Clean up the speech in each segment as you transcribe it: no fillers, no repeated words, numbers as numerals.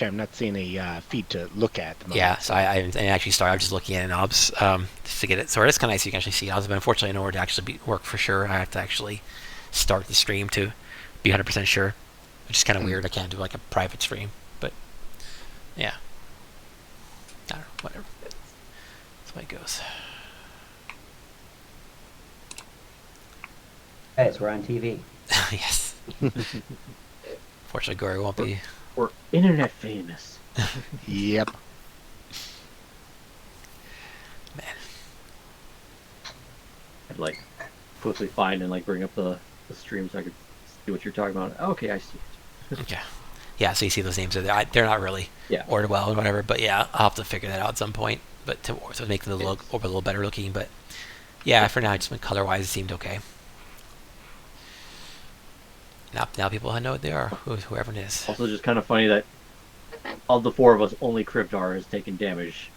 I'm not seeing a feed to look at the moment. Yeah, so I actually started. I was just looking at knobs just to get it. So it's kind of nice you can actually see knobs, but unfortunately, in order to actually work for sure, I have to actually start the stream to be 100% sure, which is kind of weird. I can't do like a private stream, but yeah, I don't know, whatever. That's the way it goes. Guys, we're on TV. Yes. Fortunately, Gory won't be. We're internet famous. Yep. Man. I'd like quickly find and like bring up the stream so I could see what you're talking about. Okay, I see it. Okay. Yeah, so you see those names are there. They're not really ordered well and whatever, but yeah, I'll have to figure that out at some point. But to make them look a little better looking, but yeah, for now, just color wise, it seemed okay. Now people know what they are, whoever it is. Also, just kind of funny that of the four of us, only Kryptar has taken damage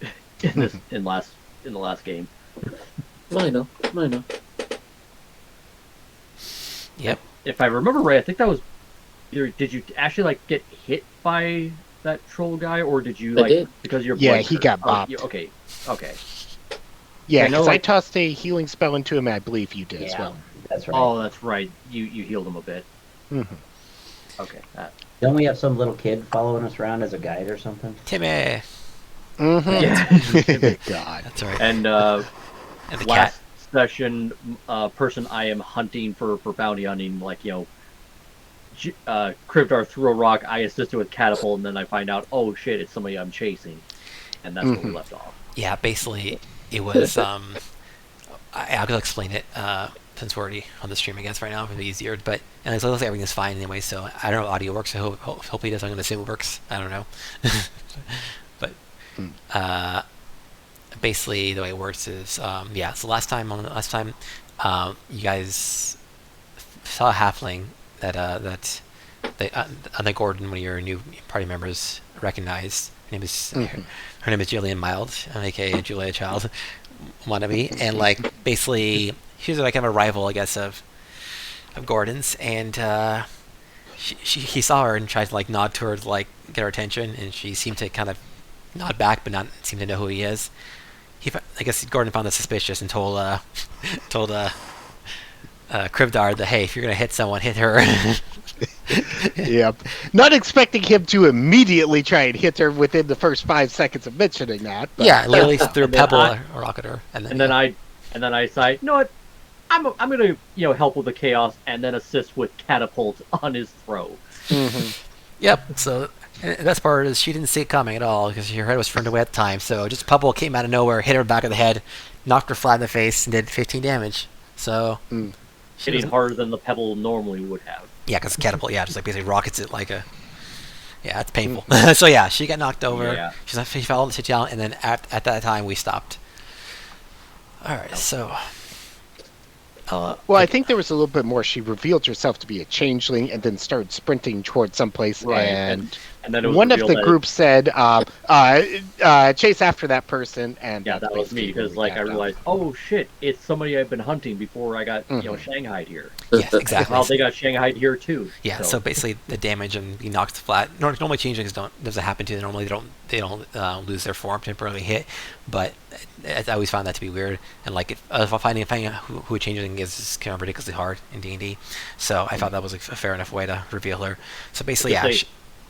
in the last game. I know. Yep. If I remember right, I think that was either did you actually like get hit by that troll guy, or did you like did. because you're he got bopped. Okay. Yeah, I know, because I like- tossed a healing spell into him. I believe you did as well. That's right. Oh, that's right. You healed him a bit. Mm-hmm. Okay. Don't we have some little kid following us around as a guide or something? Timmy. Mm-hmm. Yeah. God. That's right. And And the last cat. session, person I am hunting for bounty hunting, like Kryptar threw a rock, I assisted with catapult, and then I find out, oh shit, it's somebody I'm chasing, and that's where we left off. Yeah, basically, it was. I'll explain it since we're already on the stream, I guess, right now. It'll be easier. But and it looks like everything's fine anyway, so I don't know if audio works. So hopefully it does. I'm going to assume it works. I don't know. But basically, the way it works is, so last time, you guys saw a halfling that Gordon, one of your new party members, recognized. Her name is Jillian Mild, aka Julia Child wannabe, and like basically she was like kind of a rival, I guess, of Gordon's, and he saw her and tried to like nod to her to like get her attention, and she seemed to kind of nod back, but not seem to know who he is. I guess Gordon found that suspicious and told Krivdar that, hey, if you're gonna hit someone, hit her. Yep. Not expecting him to immediately try and hit her within the first 5 seconds of mentioning that. But. Yeah, literally threw a pebble or rock at her, and then I decide, you know what, I'm gonna help with the chaos and then assist with catapult on his throw. Mm-hmm. Yep. So the best part is she didn't see it coming at all because her head was turned away at the time. So just pebble came out of nowhere, hit her back of the head, knocked her flat in the face, and did 15 damage. So Hitting harder than the pebble normally would have. Yeah, because catapult, just like basically rockets it like a. Yeah, it's painful. So yeah, she got knocked over. Yeah. She fell, sit down, and then at that time we stopped. All right, so. Well, I think there was a little bit more. She revealed herself to be a changeling and then started sprinting towards someplace. Right, and then it was one of the revealed that- groups said, chase after that person. And Yeah, that was me, because like I realized, oh shit, it's somebody I've been hunting before I got shanghaied here. Yeah, exactly. Well, they got shanghaied here too. Yeah, so basically the damage and being knocked flat. Normally changelings doesn't happen to them. Normally they don't lose their form temporarily hit, but I always found that to be weird. And like finding out who a changeling is kind of ridiculously hard in D&D. So I thought that was a fair enough way to reveal her. So basically,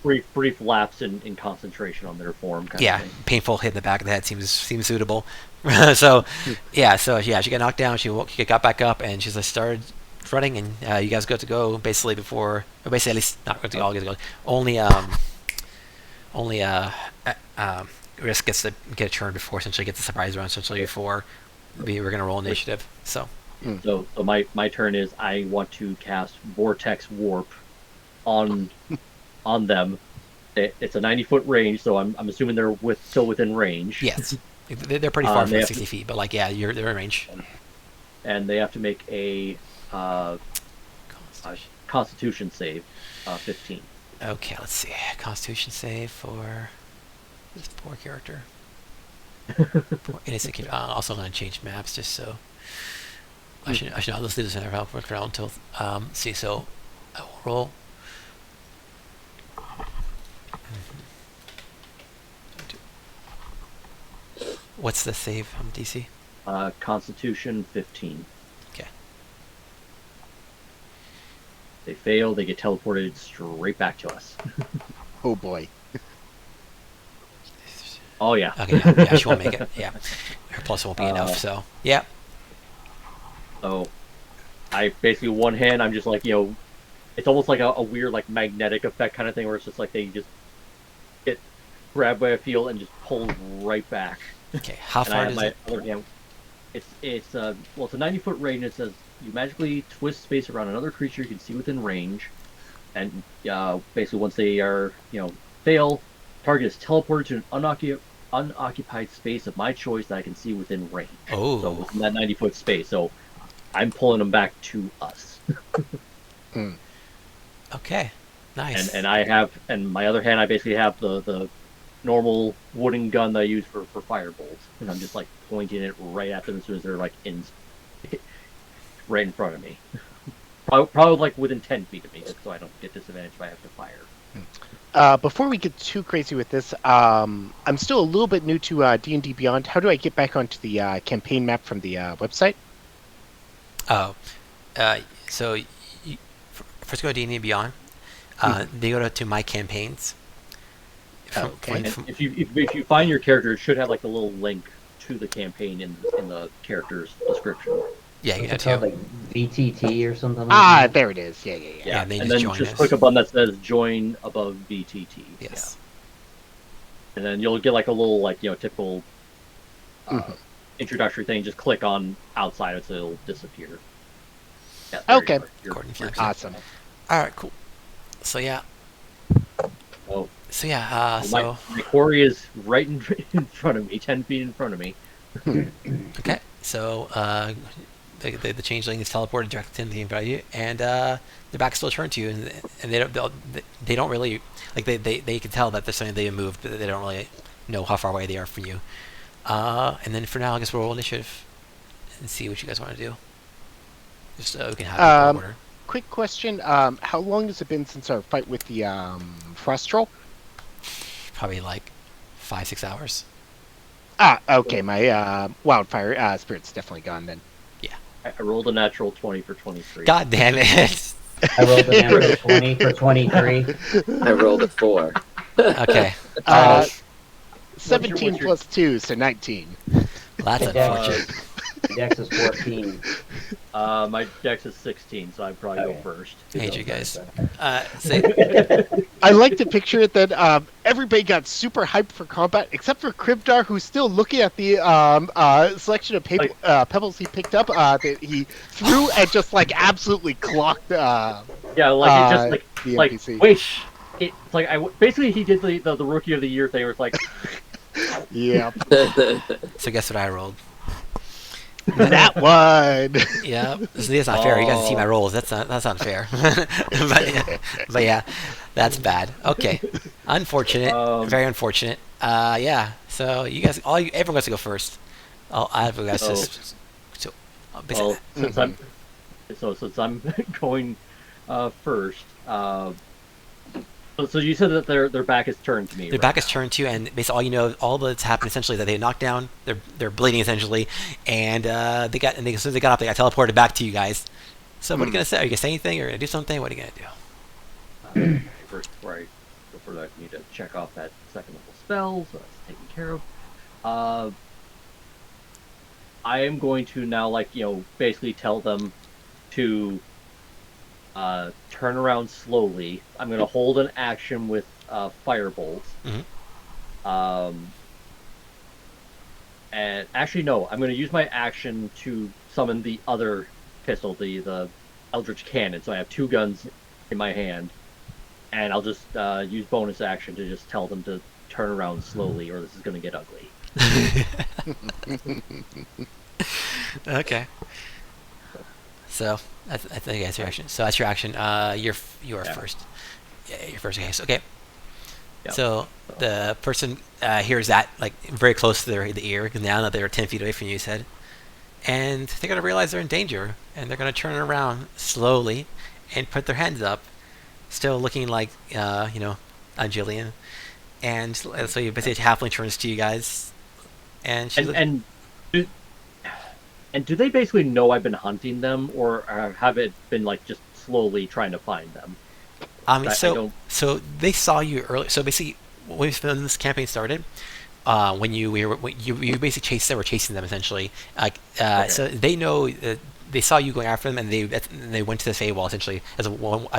brief lapse in concentration on their form. Kind of thing. Painful hit in the back of the head seems suitable. so she got knocked down. She got back up and she just started running. And you guys got to go basically at least not going to all get to go. Only Risk gets to get a turn before essentially gets a surprise round before we're gonna roll initiative. So my turn is I want to cast Vortex Warp on them. It's a 90-foot range, so I'm assuming they're still within range. Yes, they're pretty far from 60 feet, but like they're in range. And they have to make a Constitution save, 15. Okay, let's see. Constitution save for this poor character. Innocent kid. Also going to change maps just so. I should not. Let's do this in our work around until. So I will roll. What's the save DC? Constitution 15. Okay. They fail, they get teleported straight back to us. Oh boy. Oh yeah. Okay, yeah, she won't make it. Yeah, her plus won't be enough. So yeah. So I basically one hand, I'm just like, it's almost like a weird like magnetic effect kind of thing where it's just like they just get grabbed by a field and just pull right back. Okay, how And I far have does my it? other hand. It's a 90-foot range. It says you magically twist space around another creature you can see within range, and basically once they are fail, target is teleported to an unoccupied space of my choice that I can see within range. Oh. So within that 90-foot space. So I'm pulling them back to us. Okay, nice. And I have, and my other hand, I basically have the normal wooden gun that I use for firebolts, and I'm just like pointing it right at them as soon as they're like right in front of me. Probably like within 10 feet of me, just so I don't get disadvantaged if I have to fire. Before we get too crazy with this, I'm still a little bit new to D&D Beyond. How do I get back onto the campaign map from the website? Oh, so first go to D&D Beyond. They go to my campaigns. Okay. And if you find your character, it should have like a little link to the campaign in the character's description. Yeah, you What's know it called, too. like VTT or something like that? There it is. Yeah. Yeah, they and just then join just us. click a button that says "Join" above VTT. Yes. Yeah. And then you'll get like a little like typical introductory thing. Just click on outside it, so it'll disappear. Yeah, there Okay. you are. Gordon You're Flax. Awesome. All right, cool. So yeah. Oh, So yeah. So my quarry is right in front of me, 10 feet in front of me. okay. So the changeling is teleported directly to the value, and their back still turned to you, and they don't really like they can tell that there's something they moved, but they don't really know how far away they are from you. And then for now, I guess we'll roll initiative and see what you guys want to do. Just so we can have it in order. Quick question. How long has it been since our fight with the Frost Troll? Probably like 5-6 hours. Okay. My wildfire spirit's definitely gone then. I rolled a natural 20 for 23. God damn it! I rolled an natural 20 for 23. I rolled a 4. Okay, 17 what's your- plus 2, so 19. that's unfortunate. Dex is 14. My dex is 16, so I'd probably Okay. go first. Hey, you guys. So, I like to picture it that everybody got super hyped for combat, except for Kribdar, who's still looking at the selection of pebbles he picked up that he threw and just like absolutely clocked. Yeah, like it just the like NPC. wait, it's like basically he did the rookie of the year thing where it's like Yeah, so guess what I rolled? that one. Yeah, this is not fair. You guys see my rolls. That's not fair. but yeah, that's bad. Okay, unfortunate. Very unfortunate. Yeah. So you guys, everyone gets to go first. I have you guys just. So, well, since I'm going first. So you said that their back is turned to me. their back is turned to you, and basically all that's happened essentially is that they knocked down. They're bleeding essentially, and as soon as they got up, they got teleported back to you guys. So what are you gonna say? Are you gonna say anything or gonna do something? What are you gonna do? First, before I go further, I need to check off that second level spell, so that's taken care of. I am going to now, basically tell them to turn around slowly. I'm going to hold an action with Firebolt. And actually, no, I'm going to use my action to summon the other pistol, the Eldritch Cannon. So I have two guns in my hand, and I'll just use bonus action to just tell them to turn around slowly, or this is going to get ugly. Okay. So I think that's your action. So that's your action. You are first. Yeah, you're first. Okay. Yep. So the person hears that like very close to the ear, now that they're 10 feet away from you, said, and they're gonna realize they're in danger, and they're gonna turn around slowly and put their hands up, still looking like Jillian, and so you basically halfling turns to you guys, and she And do they basically know I've been hunting them, or have it been like just slowly trying to find them? I don't. so they saw you early. So basically, when this campaign started, when you basically were chasing them essentially. Okay. So they know they saw you going after them, and they went to the Feywild essentially as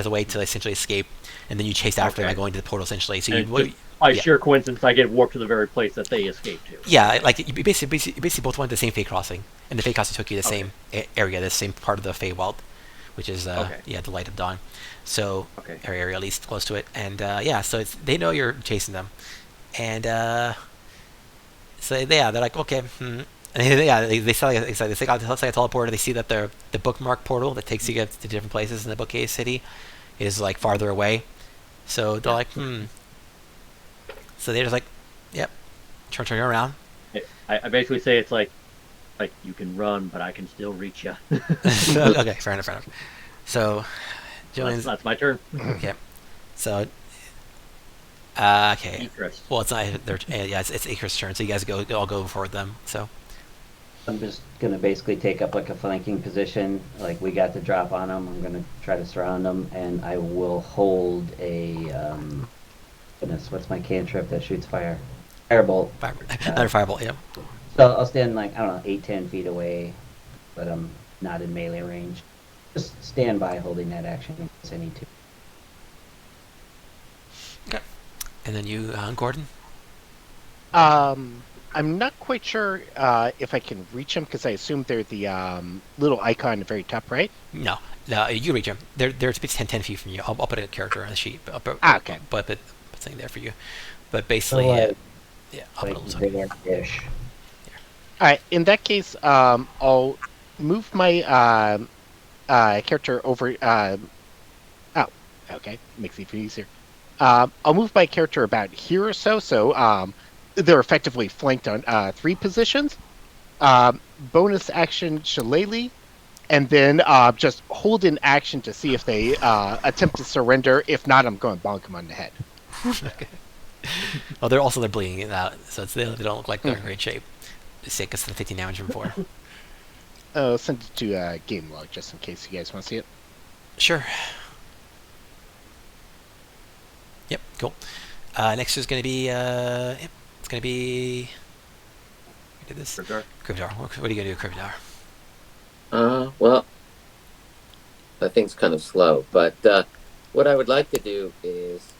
a way to essentially escape, and then you chased after them Okay. by going to the portal essentially. So And you just by yeah. sheer coincidence, I get warped to the very place that they escaped to. Yeah, like you basically both went to the same Fey crossing, and the Fey crossing took you to the same area, the same part of the Feywild, which is Okay. the Light of Dawn. So Okay. or area at least close to it, and so they know you're chasing them, and so they're like okay, and they saw they got like a teleporter. They see that the bookmark portal that takes you to different places in the Bookcase City is like farther away, so they're like So they're just like, yep, turn around. I basically say it's like you can run, but I can still reach you. Okay, fair enough. So, Julian's that's my turn. okay. So, okay. Icarus. Well, it's not. It's Icarus' turn. So you guys all go before them. So, I'm just gonna basically take up like a flanking position. Like we got the drop on them. I'm gonna try to surround them, and I will hold a goodness, what's my cantrip that shoots fire? Firebolt. another firebolt. Yeah. So I'll stand like, I don't know, 8-10 feet away, but I'm not in melee range. Just stand by holding that action in case I need to. Okay. And then you, Gordon. I'm not quite sure if I can reach them because I assume they're the little icon at the very top right. No, you can reach them. They're 10 feet from you. I'll put a character on the sheet. Okay. But put something there for you. But basically, I'll put a little something. Ish. All right. In that case, I'll move my character over. Oh, okay. Makes it easier. I'll move my character about here or so. So they're effectively flanked on 3 positions. Bonus action Shillelagh, and then just hold in action to see if they attempt to surrender. If not, I'm going to bonk them on the head. Okay. Well, they're bleeding out, so they don't look like they're in great shape. Just take us to the 15 damage from 4. I'll send it to game log just in case you guys want to see it. Sure. Yep, cool. Next is going to be, it's going to be... We did this. Krivdar. What are you going to do, Krivdar? Well, that thing's kind of slow, but what I would like to do is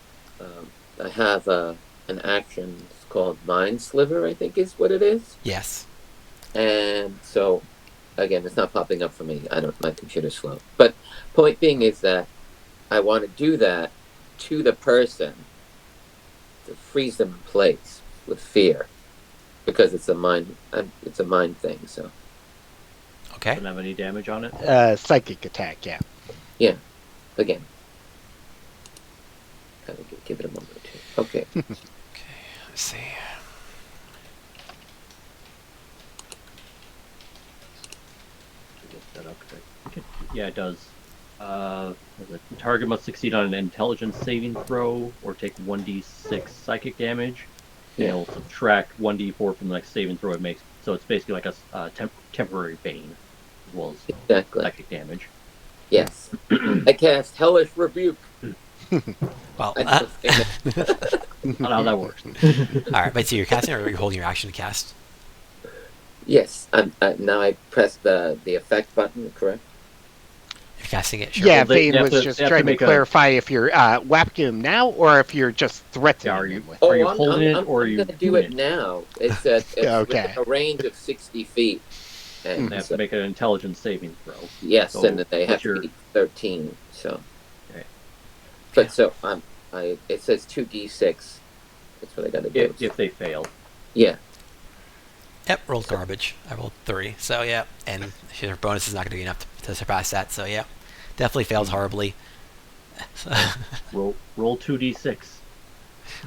I have an action called Mind Sliver, I think is what it is. Yes. And so, again, it's not popping up for me. My computer's slow. But point being is that I want to do that to the person to freeze them in place with fear, because it's a mind thing. So. Okay. Doesn't have any damage on it. Psychic attack, yeah. Yeah. Again. Gotta give it a moment or two. Okay. Okay, let's see. Get that up, 'cause I think yeah, it does. The target must succeed on an intelligence saving throw or take 1d6 psychic damage. Yeah. It'll subtract 1d4 from the next saving throw it makes. So it's basically like a temporary bane as well as Exactly. psychic damage. Yes. I cast Hellish Rebuke. Well, I all I don't know how that works. right, but so you're casting or you're holding your action to cast? Yes. Now I press the effect button, correct? You're casting it, sure. Yeah, Well, they Vane have was to- just they have to trying to make a- clarify if you're whacking him now or if you're just threatening Yeah, are you- him with Are you I'm holding it, I'm or are you going to do doing it it? now. It's Okay. within a range of 60 feet. And They have so- to make an intelligence saving throw. yes, So and that they have what's to your- be 13. So, Okay. but Yeah. so it says 2d6. That's what I got to do. If they fail. Yeah. Yep, rolled garbage. I rolled 3, so yeah. And your bonus is not going to be enough to surpass that, so yeah. Definitely fails horribly. Roll 2d6.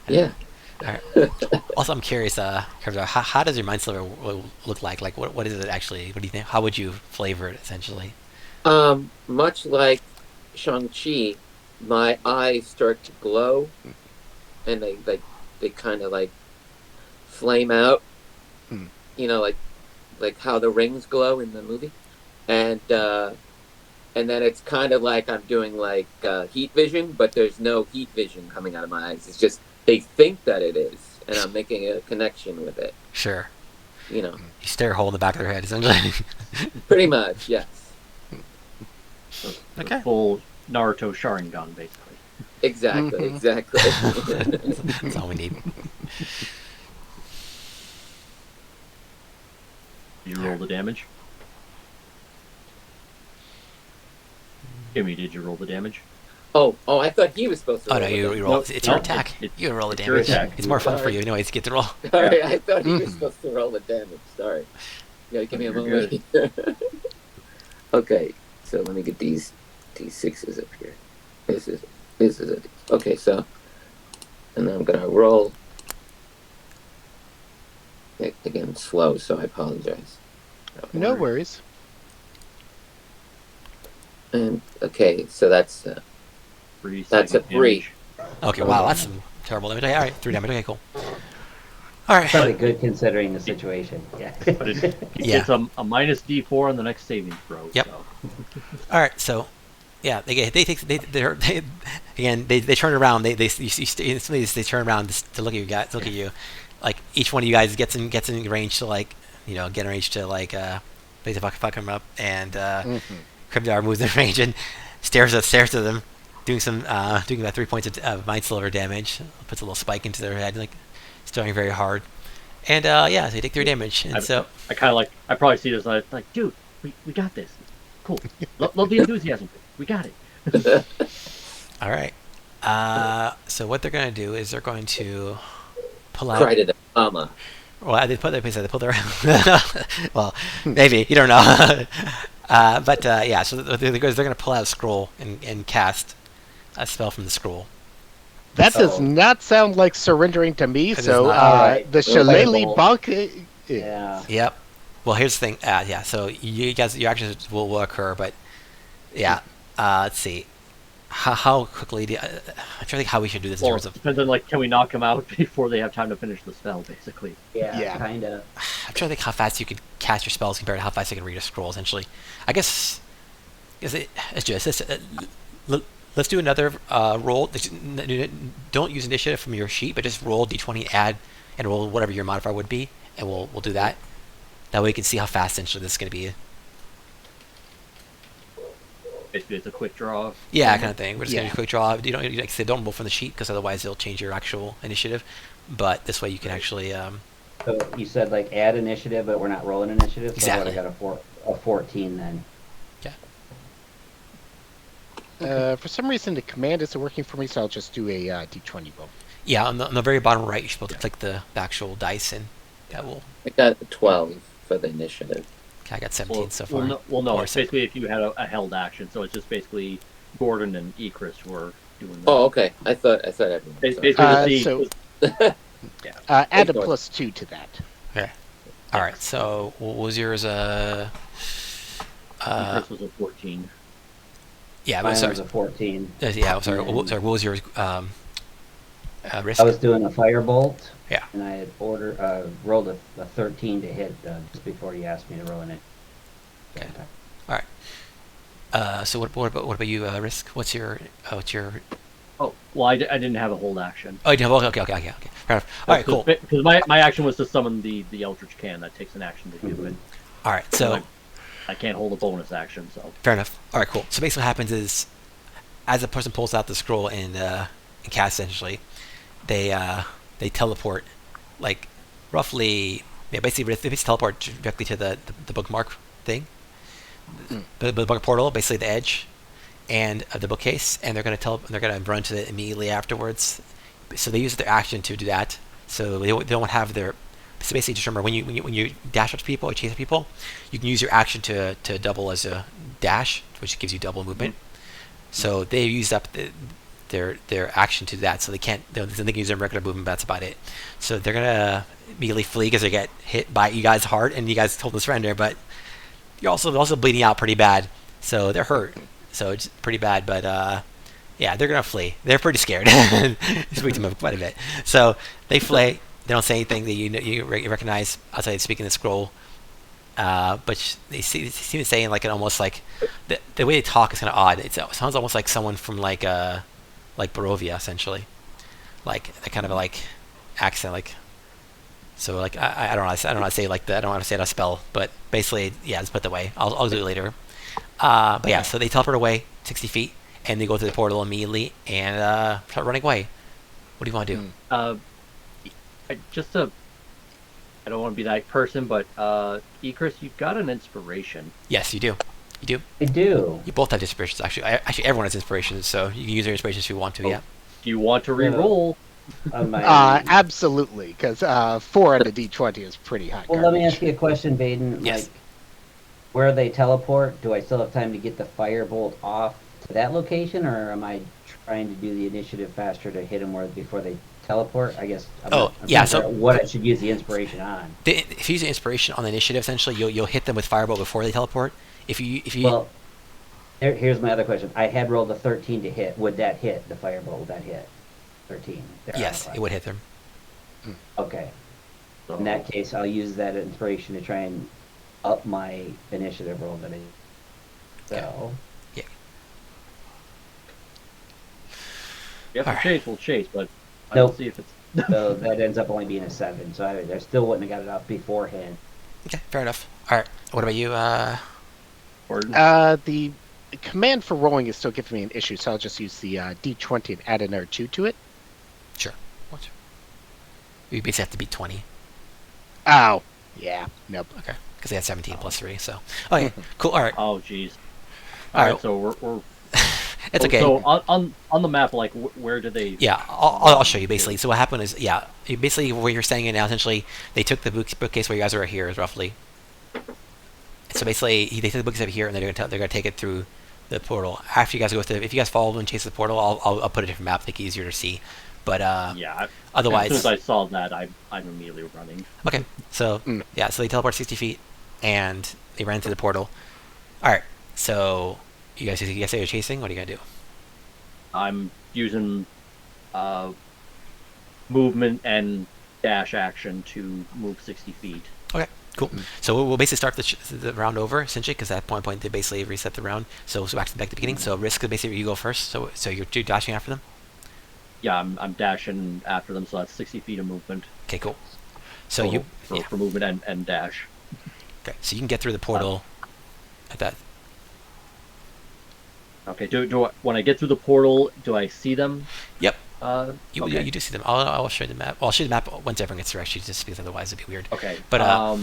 Yeah. Also, I'm curious, Krivdar, how does your Mind Sliver look like? Like, what is it actually? What do you think? How would you flavor it, essentially? Much like Shang-Chi, my eyes start to glow, and they kind of like flame out, like how the rings glow in the movie, and then it's kind of like I'm doing like heat vision, but there's no heat vision coming out of my eyes. It's just they think that it is, and I'm making a connection with it. Sure. You stare a hole in the back of their head, essentially. pretty much, yes. The Okay. full Naruto Sharingan, basically. Exactly, exactly. That's all we need. Did you roll the damage? Kimmy, did you roll the damage? Oh, I thought he was supposed to. Oh roll no, you it. roll. Nope, It's your nope, attack. You roll the it's your damage. attack. It's more fun for Sorry. you, anyways. Get to roll. Sorry, I thought he was supposed to roll the damage. Sorry. Yeah, give me a You're moment. Okay, so let me get these D6s up here. This is it. Okay, so, and then I'm gonna roll. Again, slow, so I apologize. No worries. And okay, so that's 3 That's a psychic 3. damage. Okay, wow, that's some terrible damage. Okay, all right, 3 damage. Okay, cool. All right. Probably good considering the situation. Yeah. But it Yeah. gets a minus D4 on the next saving throw. Yep. So. All right, so yeah, they turn around. They turn around to look at you guys. Look at you, like each one of you guys gets in range to like get in range to like basically fuck him up, and Kribdar moves in range and stares at them, doing about 3 points of mind sliver damage. Puts a little spike into their head, like staring very hard, and yeah, so they take 3 damage, and so. I kind of like, I probably see this like, dude, we got this. Cool. Love the enthusiasm. We got it. All right. So what they're going to do is they're going to pull out. cry to the mama. Well, they pull their. Well, maybe you don't know. But yeah, so they're going to pull out a scroll and cast a spell from the scroll. That does So- not sound like surrendering to me. It So does not. Alright. the Shillelagh Bonk. Yeah. Yep. Well, here's the thing. Yeah. So you guys, your actions will occur, but yeah. Let's see. How quickly I'm trying to think how we should do this in Well, terms of. depends on like, can we knock them out before they have time to finish the spell, basically? Yeah. Yeah. Kind of. I'm trying to think how fast you could cast your spells compared to how fast you can read a scroll. Essentially, I guess. It's just this. Let's do another roll. Don't use initiative from your sheet, but just roll d20, add, and roll whatever your modifier would be, and we'll do that. That way we can see how fast essentially this is going to be. Basically, it's a quick draw. Yeah, kind of thing. We're just going Yeah. to quick draw. You don't like I said, don't roll from the sheet because otherwise it'll change your actual initiative. But this way you can actually. So you said like add initiative, but we're not rolling initiative. So Exactly. I would have got a 14 then. For some reason, the command isn't working for me, so I'll just do a d20 roll. Yeah, on the very bottom right, you're supposed to click the actual dice, and that will. I got 12 for the initiative. Okay, I got 17 Well, so far. no. Or It's so- basically if you had a held action, so it's just basically Gordon and Ekris were doing that. Oh, okay. I thought everyone. Basically, Sorry. the- Add a Ignore. +2 to that. All right. So what was yours? Ekris was a 14. Yeah, Mine but sorry. was a 14. Yeah, I'm sorry. Sorry. What was yours? Risk. I was doing a firebolt. Yeah. And I had rolled a 13 to hit just before you asked me to roll in it. Okay. So what about you, Risk? What's your Oh, well, I didn't have a hold action. Oh, you do. Okay. Fair enough. All right, cool. Because my action was to summon the Eldritch Can. That takes an action to do it. All right, so I can't hold a bonus action, so. fair enough. All right, cool. So basically, what happens is, as a person pulls out the scroll and casts, essentially, they teleport, like roughly, yeah, basically they just teleport directly to the bookmark thing, the book portal, basically the edge, and the bookcase, and they're gonna run to it immediately afterwards. So they use their action to do that. So they don't have their. So basically, just remember when you dash up to people or chase people, you can use your action to double as a dash, which gives you double movement. So they used up their action to that, so they can use their regular movement. But that's about it. So they're gonna immediately flee because they get hit by you guys hard, and you guys told them to surrender, but you're also bleeding out pretty bad. So they're hurt. So it's pretty bad, but yeah, they're gonna flee. They're pretty scared. It's weak to move quite a bit. So they flee. They don't say anything that you recognize outside speaking the scroll. But they seem to say in like an almost like the way they talk is kind of odd. It sounds almost like someone from like Barovia essentially, like a kind of like accent like. So like I don't know I don't know how to say it like that. I don't want to say it a spell, but basically yeah, just put it that way. I'll do it later. But yeah, so they teleport away 60 feet and they go through the portal immediately and start running away. What do you want to do? I don't want to be that person, but Ikris, you've got an inspiration. Yes, you do. You do. I do. You both have inspirations actually. Actually, everyone has inspirations, so you can use your inspirations if you want to. Oh. Yeah. Do you want to re-roll? Absolutely, because 4 on the D20 is pretty high. Well, let me ask you a question, Baden. Yes. Like, where they teleport, do I still have time to get the firebolt off to that location, or am I trying to do the initiative faster to hit them before they teleport? I guess. I'm so what I should use the inspiration on. If you use the inspiration on the initiative, essentially, you'll hit them with firebolt before they teleport. If you Well, here's my other question. I had rolled a 13 to hit. Would that hit the firebolt? Would that hit 13? Yes, it would hit them. Okay. In that case, I'll use that inspiration to try and up my initiative roll that I. So. Yeah. If you have to chase, we'll chase, but I Nope. don't see if it's. So that ends up only being a 7. So I still wouldn't have got it off beforehand. Okay, fair enough. All right. What about you? Gordon? The command for rolling is still giving me an issue, so I'll just use the D20 and add another 2 to it. Sure. What? You basically have to beat 20. Oh, yeah. Nope. Okay. Because they had 17 plus 3. So. Okay. Cool. All right. Oh, jeez. All right. So we're It's okay. So on the map, like where do they? Yeah, I'll show you basically. So what happened is, basically where you're standing now, essentially, they took the bookcase where you guys are here, roughly. So basically, they took the bookcase over here, and they're gonna take it through the portal. After you guys go if you guys follow and chase the portal, I'll put a different map, make it easier to see. But Yeah. otherwise, As soon as I saw that, I'm immediately running. okay. So yeah, so they teleport 60 feet, and they ran through the portal. All right. So you guys say you're chasing. What are you gonna do? I'm using movement and dash action to move 60 feet. Okay, cool. So we'll basically start the round over, essentially, because at that point they basically reset the round. So back to the beginning. So risk is basically you go first. So you're dashing after them. Yeah, I'm dashing after them, so that's 60 feet of movement. Okay, cool. So for movement and dash. Okay, so you can get through the portal at that. Okay. Do I, when I get through the portal, do I see them? Yep. Okay. You do see them. I'll show you the map. Well, I'll show you the map once everyone gets through, actually, just because otherwise it'd be weird. Okay. But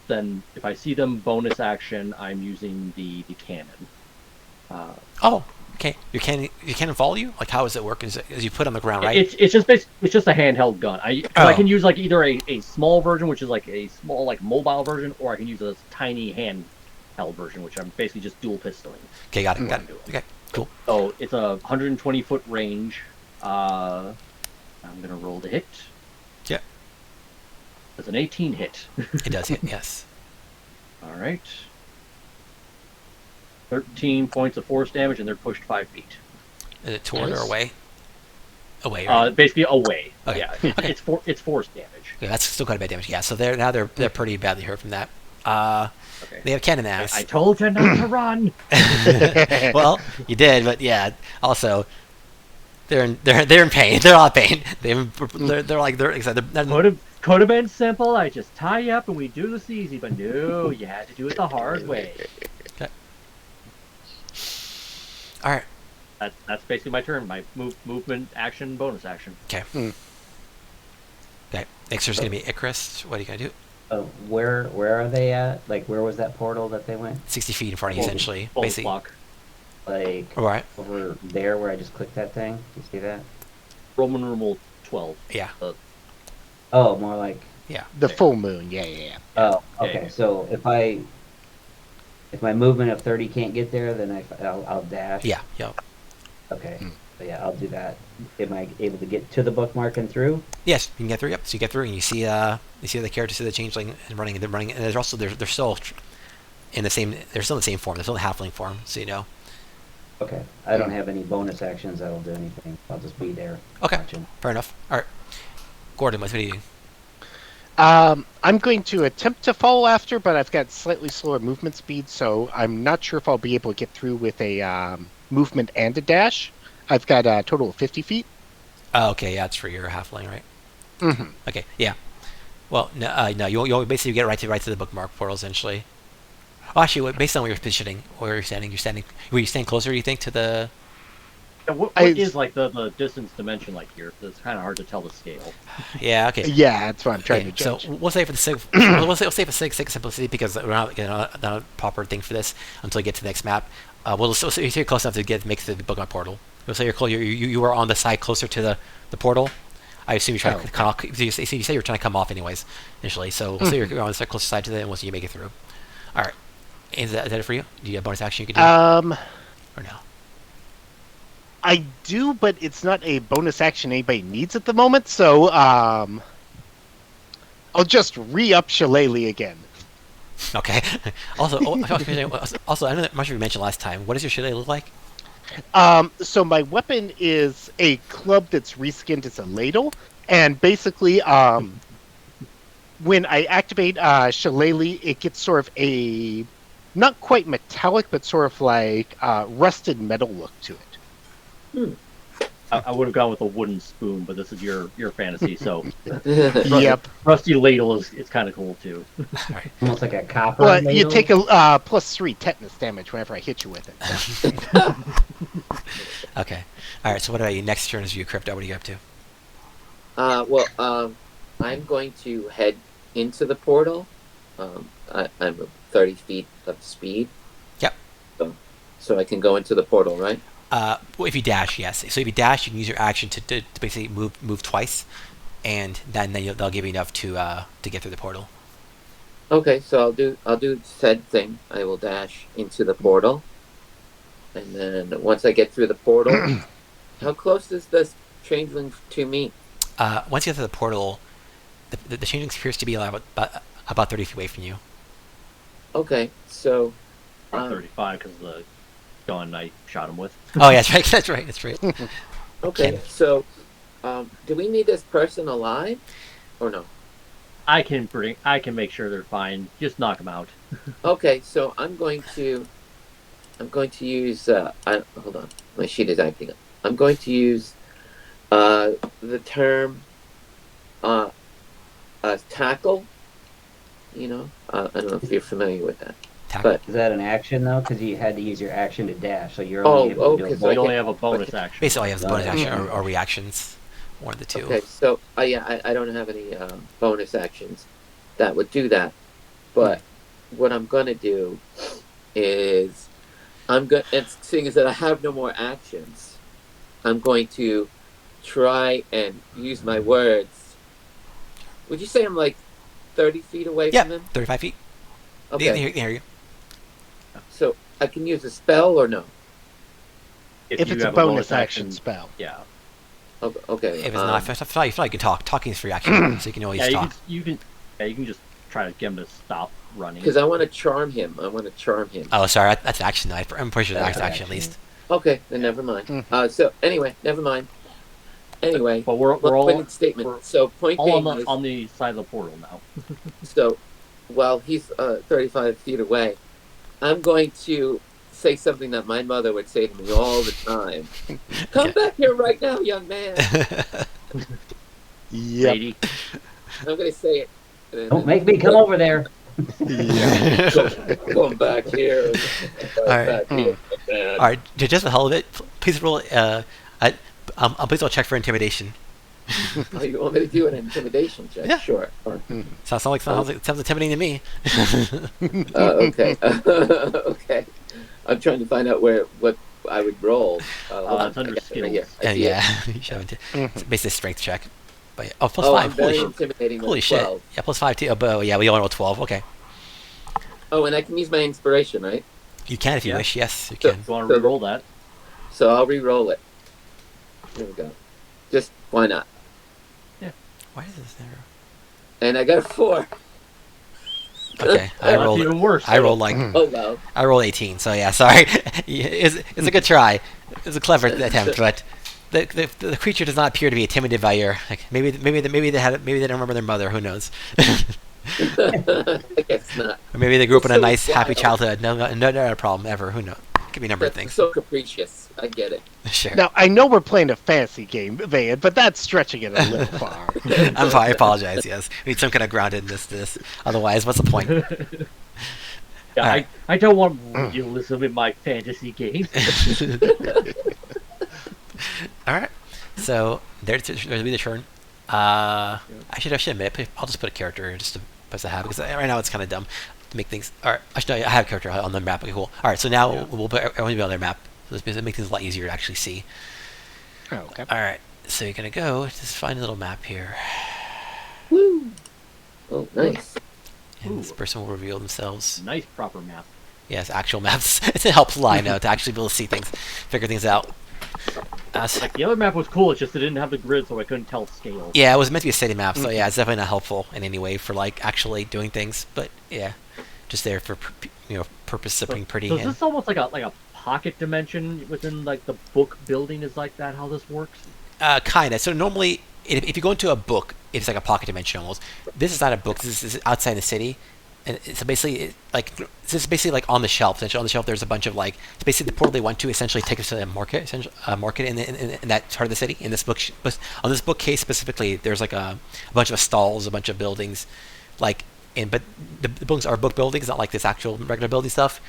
then if I see them, bonus action, I'm using the cannon. Okay. Your cannon follow you? Like, how does it work? Is you put on the ground, right? It's just a handheld gun. I can use like either a small version, which is like a small like mobile version, or I can use a tiny handheld version, which I'm basically just dual pistoling. Okay, got it. Okay, cool. So it's a 120-foot range. I'm gonna roll the hit. Yeah. It's an 18 hit. It does hit, yes. All right. 13 points of force damage, and they're pushed 5 feet. Is it toward or away? Away, right? Basically away. Okay. Yeah. Okay. It's force damage. Okay, that's still quite a bad damage. Yeah, so they're pretty badly hurt from that. Okay. They have cannon ass. I told you not to run. Well, you did, but yeah. Also, they're in pain. They're all in pain. Could have been simple. I just tie you up and we do this easy, but no, you had to do it the hard way. Okay. All right. That's basically my turn. My movement, action, bonus action. Okay. Okay. Next is gonna be Icarus. What are you gonna do? Where are they at? Like, where was that portal that they went? 60 feet in front of you, essentially. Full Basically. block. Like, All right. over there where I just clicked that thing? Do you see that? Roman numeral 12. Yeah. Oh, more like... The full moon, yeah. Oh, okay. Yeah. So if my movement of 30 can't get there, then I'll dash? Yeah. Yep. Okay. So yeah, I'll do that. Am I able to get to the bookmark and through? Yes, you can get through. Yep. So you get through, and you see the characters, see the changeling and running, and they're running, and there's also they're still in the same. They're still in the same form. They're still in halfling form. So you know. Okay. I don't have any bonus actions that'll do anything. I'll just be there. Okay. Watching. Fair enough. All right. Gordon, what are you doing? I'm going to attempt to follow after, but I've got slightly slower movement speed, so I'm not sure if I'll be able to get through with a movement and a dash. I've got a total of 50 feet. Oh, okay, yeah, it's for your halfling, right? Mm-hmm. Okay, yeah. Well, no, you'll basically get right to the bookmark portal essentially. Oh, actually, based on where you're positioning, where you're standing, were you standing closer? Do you think to the? Yeah, what is like the distance dimension like here? It's kind of hard to tell the scale. Yeah, okay. Yeah, that's what I'm trying Okay, to judge. so we'll say for the sake, we'll say for sake of simplicity, because we're not not a proper thing for this until we get to the next map. We'll say you're close enough to make the bookmark portal. We'll say you're close. You are on the side closer to the portal. I assume you're trying to come off. You say you're trying to come off anyways initially. So we'll say you're on the side closer side to that, and we'll see you make it through. All right. Is that it for you? Do you have bonus action you can do? Or no? I do, but it's not a bonus action anybody needs at the moment, so I'll just re-up Shillelagh again. Okay. Also, I not sure if you mentioned last time. What does your shillelagh look like? So my weapon is a club that's reskinned as a ladle, and basically, when I activate Shillelagh, it gets sort of a not quite metallic, but sort of like rusted metal look to it. I would have gone with a wooden spoon, but this is your fantasy, so Yep. rusty ladle is kind of cool too. All right. Almost like a copper Well, you ladle. take a +3 tetanus damage whenever I hit you with it. Okay. All right. So what about you? Next turn is you, Crypto. What are you up to? I'm going to head into the portal. I'm 30 feet of speed. Yep. So I can go into the portal, right? Well, if you dash, yes. So if you dash, you can use your action to basically move twice, and then they'll give you enough to get through the portal. Okay, so I'll do said thing. I will dash into the portal, and then once I get through the portal, how close is this changeling to me? Once you get to the portal, the changeling appears to be about 30 feet away from you. Okay, so 35 because of the gun I shot him with. Oh yeah, that's right. okay, Ken. so do we need this person alive, or no? I can make sure they're fine. Just knock them out. Okay, so I'm going to use. Hold on, my sheet is acting up. I'm going to use the term tackle. You know, I don't know if you're familiar with that. But Is that an action though? Because you had to use your action to dash, so you're only able to do a because We I bonus. only have a bonus action. Basically, all you have is bonus Okay. action or reactions, one of the two. okay, so I don't have any bonus actions that would do that. But what I'm gonna do is and seeing as that I have no more actions, I'm going to try and use my words. Would you say I'm like 30 feet away Yeah, from him? 35 feet. Okay. They hear you. So I can use a spell or no? If you it's a have bonus action spell. yeah. Okay. If it's not, if I feel like you can talk. Talking is free action, so you can always Yeah, talk. you can just try to get him to stop running. Because I want to charm him. Oh, sorry, that's an action. I'm pretty sure that's action at least. Okay, then never mind. Mhm. So anyway, never mind. Anyway, But we're all long-winded statement. we're So point all being is, on the side of the portal now. so while he's 35 feet away, I'm going to say something that my mother would say to me all the time. Come back here right now, young man. Yep. Lady. I'm going to say it. and Don't then, make me come over there. Come back here. All right. Back here, man. All right, just for the hell of it, please roll. Please roll check for intimidation. Oh, you want me to do an intimidation check? Yeah. Sure. Sounds intimidating to me. Okay. Okay. I'm trying to find out what I would roll. Hold on. It's under I got it skills. right here. I see it. Yeah. You should have it's basically a strength check. But plus Oh, 5. I'm very Holy, intimidating with holy shit. 12. Yeah, plus 5 too. But yeah, we all roll 12. Okay. Oh, and I can use my inspiration, right? You can if you Yeah. wish. Yes, you So- can. You want to re-roll that? So I'll re-roll it. There we go. Just why not? Why is this narrow? And I got a 4. Okay, I That's rolled. even worse. I rolled like Oh well. I rolled 18. So yeah, sorry. It's a good try. It's a clever attempt, but the creature does not appear to be intimidated by your like maybe they don't remember their mother. Who knows? I guess not. Or maybe they grew up in a So nice, happy wild. childhood. No problem ever. Who knows? Could be a number of That's things. so capricious. I get it. Sure. Now I know we're playing a fantasy game, Van, but that's stretching it a little far. I'm fine. I apologize. Yes, we need some kind of groundedness to this. Otherwise, what's the point? Yeah, Alright. I don't want realism in my fantasy game. All right. So there's be the turn. I should admit, I'll just put a character just to have because right now it's kind of dumb to make things. All right. Actually, I have a character on the map. Okay, cool. All right. So now we'll put everyone on their map. So this makes things a lot easier to actually see. Oh, okay. All right. So you're gonna go just find a little map here, Woo! Oh, nice. and this person will reveal themselves. Nice proper map. Yes, actual maps. It helps a lot, I know, to actually be able to see things, figure things out. Like the other map was cool, it's just it didn't have the grid, so I couldn't tell scale. Yeah, it was meant to be a city map, so yeah, it's definitely not helpful in any way for like actually doing things. But yeah, just there for purpose of being pretty. So is And, this almost like a pocket dimension within like the book building? Is like that how this works? kinda. So normally, if you go into a book, it's like a pocket dimension almost. This is not a book. This is outside the city, and so basically, this is basically like on the shelf. Essentially, on the shelf, there's a bunch of like. It's basically the portal they went to. Essentially, take us to the market. Essentially, market in that part of the city. In this book, on this bookcase specifically, there's like a bunch of stalls, a bunch of buildings, like. But the buildings are book buildings, not like this actual regular building stuff.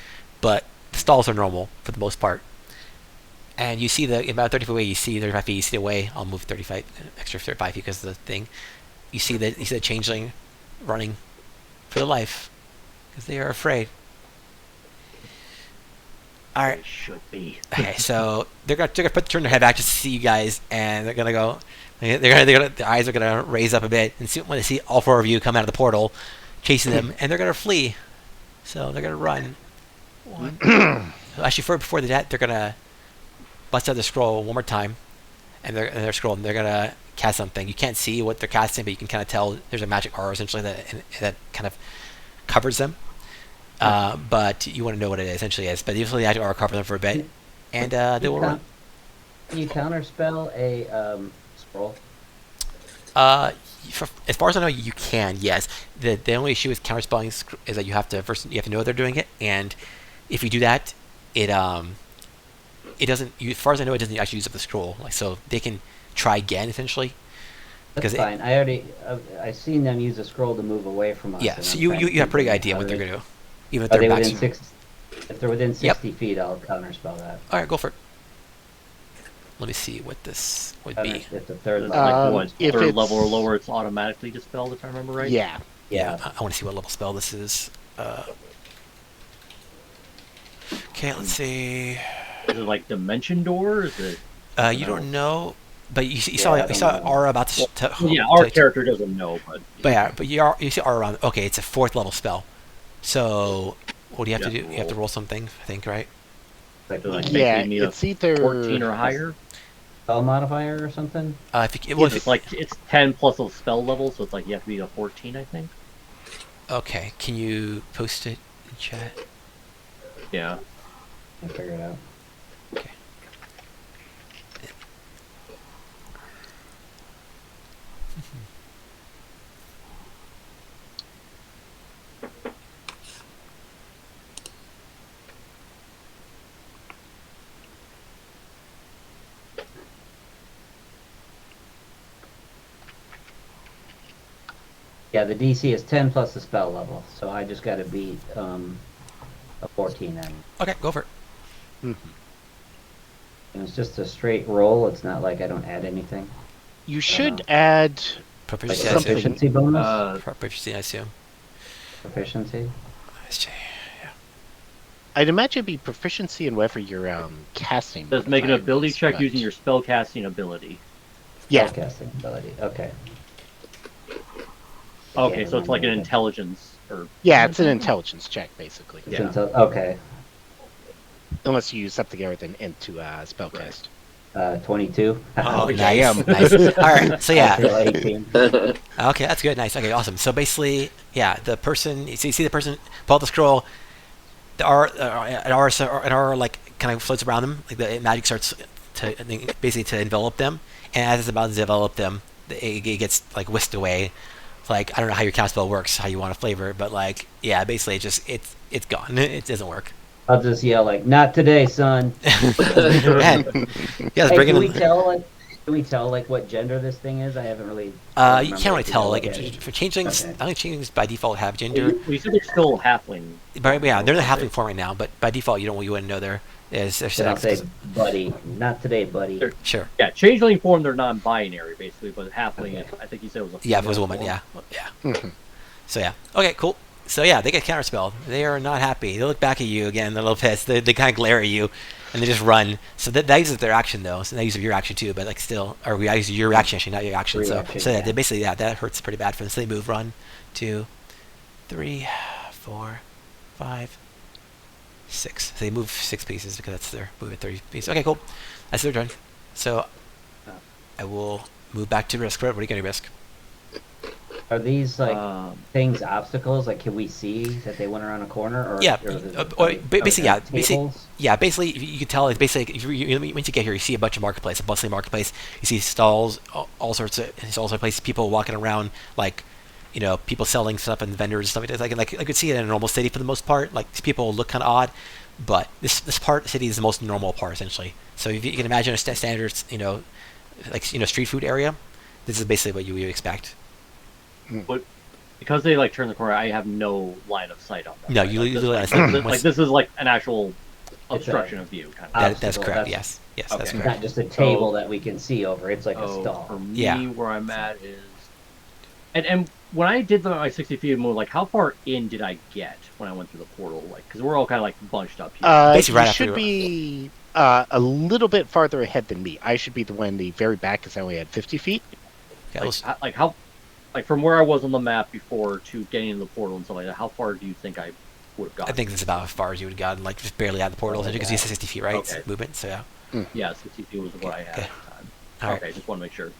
But the stalls are normal for the most part. And you see about 30 feet away, you see 35 feet, you see the way, I'll move 35, extra 35 feet because of the thing. You see the changeling running for their life because they are afraid. Alright, It should be. okay, so they're gonna turn their head back just to see you guys, and they're gonna go, their eyes are gonna raise up a bit, and when they see all four of you come out of the portal, chasing them, and they're gonna flee. So they're gonna run. One. Actually, before that, they're gonna bust out the scroll one more time, and they're scrolling. They're gonna cast something. You can't see what they're casting, but you can kind of tell there's a magic aura essentially that kind of covers them. But you want to know what it essentially is. But usually the magic aura covers them for a bit, and they will run. Can you counterspell a scroll? As far as I know, you can. Yes. The only issue with counterspelling is that you have to know they're doing it, and if you do that, it doesn't. As far as I know, it doesn't actually use up the scroll. Like so, they can try again essentially. That's fine. I seen them use a scroll to move away from us. Yeah. and So I'm you trying to have a pretty think idea how what they're they- gonna do, even if Are they're they back. within 60? If they're within 60 feet, I'll counterspell that. All right, go for it. Let me see what this would be. If the third It's level. like what, if third it's- level or lower, it's automatically dispelled if I remember right. Yeah. Yeah. I want to see what level spell this is. Okay, let's see. Is it like dimension door? Is it? You don't know, but you I saw don't know. aura about to. Yeah, our character doesn't know, but. But you see aura around. Okay, it's a 4th level spell. So what do you have to do? You have to roll something, I think, right? Like So, like, Yeah, basically need a it's either 14 or higher. spell modifier or something? It's like it's 10 plus a spell level, so it's like you have to be a 14, I think. Okay, can you post it in chat? Yeah. I figure it out. Okay. Yeah, the DC is 10 plus the spell level, so I just got to beat a 14 then. Okay, go for it. And it's just a straight roll. It's not like I don't add anything. You should add Like Proficiency, a I something. assume. proficiency bonus? Proficiency, I assume. Proficiency? Let's see. Yeah. I'd imagine it'd be proficiency in whatever you're casting. Just make an modifier ability is, check but- using your spell casting ability. Yeah. Spellcasting ability. Okay. I Okay, can't so it's like an remember. intelligence or. Yeah, it's an intelligence check basically. It's Yeah. okay. Unless you use something other than int to spellcast. 22. Oh, Yeah, I am. nice. All right, so yeah. Natural 18. Okay, that's good. Nice. Okay, awesome. So basically, yeah, the person. You see the person pull out the scroll. The aura like kind of floats around them. Like the magic starts basically to envelop them, and as it's about to envelop them, it gets like whisked away. Like I don't know how your counterspell works, how you want to flavor it, but like yeah, basically it's gone. It doesn't work. I'll just yell like, "Not today, son." Go ahead. Yeah, Hey, bring can it we in. tell like, what gender this thing is? I haven't really. You can't really tell. Like for changelings, Okay. I think changelings by default have gender. We said they're still halfling. But yeah, they're in the halfling form right now. But by default, you wouldn't know they're Then I'll say, "Buddy, not today, buddy." sure. Yeah, changeling form they're non-binary basically, but halfling, I think you said it was a Yeah, if it was a female woman, form. yeah. So yeah, okay, cool. So yeah, they get counterspelled. They are not happy. They look back at you again. They're a little pissed. They kind of glare at you, and they just run. So that uses their action though. So that uses your action too. But like still, or we use your reaction actually, not your action. Reaction, So yeah. they basically that hurts pretty bad for them. So they move, run, 2, 3, 4, 5, 6. So they move 6 pieces because that's their movement 30 pieces. Okay, cool. That's their turn. So I will move back to risk. What are you going to risk? Are these like Um, things obstacles? Like, can we see that they went around a corner? Or Yeah, or is it- or are basically, there yeah, basically, tables? yeah, basically, you can tell it's basically if once you get here, you see a bunch of marketplace, a bustling marketplace. You see stalls, all sorts of places, people walking around, like people selling stuff and vendors and stuff like that. Like I could see it in a normal city for the most part. Like these people look kind of odd, but this part of the city is the most normal part essentially. So if you can imagine a standard, street food area, this is basically what you would expect. but because they like turn the corner, I have no line of sight on them. No, right? you like, literally this, understand. like, Once- this is like an actual a- obstruction of view kind of. that's obstacle, correct. that's- Yes, that's Okay. correct. Not just a table that we can see over. It's like a For stall. me, Yeah. where I'm at is, and when I did my 60 feet of move, like how far in did I get when I went through the portal? Like, because we're all kind of like bunched up here. Basically You right after should be a little bit farther ahead than me. I should be the one in the very back because I only had 50 feet. Okay, let's- Like how, like from where I was on the map before to getting into the portal and stuff like that. How far do you think I would have I gotten? think this is about as far as you would have gotten, like just barely out of the portal, because you said 60 feet, right? Okay. Movement, so yeah. Yeah, 60 feet was what I had Okay. at the time. All right. Okay, just want to make sure.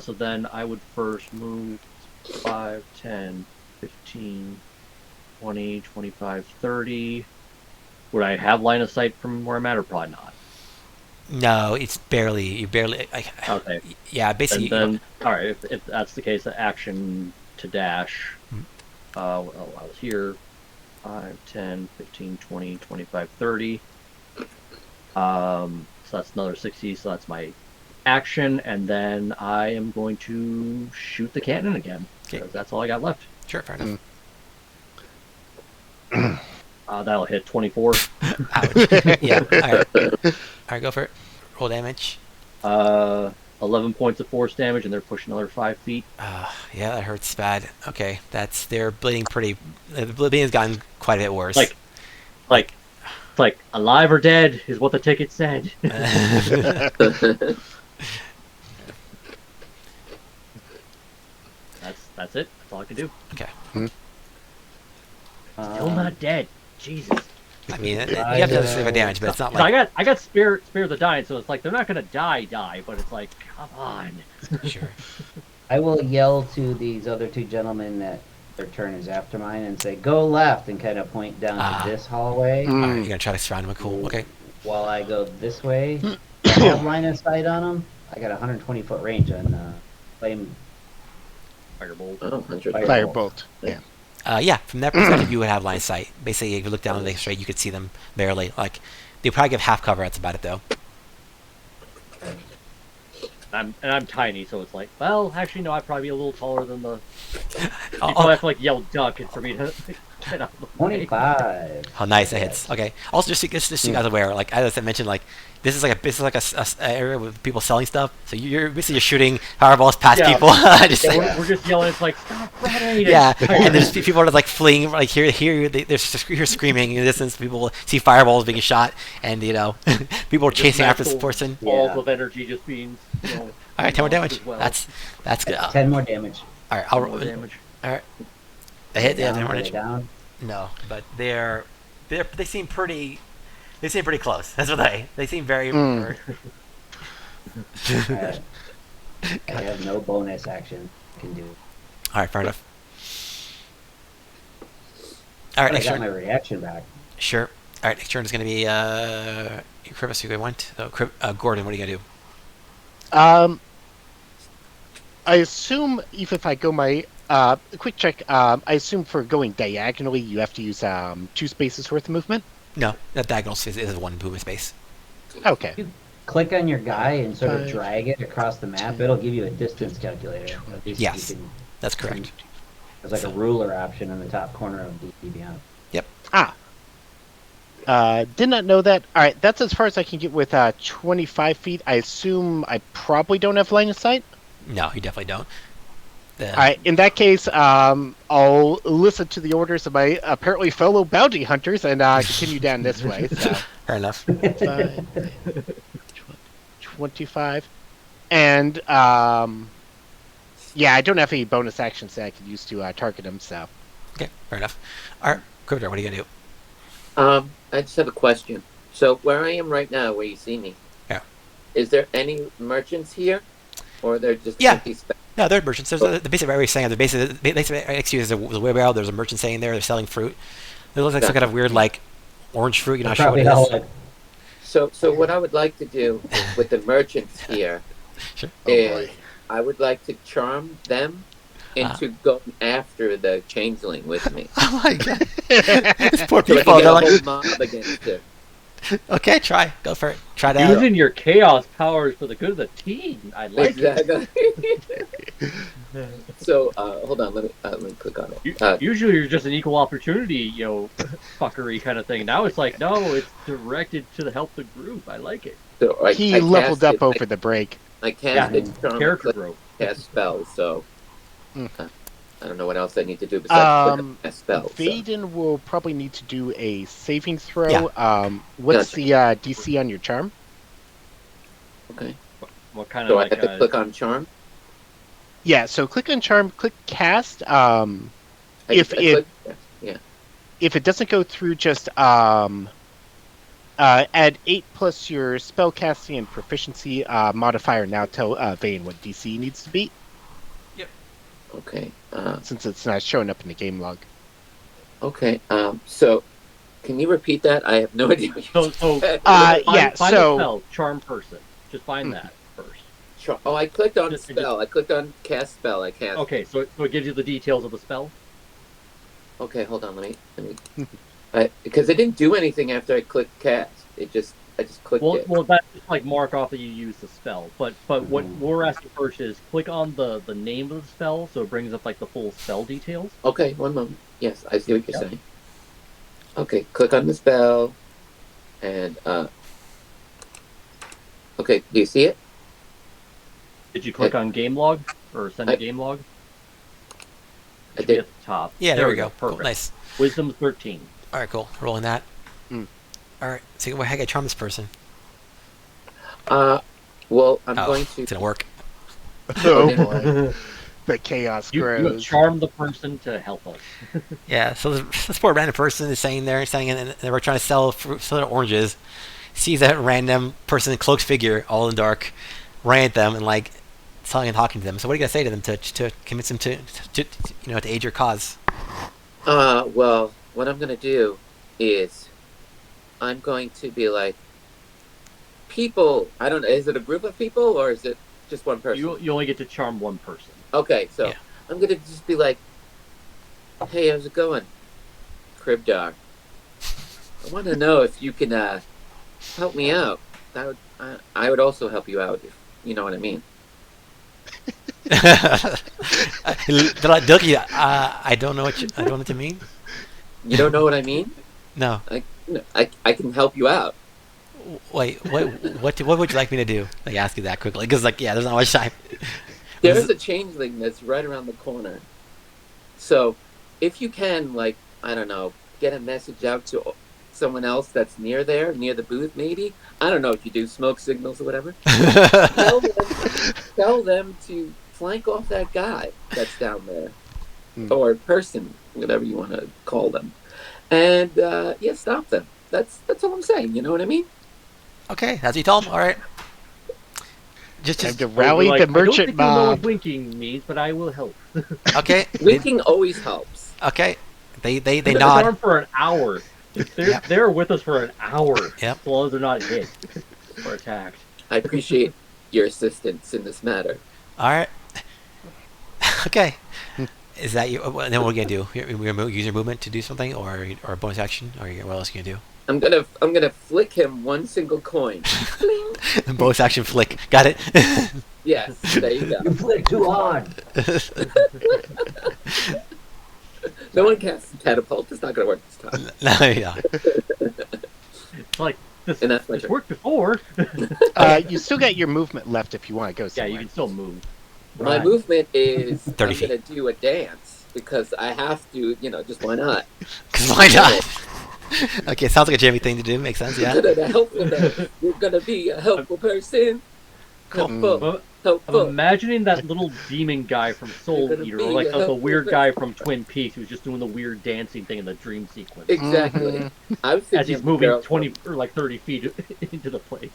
So then I would first move 5, 10, 15, 20, 25, 30. Would I have line of sight from where I'm at or probably not? No, it's you barely, like, Okay. yeah, basically, And then, all right, if that's the case, the action to dash. Mhm. Well, I was here. 5, 10, 15, 20, 25, 30. So that's another 60, so that's my action, and then I am going to shoot the cannon again. Okay. Because that's all I got left. sure, fair enough. That'll hit 24. Ouch. Yeah, all right, go for it. Roll damage. 11 points of force damage, and they're pushing another 5 feet. Yeah, that hurts bad. Okay, they're bleeding the bleeding has gotten quite a bit worse. Like alive or dead is what the ticket said. That's it. That's all I can do. Okay. Still not dead. Jesus. I mean, you have to have the damage, but it's not 'Cause like I got spirit of the dying, so it's like they're not gonna die, but it's like, come on. sure. I will yell to these other two gentlemen that their turn is after mine and say, "Go left," and kind of point down Ah. to this hallway. All right, you're gonna try to surround him. Cool. Okay. While I go this way. I have line of sight on them. I got a 120-foot range on flame. Firebolt. Oh, 100. Firebolt. Yeah. Yeah, from that perspective, you would have line of sight. Basically, if you look down the straight, you could see them barely. Like, they probably give half cover. That's about it, though. I'm tiny, so it's like, well, actually, no, I'd probably be a little taller than the. You Oh, probably have to like yell duck for me to get out of the way. 25. oh, nice, that hits. Okay. Also, just so you guys are aware, like as I mentioned, like this is like a area with people selling stuff. So you're basically just shooting fireballs past Yeah. people. Just Yeah, like, we're just yelling. It's like, stop running! yeah, and there's people are like fleeing, like they're screaming in the distance. People see fireballs being shot, and people are Just chasing after this natural person. balls Yeah. of energy just being. All right, 10 more damage. as well. That's good. 10 more damage. All right, I'll More damage. All right. They hit. Yeah, 10 more Are they damage. down? No, but they seem pretty. They seem pretty close. That's what they seem very. Mm. I have no bonus action I can do. All right, fair enough. All right, I next got my turn. reaction back. Sure. right, next turn is going to be Kribus, who went. So, Gordon, what are you going to do? I assume if I go my quick check, I assume for going diagonally you have to use 2 spaces worth of movement. No, that diagonal space is 1 movement space. Okay. You click on your guy and sort of 5, drag it across the map. 10, It'll give you a distance calculator. At least Yes. you can, That's correct. there's like a ruler option in the top corner of the beyond. Did not know that. All right, that's as far as I can get with 25 feet. I assume I probably don't have line of sight. No, you definitely don't. All right, in that case, I'll listen to the orders of my apparently fellow bounty hunters and continue down this way. So. Fair enough. 25. And, yeah, I don't have any bonus actions that I could use to target him, so. Okay, fair enough. All right, Crypto, what are you going to do? I just have a question. So where I am right now, where you see me, is there any merchants here, or they're just empty space? No, they're merchants. There's the basic way saying the basic excuse is the way out. There's a merchant saying there. They're selling fruit. It looks like some kind of weird like orange fruit. You're not sure what it is. So what I would like to do with the merchants here is I would like to charm them into going after the changeling with me. Oh my god! These poor So I people. can get They're a like, whole mob against it. okay, go for it. Try that. Using your chaos powers for the good of the team. I like it. Exactly. So hold on, let me click on it. Usually you're just an equal opportunity, fuckery kind of thing. Now it's like, no, it's directed to help the group. I like it. So He leveled up over the break. I casted charm Character growth. cast spells, so I don't know what else I need to do besides click on cast spells. So. Vaden will probably need to do a saving throw. Yeah. What's the DC on your charm? Okay. What kind So of I have to click on charm. Yeah, so click on charm, click cast. If it doesn't go through, just add 8 plus your spellcasting and proficiency modifier. Now tell Vane what DC needs to be. Yep. Okay. Since it's not showing up in the game log. Okay. So, can you repeat that? I have no idea. So yeah. find So a spell, charm person. Just find that first. Oh, I clicked on Just- spell. I clicked on cast spell. I can't. Okay, so it gives you the details of the spell. Okay, hold on. Let me. Because it didn't do anything after I clicked cast. I just clicked it. Well, that's just like mark off that you use the spell. But what we're asking first is click on the name of the spell, so it brings up like the full spell details. Okay, one moment. Yes, I see what you're saying. Okay, click on the spell, and okay, do you see it? Did you click on game log or send a game log? I It should be did. at the top. Yeah, there we go. Cool, Perfect. nice. Wisdom 13. All right, cool. Rolling that. All right. So, how can I charm this person? Well, I'm Oh, going to. it didn't work. Oh boy, the chaos You grows. charm the person to help us. Yeah. So this poor random person is saying, and they were trying to sell oranges. Sees that random person, cloaked figure, all in the dark, ran at them and like selling and talking to them. So what are you gonna say to them to convince them to aid your cause? Well, what I'm gonna do is, I'm going to be like, people. I don't know. Is it a group of people or is it just one person? You only get to charm one person. Okay, so Yeah. I'm gonna just be like, "Hey, how's it going, Cribdar? I want to know if you can help me out. I would also help you out if you know what I mean." They're like, Dookie, I don't know what you mean. You don't know what I mean? No. I can help you out. Wait, what would you like me to do? Like, ask you that quickly, because there's not much time. There's a changeling that's right around the corner. So, if you can, like, I don't know, get a message out to someone else that's near the booth, maybe. I don't know if you do smoke signals or whatever. Tell them to flank off that guy that's down there, or person, whatever you want to call them, and stop them. That's all I'm saying. You know what I mean? Okay, that's what you told him. All right. Time Just to rally the merchant I don't think you know what mob. winking means, but I will help. okay. Winking always helps. Okay. They It's nod. armed for an hour. They're with us for an hour. Yep. As long as they're not hit or attacked. I appreciate your assistance in this matter. All right. Okay. Is that you? And then what are you gonna do? You're gonna use your movement to do something, or a bonus action, or what else are you gonna I'm gonna flick him one single coin. Bling. do? Bonus action flick. Got it. Yes, there you go. You flick too hard. No one casts catapult. It's not gonna work this time. No, yeah. It's like this. And that's my This turn. worked before. You still got your movement left if you want to go Yeah, somewhere. you can still move. My Right. movement is 30 I'm feet. gonna do a dance because I have to. Just why not? Because why not? Okay, sounds like a Jamie thing to do. Makes sense. Yeah. The helpful dance. You're gonna be a helpful person. Helpful. But I'm Helpful. imagining that little demon guy from Soul gonna Eater, be or like a the weird helpful guy from Twin Peaks who's just doing the weird dancing thing in the dream sequence. Exactly. I was As thinking he's of moving girl- 20 or like 30 feet into the place.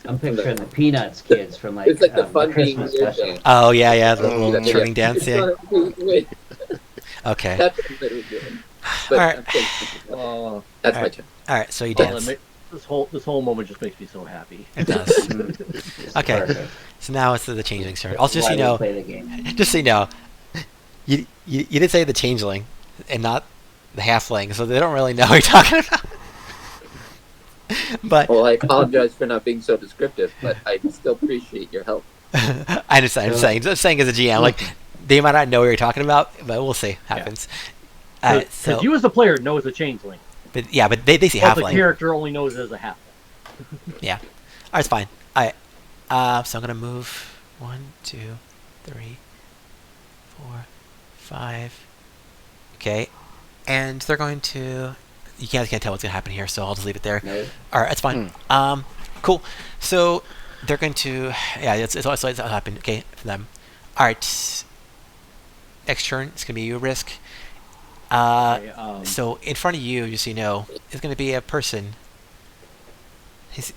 I'm picturing the Peanuts kids from like, It's like the fun being Christmas weird special. dance. Oh yeah. The Oh, little yeah. turning dance. It's Yeah. gonna be weird. Okay. That's what I'm literally doing. But Alright. I'm thinking- Oh, That's my Alright. turn. All right. So you well, dance. this whole moment just makes me so happy. It does. It's Okay. perfect. So now it's the changeling turn. Also, just Why so you we know, play the game. just so you know, you did say the changeling and not the halfling, so they don't really know what you're talking about. But Well, I apologize for not being so descriptive, but I still appreciate your help. I understand. I'm saying as a GM, like they might not know what you're talking about, but we'll see. Happens. Because So, you as the player know it's a changeling, but yeah, but they see but the halfling. character only knows it as a halfling. Yeah. All right, it's fine. All right. So I'm gonna move 1, 2, 3, 4, 5. Okay. And they're going to. You guys can't tell what's gonna happen here, so I'll just leave it there. No? All right, that's fine. Cool. So they're going to. Yeah, it's also happened. Okay, for them. All right. Next turn, it's gonna be you, Risk. Okay, So in front of you, just so you know, is going to be a person. He's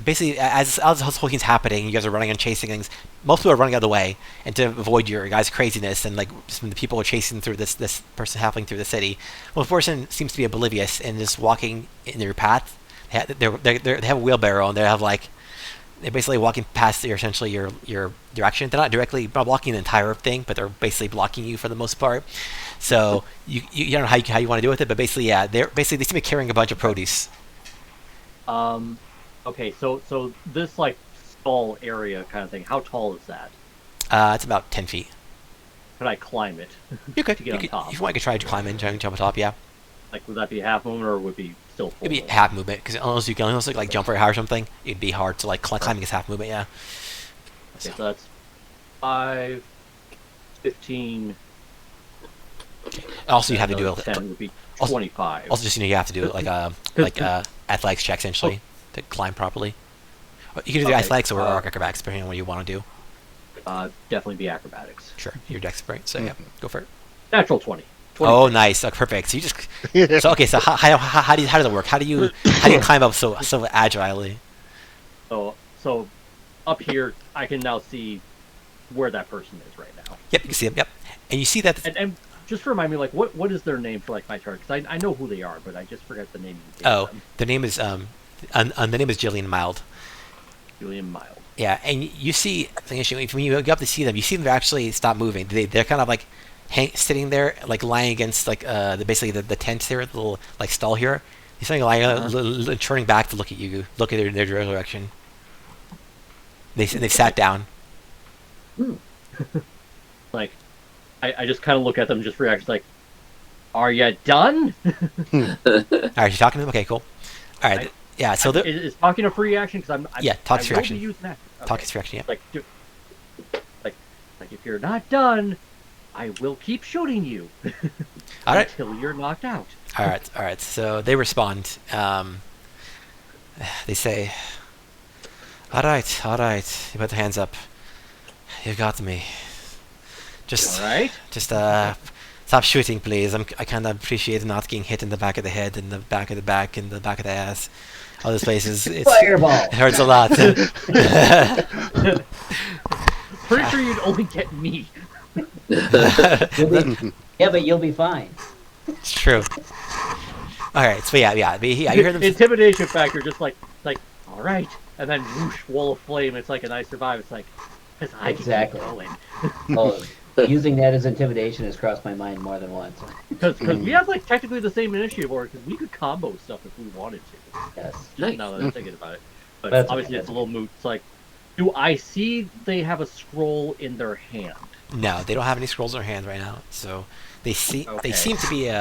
basically as this whole thing's happening, you guys are running and chasing things. Most people are running out of the way, and to avoid your guys' craziness and like just when the people are chasing through this person happening through the city. Well, the person seems to be oblivious and just walking in their path. They have a wheelbarrow and they have like they're basically walking past your direction. They're not directly blocking the entire thing, but they're basically blocking you for the most part. So you don't know how you want to do with it, but basically they seem to be carrying a bunch of produce. Okay, so this like stall area kind of thing. How tall is that? It's about 10 feet. Could I climb it? You could, To get on top. if you want, you could try to climb in, try and jump on top. Yeah, Like, would that be a half movement or would it be still full? it'd be movement? half movement because unless like jump very high or something, it'd be hard to like climbing is half movement. Yeah. Okay, so that's 5, 15. Also, you have to do another it. 10 would be also- 25. Also, just you have to do it like athletics check essentially to climb properly. You can do the Okay, athletics or acrobatics depending on what you want to do. Definitely be acrobatics. Sure, your dex right. So yeah, go for it. Natural 20. Oh, nice. Oh, perfect. So you just so okay. So how does it work? How do you climb up so agilely? So up here, I can now see where that person is right now. Yep, you can see them. Yep, and you see that. And just remind me, like, what is their name for like my chart? Because I know who they are, but I just forgot the name. You gave them. The name is the name is Jillian Mild. Julian Mild. Yeah, and you see when you go up to see them, you see them actually stop moving. They're kind of like sitting there, like lying against like basically the tent there, the little like stall here. He's sitting lying, turning back to look at you, look at their direction. They've sat down. Like, I just kind of look at them, just react like, "Are you done?" All right, you talking to them? Okay, cool. All right, yeah. So is talking a free action? Because talk is free will action. be using that. Talk Okay. is free action. Yeah. Like, like if you're not done, I will keep shooting you All right. until you're knocked out. All right. So they respond. They say, "All right. You put their hands up. You got me. Just, All right. stop shooting, please. I kind of appreciate not getting hit in the back of the head, in the back of the back, in the back of the ass. All those places. It Fireball! hurts a lot." Pretty sure you'd only get me. Yeah, but you'll be fine. It's true. All right, so yeah, you hear them. Intimidation factor, just like all right, and then whoosh, wall of flame. It's like, and I survive. It's like, because I Exactly. can keep Oh, using that as intimidation has crossed my mind more than once. going. Because we have like technically the same initiative order, because we could combo stuff if we wanted to. Yes. Just Nice. now that I'm thinking about it, but That's obviously okay, it's a that's little moot. It's like, do I see they have a scroll in their hand? No, they don't have any scrolls in their hands right now. So they Okay. seem to be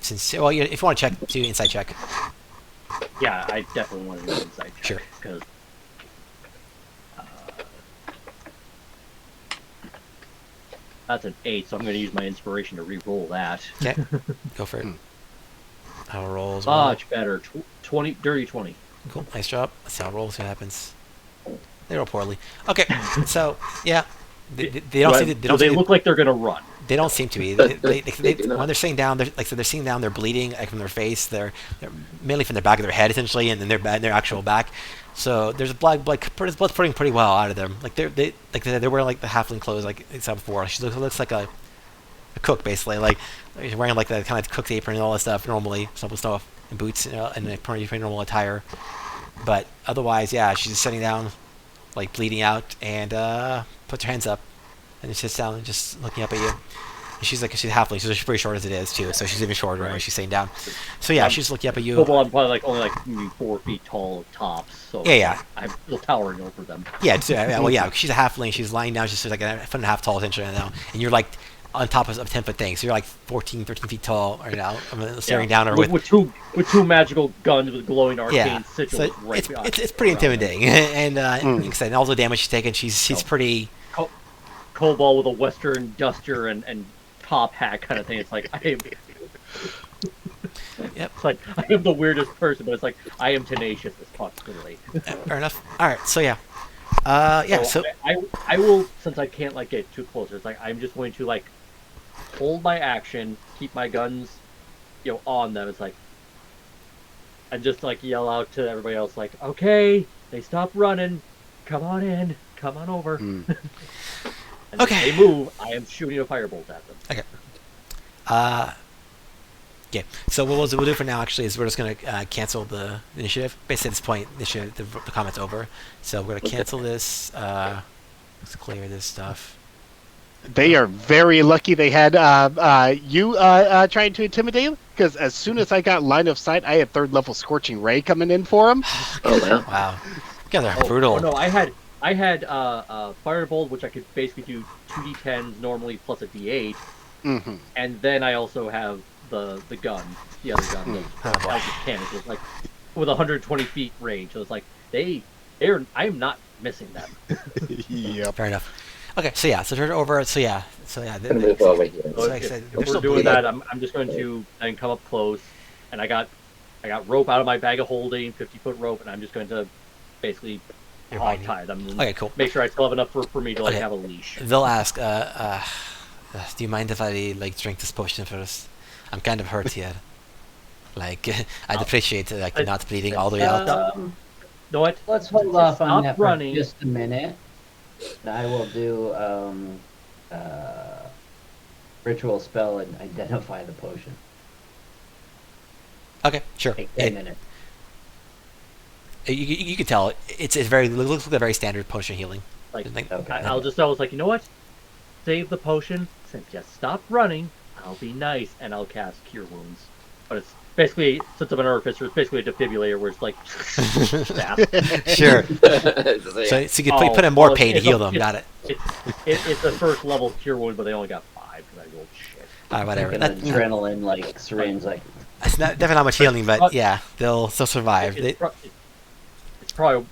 sincere. Well, if you want to check, do an inside check. Yeah, I definitely want to do an inside check. Sure. Because that's an 8, so I'm going to use my inspiration to re-roll that. Okay, go for it. I'll roll as well. Much better. 20, dirty 20. Cool, nice job. Let's see how it rolls. See what happens. They roll poorly. Okay, so yeah, they don't seem to, So they look like they're going to run. They don't seem to be. When they're sitting down, they're sitting down. They're bleeding like from their face. They're mainly from the back of their head, essentially, and then their actual back. So there's blood's putting pretty well out of them. Like they're wearing like the halfling clothes like I said before. She looks like a cook basically. Like she's wearing like the kind of cook's apron and all that stuff normally, some stuff and boots and a pretty normal attire. But otherwise, yeah, she's just sitting down, like bleeding out, and puts her hands up, and just sits down and just looking up at you. And she's halfling, so she's pretty short as it is too. So she's even shorter when she's sitting down. So yeah, she's looking up at you. Well, I'm probably only maybe 4 feet tall tops. So Yeah. I'm still towering over them. Yeah, well, yeah, she's a halfling. She's lying down. She's like a foot and a half tall essentially now, and you're like on top of a 10-foot thing. So you're like 13 feet tall right now, staring down her with two magical guns with glowing arcane sigils so right behind it's pretty intimidating. And like I said, and all the damage she's taken, she's pretty. Cobalt with a western duster and top hat kind of thing. It's like I am. Yep. It's like I am the weirdest person, but it's like I am tenacious as constantly. Fair enough. All right, so yeah, So I will, since I can't like get too close. It's like I'm just going to like hold my action, keep my guns, on them. It's like and just like yell out to everybody else, like, okay, they stop running, come on in, come on over. And Okay. if they move, I am shooting a firebolt at them. Okay. Yeah. So what we'll do for now, actually, is we're just going to cancel the initiative. Basically, at this point, the combat's over. So we're going to cancel this. Let's clear this stuff. They are very lucky they had you trying to intimidate them, because as soon as I got line of sight, I had 3rd level Scorching Ray coming in for him. Oh wow. Wow. You guys are brutal. Oh no, I had firebolt, which I could basically do 2d10s normally plus a d8, and then I also have the gun, the other gun, the Eldritch Cannon. So it's like with 120 feet range. So it's like I am not missing them. Yep. Fair enough. Okay, so yeah, so turn it over. So yeah. Gonna move over here. So like I said, they're if still we're doing bleeding. that, I'm just going to then come up close, and I got rope out of my bag of holding, 50-foot rope, and I'm just going to basically You're hog binding. tie them. And Okay, cool. Make sure I still have enough for me to like Okay. have a leash. They'll ask, do you mind if I like drink this potion first? I'm kind of hurt here. Like, I'd appreciate like not bleeding all the way out. Know what? Let's hold off on Stop that for running. just a minute. I will do ritual spell and identify the potion. Okay, sure. Take 10 minutes. You can tell it looks like a very standard potion healing. Like, Okay. I was like, you know what? Save the potion. Just stop running. I'll be nice, and I'll cast Cure Wounds. But it's basically, since I'm an artificer, it's basically a defibrillator where it's like, staff. Sure. So, So you can put in more pain to heal them, not it. It's a first level Cure Wound, but they only got 5 because I rolled shit. Whatever. Like an adrenaline like syringe, like It's definitely not much healing, but yeah, they'll still survive. It's probably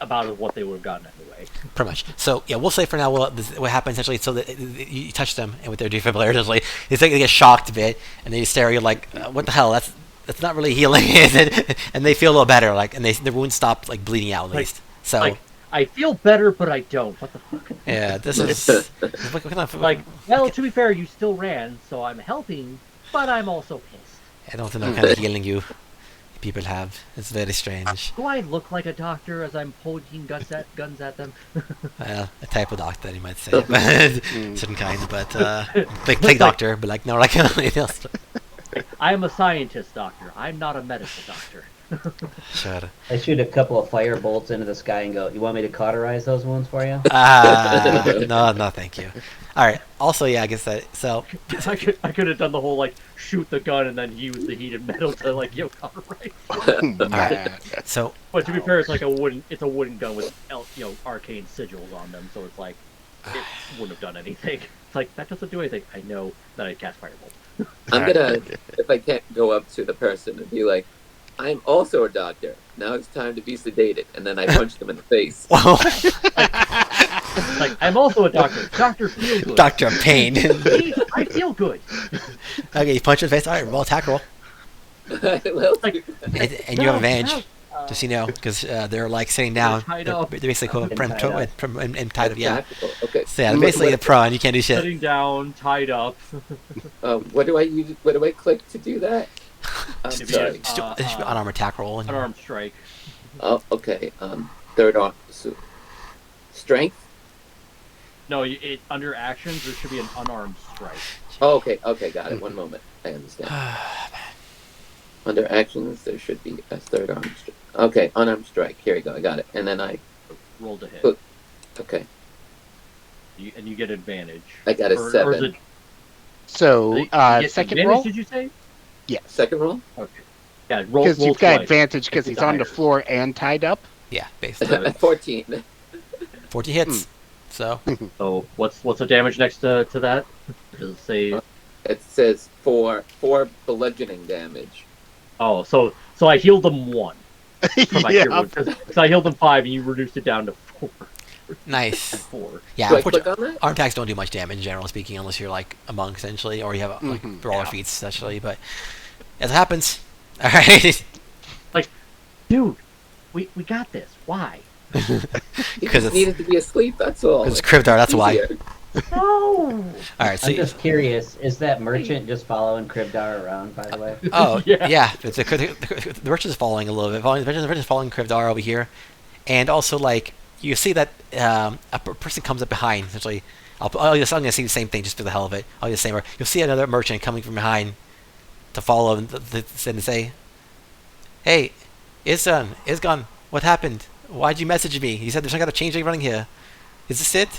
about what they would have gotten anyway. Pretty much. So yeah, we'll say for now what happens essentially. So that you touch them, and with their defibrillator, essentially, it's like they get shocked a bit, and they stare at you like, "What the hell? That's not really healing, is it?" And they feel a little better, like, and their wounds stop like bleeding out at least. So Like, I feel better, but I don't. What the fuck? yeah, this is Like, well, to be fair, you still ran, so I'm helping, but I'm also pissed. I don't know what kind of healing you people have. It's very strange. Do I look like a doctor as I'm pointing guns at them? Well, a type of doctor, you might say, but certain kind. But like plague doctor, but like no, like anything else. I am a scientist, doctor. I'm not a medical doctor. Sure. I shoot a couple of fire bolts into the sky and go, you want me to cauterize those wounds for you? No, thank you. All right. Also, yeah, I guess that. So, I could have done the whole like shoot the gun and then use the heated metal to like cauterize. Man. so But to be fair, it's like a wooden gun with arcane sigils on them, so it's like it wouldn't have done anything. It's like that doesn't do anything. I know that I cast firebolt. I'm gonna, if I can't go up to the person and be like, I'm also a doctor. Now it's time to be sedated. And then I punch them in the face. whoa, Like I'm also a doctor. Doctor feel good. Doctor Pain. Please, I feel good. Okay, you punch in the face. All right, roll attack roll, Well, Like and you have advantage. Just so you know, because they're like sitting down. tied They're up. basically And tied up. tied up. Yeah. tactical. Okay. So yeah, they're basically the pro, and you can't do shit. Sitting down, tied up. What do I use? What do I click to do that? I'm Just sorry. it should be unarmed attack roll. And, Unarmed strike. Oh, okay. Third on. So, strength. No, under actions there should be an unarmed strike. Oh, okay. Okay, got it. One moment. I understand. Under actions, there should be a third arm strike. Okay, unarmed strike. Here we go. I got it. And then I. Roll to hit. Good. Okay, And you get advantage. I got a Or is 7. it, So, you get second advantage, roll? Did you say? Yes. Second roll. Okay. Yeah, roll. Because Roll you've got twice. advantage because It's he's on the higher. floor and tied up. yeah, basically 14. 40 hits. So So what's the damage next to that? Does it say? It says four bludgeoning damage. Oh, so I healed them 1 from my cure wound. Because I healed them 5 and you reduced it down to 4. nice. 4. Yeah, Do I click unfortunately, on that? arm attacks don't do much damage, generally speaking, unless you're like a monk essentially, or you have like brawler Yeah. feats essentially. But as it happens, all right. Dude, we got this. Why? He 'Cause just it's- needed to be asleep. That's all. Because it's Cryptar, that's why. Easier. No. All right, so I'm just curious, is that merchant just following Kribdar around, by the way? oh Yeah. yeah, the merchant is following a little bit. The merchant is following Krivdar over here, and also like you see that a person comes up behind. Essentially, I'm gonna see the same thing just for the hell of it. I'll do the same. You'll see another merchant coming from behind to follow and say, "Hey, Isgan, what happened? Why'd you message me? You said there's some kind of change running here. Is this it?"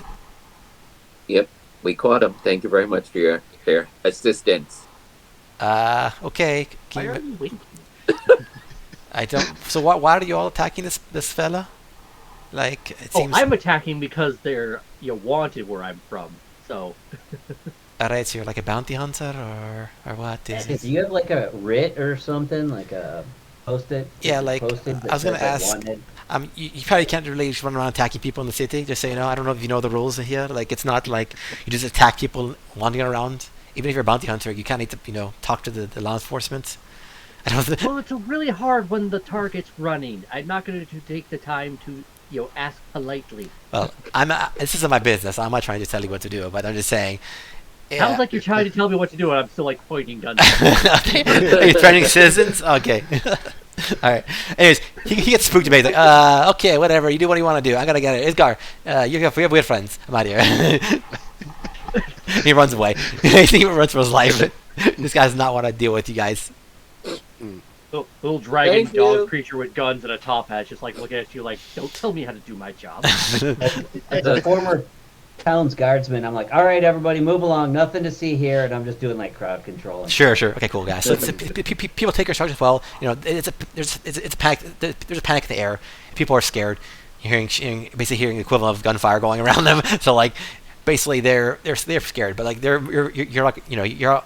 Yep, we caught him. Thank you very much for your assistance. Okay. Why are you waiting? I don't. So why are you all attacking this fella? Like it Oh, seems. I'm attacking because they're wanted where I'm from. So Alright, so you're like a bounty hunter or what is Do it? you have like a writ or something, like a post-it? Yeah, like, posted that I was gonna says, ask- wanted? You probably can't really just run around attacking people in the city. Just so you know, I don't know if you know the rules here. Like, it's not like you just attack people wandering around. Even if you're a bounty hunter, you kind of need to talk to the law enforcement. I don't. well, it's really hard when the target's running. I'm not going to take the time to ask politely. Well, this isn't my business. I'm not trying to tell you what to do, but I'm just saying. Sounds like you're trying to tell me what to do, and I'm still like pointing guns. Okay. Are you threatening citizens? Okay. All right. Anyways, he gets spooked a bit. He's like, okay, whatever. You do what you want to do. I gotta get it. Isgar, we have weird friends. I'm out of here. He runs away. He runs for his life. This guy does not want to deal with you guys. Little dragon Thank dog you. creature with guns and a top hat, just like looking at you like, don't tell me how to do my job. As a former town's guardsman, I'm like, all right, everybody, move along. Nothing to see here, and I'm just doing like crowd control. And Sure. Okay, cool, guys. So people take instructions well. It's a panic. There's a panic in the air. People are scared. You're basically hearing the equivalent of gunfire going around them. So like, basically they're scared, but like you're like your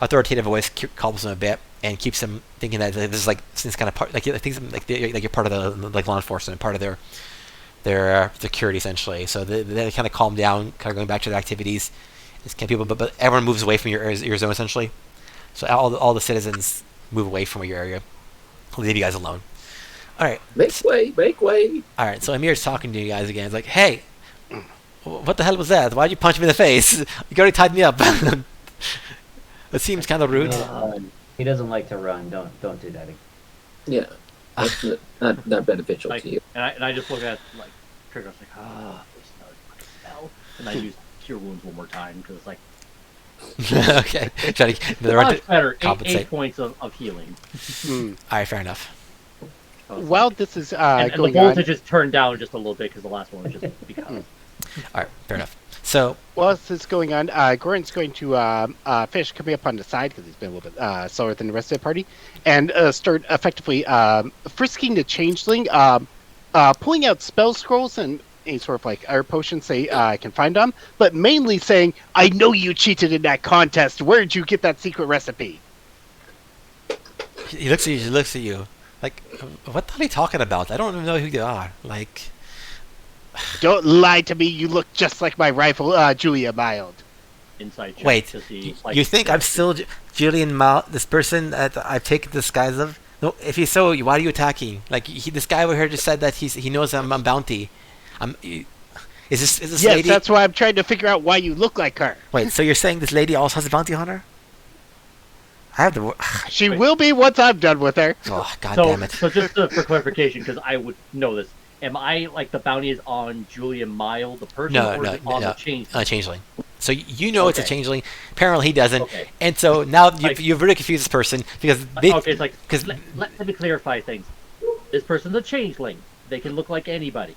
authoritative voice calms them a bit and keeps them thinking that this is like this kind of part like you're part of the like law enforcement, part of their security essentially. So they kind of calm down, kind of going back to their activities. It's kind of people, but everyone moves away from your zone essentially. So all the citizens move away from your area. I'll leave you guys alone. All right. Make way. All right. So Amir's talking to you guys again. It's like, hey, what the hell was that? Why'd you punch me in the face? You already tied me up. It seems kind of rude. he doesn't like to run. Don't do that again. Yeah, that's not beneficial Like, to you. and I just look at like Trigger. I was like, there's another fucking spell, and I use Cure Wounds one more time because it's like Okay. Try to Much better. Eight compensate. points of healing. All right, fair enough. While this is And the going on, voltage is turned down just a little bit because the last one was just because. All right, fair enough. So while this is going on, Gordon's going to fish coming up on the side because he's been a little bit slower than the rest of the party, and start effectively frisking the changeling, pulling out spell scrolls and any sort of like air potions say I can find them, but mainly saying, "I know you cheated in that contest. Where did you get that secret recipe?" he looks at you. He looks at you. Like, what are you talking about? I don't even know who you are. Like, Don't lie to me. You look just like my rival, Julia Mild. Inside check wait. to see, like, You think I'm still Julian Mal, this person that I've taken the disguise of? No, if he's so, why are you attacking? Like, this guy over here just said that he knows I'm on bounty. Is this Yes, lady? that's why I'm trying to figure out why you look like her. Wait, so you're saying this lady also has a bounty hunter? I have the. She will be once I'm done with her. Oh, god So, damn it! so just for clarification, because I would know this, am I like the bounty is on Julia Mile, the person, No, or no, is it on no, the change? changeling. So you know it's a Okay. changeling. Apparently he doesn't. Okay. And so now Like- you've really confused this person because they, Okay, it's like, 'cause- let me clarify things. This person's a changeling. They can look like anybody.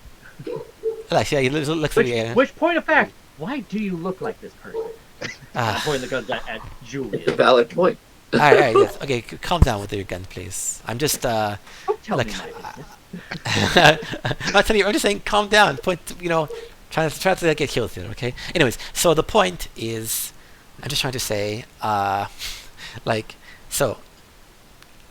like, yeah, he looks like Which point of fact, why do you look like this person? I'm Ah. pointing the guns at It's a Julia. valid point. All right, yes. Okay, calm down with your gun, please. I'm just Don't tell like- me my business. I'm not telling you. I'm just saying, calm down. Try to get healed here, okay? Anyways, so the point is, I'm just trying to say, like, so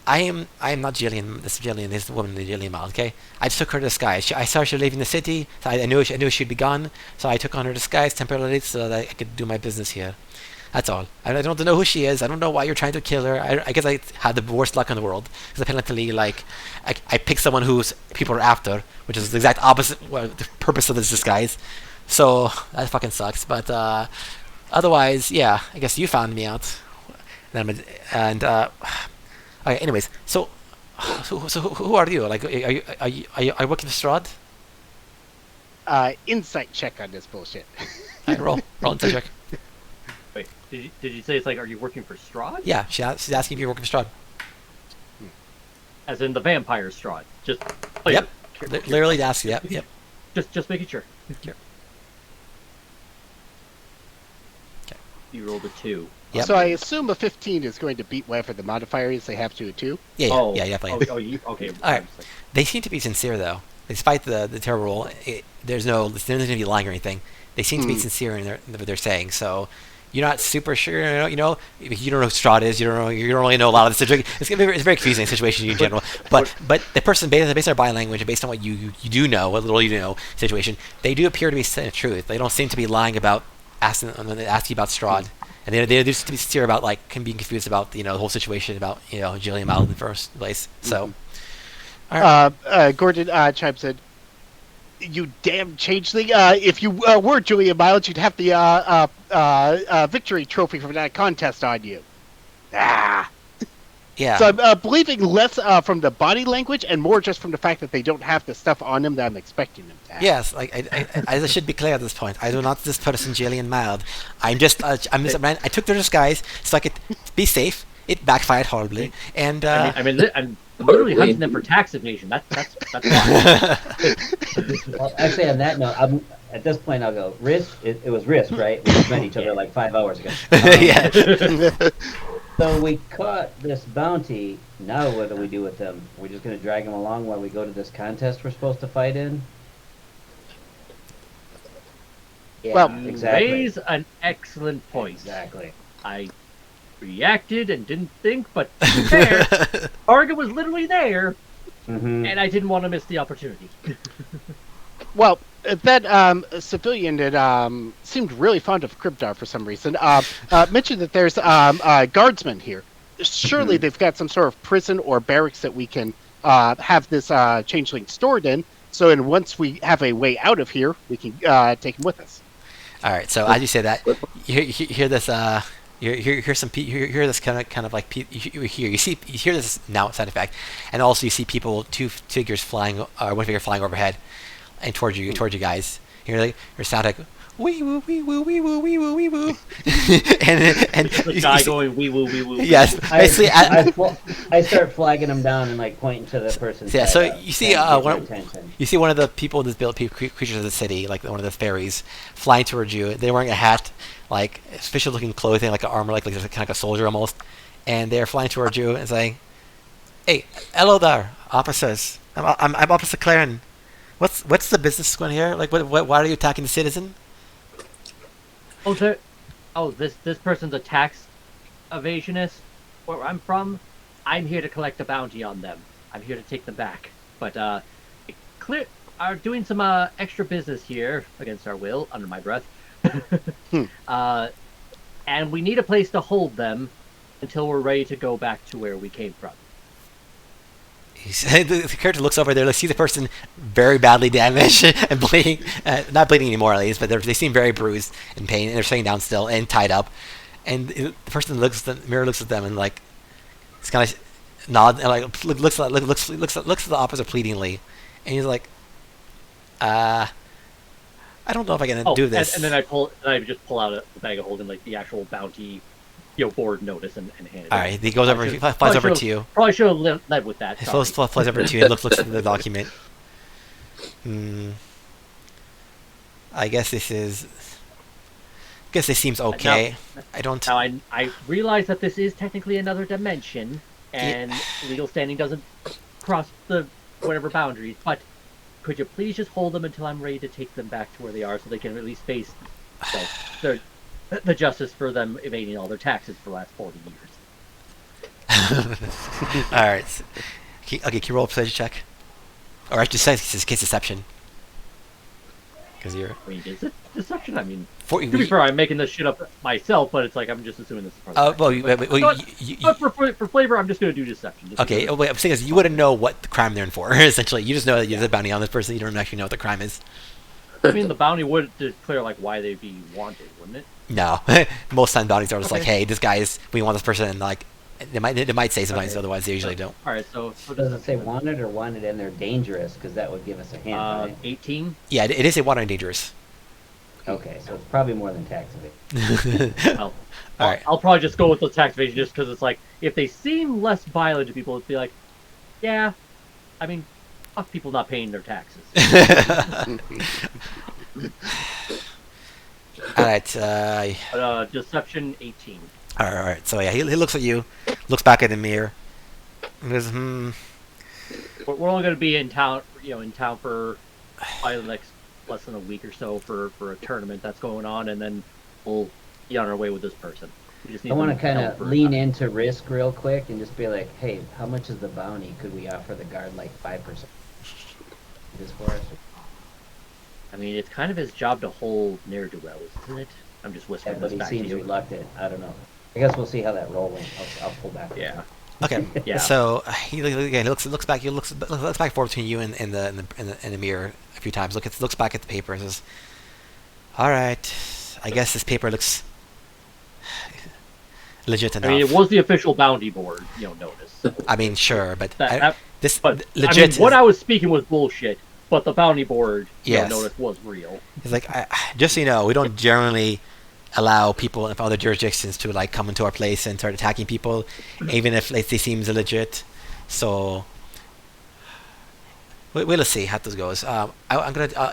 I am not Jillian. This Jillian is the woman, the Jillian Mal. Okay, I just took her disguise. I saw her leaving the city. So I knew she'd be gone. So I took on her disguise temporarily so that I could do my business here. That's all. I don't know who she is. I don't know why you're trying to kill her. I guess I had the worst luck in the world because apparently, like, I picked someone who's people are after, which is the exact opposite the purpose of this disguise. So that fucking sucks. But otherwise, yeah, I guess you found me out. Okay, anyways, so who are you? Like, are you working for Strahd? Insight check on this bullshit. Alright, roll insight check. Wait, did you say it's like, are you working for Strahd? Yeah, she's asking if you're working for Strahd. As in the vampire Strahd. Just Yep. Literally asks. Yep. Just making sure. Sure. You rolled a 2. Yep. So I assume a 15 is going to beat whatever the modifier is they have to a 2. Yeah, Oh, definitely. okay. Alright. They seem to be sincere though, despite the terrible roll. There's no going to be lying or anything. They seem to be sincere in what they're saying. So you're not super sure. You know, you don't know who Strahd is. You don't really know a lot of the situation. It's a very confusing situation in general. But the person based on their body language and based on what you do know, what little you know, situation, they do appear to be saying the truth. They don't seem to be lying about asking about Strahd. And they just to be sincere about like being confused about the whole situation about Jillian Mal in the first place. So, all right. Gordon chimes in. You damn changeling! If you were Julia Miles, you'd have the victory trophy from that contest on you. Ah. Yeah. So I'm believing less from the body language and more just from the fact that they don't have the stuff on them that I'm expecting them to have. Yes, like I should be clear at this point. I do not this person Jillian Mild. I'm just I took their disguise so I could be safe. It backfired horribly, and I'm literally hunting them for tax evasion. That's why. Well, actually, on that note, at this point, I'll go. Risk. It was Risk, right? We just met each other like 5 hours ago. yeah. So we caught this bounty. Now what do we do with them? We're just going to drag them along while we go to this contest we're supposed to fight in? Yeah, Well, exactly. Raise an excellent point. Exactly. I reacted and didn't think, but to be fair, target was literally there, Mm-hmm. and I didn't want to miss the opportunity. Well, that civilian that seemed really fond of Kryptar for some reason mentioned that there's guardsmen here. Surely they've got some sort of prison or barracks that we can have this changeling stored in. So, once we have a way out of here, we can take him with us. All right. So as you say that, you hear this. You hear this kind of like you hear this now sound effect, and also you see people two figures flying, one figure flying overhead, and towards you guys. You're sound like, wee woo wee woo wee woo wee woo wee woo, and The guy going wee woo wee woo. yes, basically. I start flagging them down and like pointing to the person. Yeah, so you see, one, attention. you see one of the people in this build, creatures of the city, like one of the fairies, flying towards you. They're wearing a hat, like official-looking clothing, like an armor, like kind of like a soldier almost, and they're flying towards you and saying, "Hey, hello there, officers. I'm Officer Claren. What's the business going here? Like, why are you attacking the citizen?" Oh, sir. Oh, this person's a tax evasionist. Where I'm from, I'm here to collect a bounty on them. I'm here to take them back. But clear are doing some extra business here against our will, under my breath. And we need a place to hold them until we're ready to go back to where we came from. The character looks over there, sees the person very badly damaged and bleeding. Not bleeding anymore, at least, but they seem very bruised and pain, and they're sitting down still and tied up. And the person looks at the mirror, looks at them, and like, it's kind of nod and like looks at the officer pleadingly, and he's like, I don't know if I can do this. And then I just pull out a bag of holding like the actual bounty, board notice and hand it. All right, he goes over, he flies over to you. Probably should have led with that. He flies over to you and looks at the document. I guess this seems okay. Now I realize that this is technically another dimension, and legal standing doesn't cross the whatever boundaries. But could you please just hold them until I'm ready to take them back to where they are, so they can at least face the justice for them evading all their taxes for the last 40 years. All right. Can you roll a persuasion check? Or I should say it's case deception. Because you're... I mean, is it deception? I mean, to be fair, I'm making this shit up myself, but it's like I'm just assuming this is part of but for flavor, I'm just going to do deception. Okay, wait, I'm saying is you wouldn't know what the crime they're in for, essentially. You just know that there's a bounty on this person, you don't actually know what the crime is. I mean, the bounty would declare, like, why they'd be wanted, wouldn't it? No. Most time bounties are just like, hey, we want this person, and like, they might say sometimes, otherwise they usually don't. Alright, so does it say wanted or wanted and they're dangerous? Because that would give us a hint, right? 18? Yeah, it is a wanted and dangerous. Okay, so it's probably more than tax evasion. I'll probably just go with the tax evasion just because it's like, if they seem less violent to people, it'd be like, yeah, I mean, fuck people not paying their taxes. Alright, deception 18. Alright, so yeah, he looks at you, looks back at the mirror, and goes, We're only going to be in town, for probably the next less than a week or so for a tournament that's going on, and then we'll be on our way with this person. We just need I want to kind of lean into risk real quick and just be like, hey, how much is the bounty? Could we offer the guard like 5%? This for us? I mean, it's kind of his job to hold ne'er-do-wells, isn't it? I'm just whispering But this he back to seems you. reluctant. I don't know. I guess we'll see how that roll went. I'll pull back. Yeah. okay. Yeah. So he looks back and forth between you and the mirror a few times. Looks back at the paper and says, "All right, I guess this paper looks legit enough." I mean, it was the official bounty board, notice. So I mean, sure, but legit. What I was speaking was bullshit, but the bounty board notice was real. It's like, just so you know, we don't generally allow people from other jurisdictions to like come into our place and start attacking people, even if they seem legit. So we'll see how this goes. I'm gonna I'll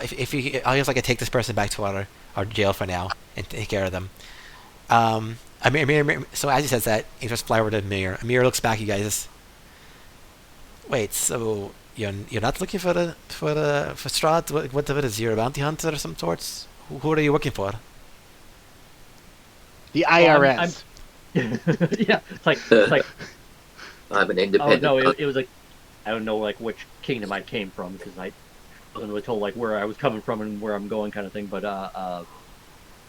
just like take this person back to our jail for now and take care of them. Amir, so as he says that, he just fly over to Amir. Amir looks back, you guys. Wait, so you're not looking for Strahd? What of it is? You're a bounty hunter of some sorts? Who are you working for? The IRS. Yeah, it's like I'm an independent. Oh no, it was like, I don't know like which kingdom I came from because I wasn't really told like where I was coming from and where I'm going kind of thing. But I'm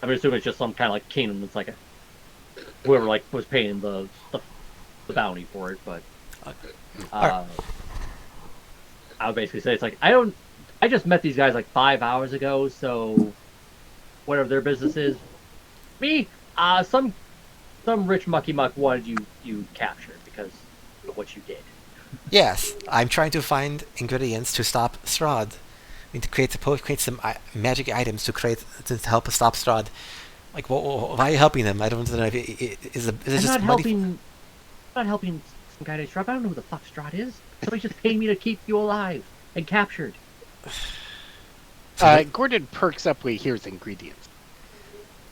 assuming it's just some kind of like kingdom that's like whoever like was paying the bounty for it. But I would basically say it's like I just met these guys like 5 hours ago, so whatever their business is, me. Some rich mucky muck wanted you captured because of what you did. Yes, I'm trying to find ingredients to stop Strahd. We need to create some magic items to help us stop Strahd. Like, why are you helping them? I don't know. Is it I'm just not money? not helping some guy named Strahd. I don't know who the fuck Strahd is. Somebody's just paying me to keep you alive and captured. Gordon perks up when he hears ingredients.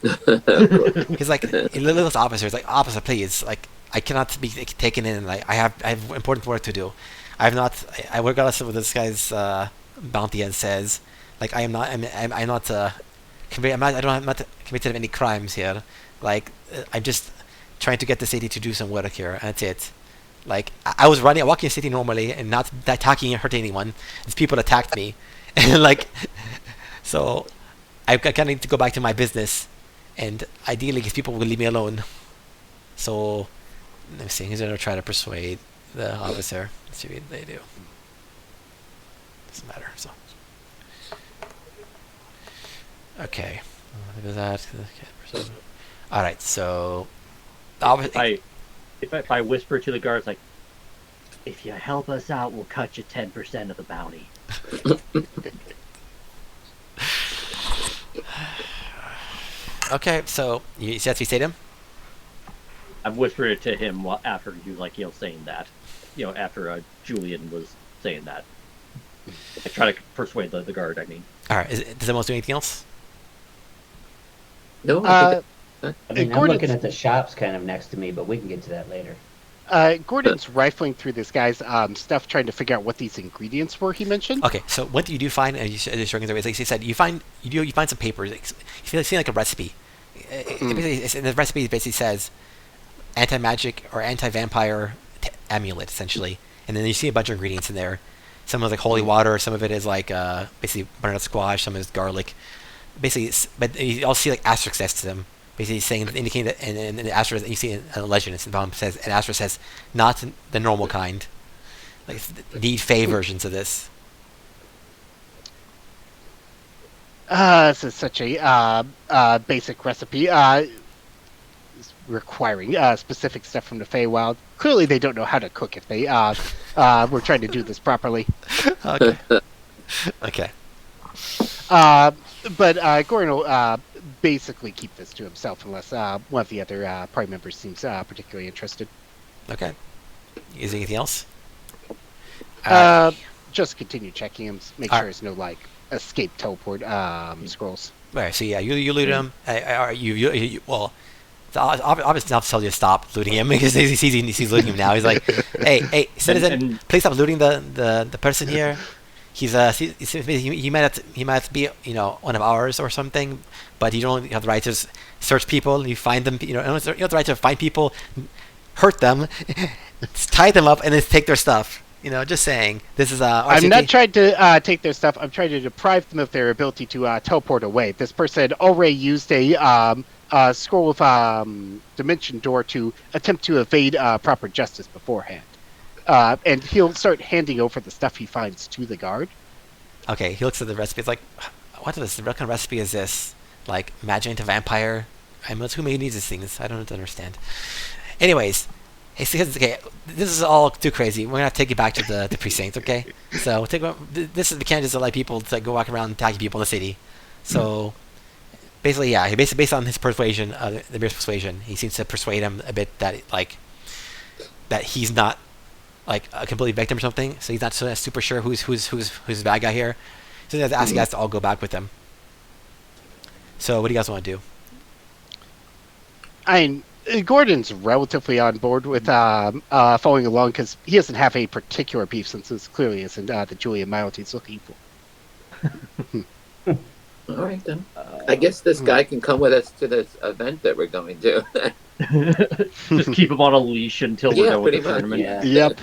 He's like, little officer is like, officer, please, like, I cannot be taken in. Like, I have important work to do. I have not. Regardless of what this guy's bounty and says, like, I'm not committed of any crimes here. Like, I'm just trying to get the city to do some work here, and that's it. Like, I was walking the city normally and not attacking or hurting anyone. These people attacked me, and like, so I kind of need to go back to my business, and ideally, these people will leave me alone. So, let me see. He's gonna try to persuade the officer. Let's see what they do. Doesn't matter. So, okay. Look at that. Okay. All right. So, If I whisper to the guards, like, if you help us out, we'll cut you 10% of the bounty. okay. So you said you say to him. I've whispered it to him after he was like, saying that. After Julian was saying that. I try to persuade the guard, I mean. All right. Does anyone else do anything else? No, I think I'm looking at the shops kind of next to me, but we can get to that later. Gordon's rifling through this guy's stuff, trying to figure out what these ingredients were he mentioned. Okay, so what you do find, and like he said, you find some papers. You see like a recipe. And the recipe basically says anti-magic or anti-vampire amulet, essentially. And then you see a bunch of ingredients in there. Some of it's like holy water. Some of it is like basically butternut squash. Some of it is garlic. Basically, but you all see like asterisks next to them. Basically saying, indicating that, and the asterisk, you see a legend, it's in the bottom, says, an asterisk says, not the normal kind. Like, need Fey versions of this. This is such a basic recipe, requiring specific stuff from the Feywild. Clearly, they don't know how to cook if they were trying to do this properly. Okay. Okay. But Gordon will basically keep this to himself unless one of the other party members seems particularly interested. Okay. Is there anything else? Just continue checking him, make sure there's no like escape teleport scrolls. Right. So yeah, you loot him. Well, obviously not tell you to stop looting him because he sees looting him now. He's like, hey, citizen, please stop looting the person here. He might be one of ours or something, but you don't have the right to search people. You find them. You don't have the right to find people, hurt them, tie them up, and then take their stuff. Just saying. This is I'm not trying to take their stuff. I'm trying to deprive them of their ability to teleport away. This person already used a scroll of dimension door to attempt to evade proper justice beforehand. And he'll start handing over the stuff he finds to the guard. Okay, he looks at the recipe. It's like, what kind of recipe is this? Like, magic into vampire? Who needs these things? I don't understand. Anyways, he says, okay, this is all too crazy. We're going to have to take you back to the precinct, okay? So, this is the candidates that like people to go walk around attacking people in the city. So, basically, yeah, based on his persuasion, the beer's persuasion, he seems to persuade him a bit that he's not like a complete victim or something, so he's not super sure who's the bad guy here. So he has to ask you guys to all go back with him. So what do you guys want to do? Gordon's relatively on board with following along because he doesn't have a particular beef since this clearly isn't the Julian Milot he's looking for. All right then. I guess this guy can come with us to this event that we're going to. Just keep him on a leash until we're done with the tournament. Yeah. Yep.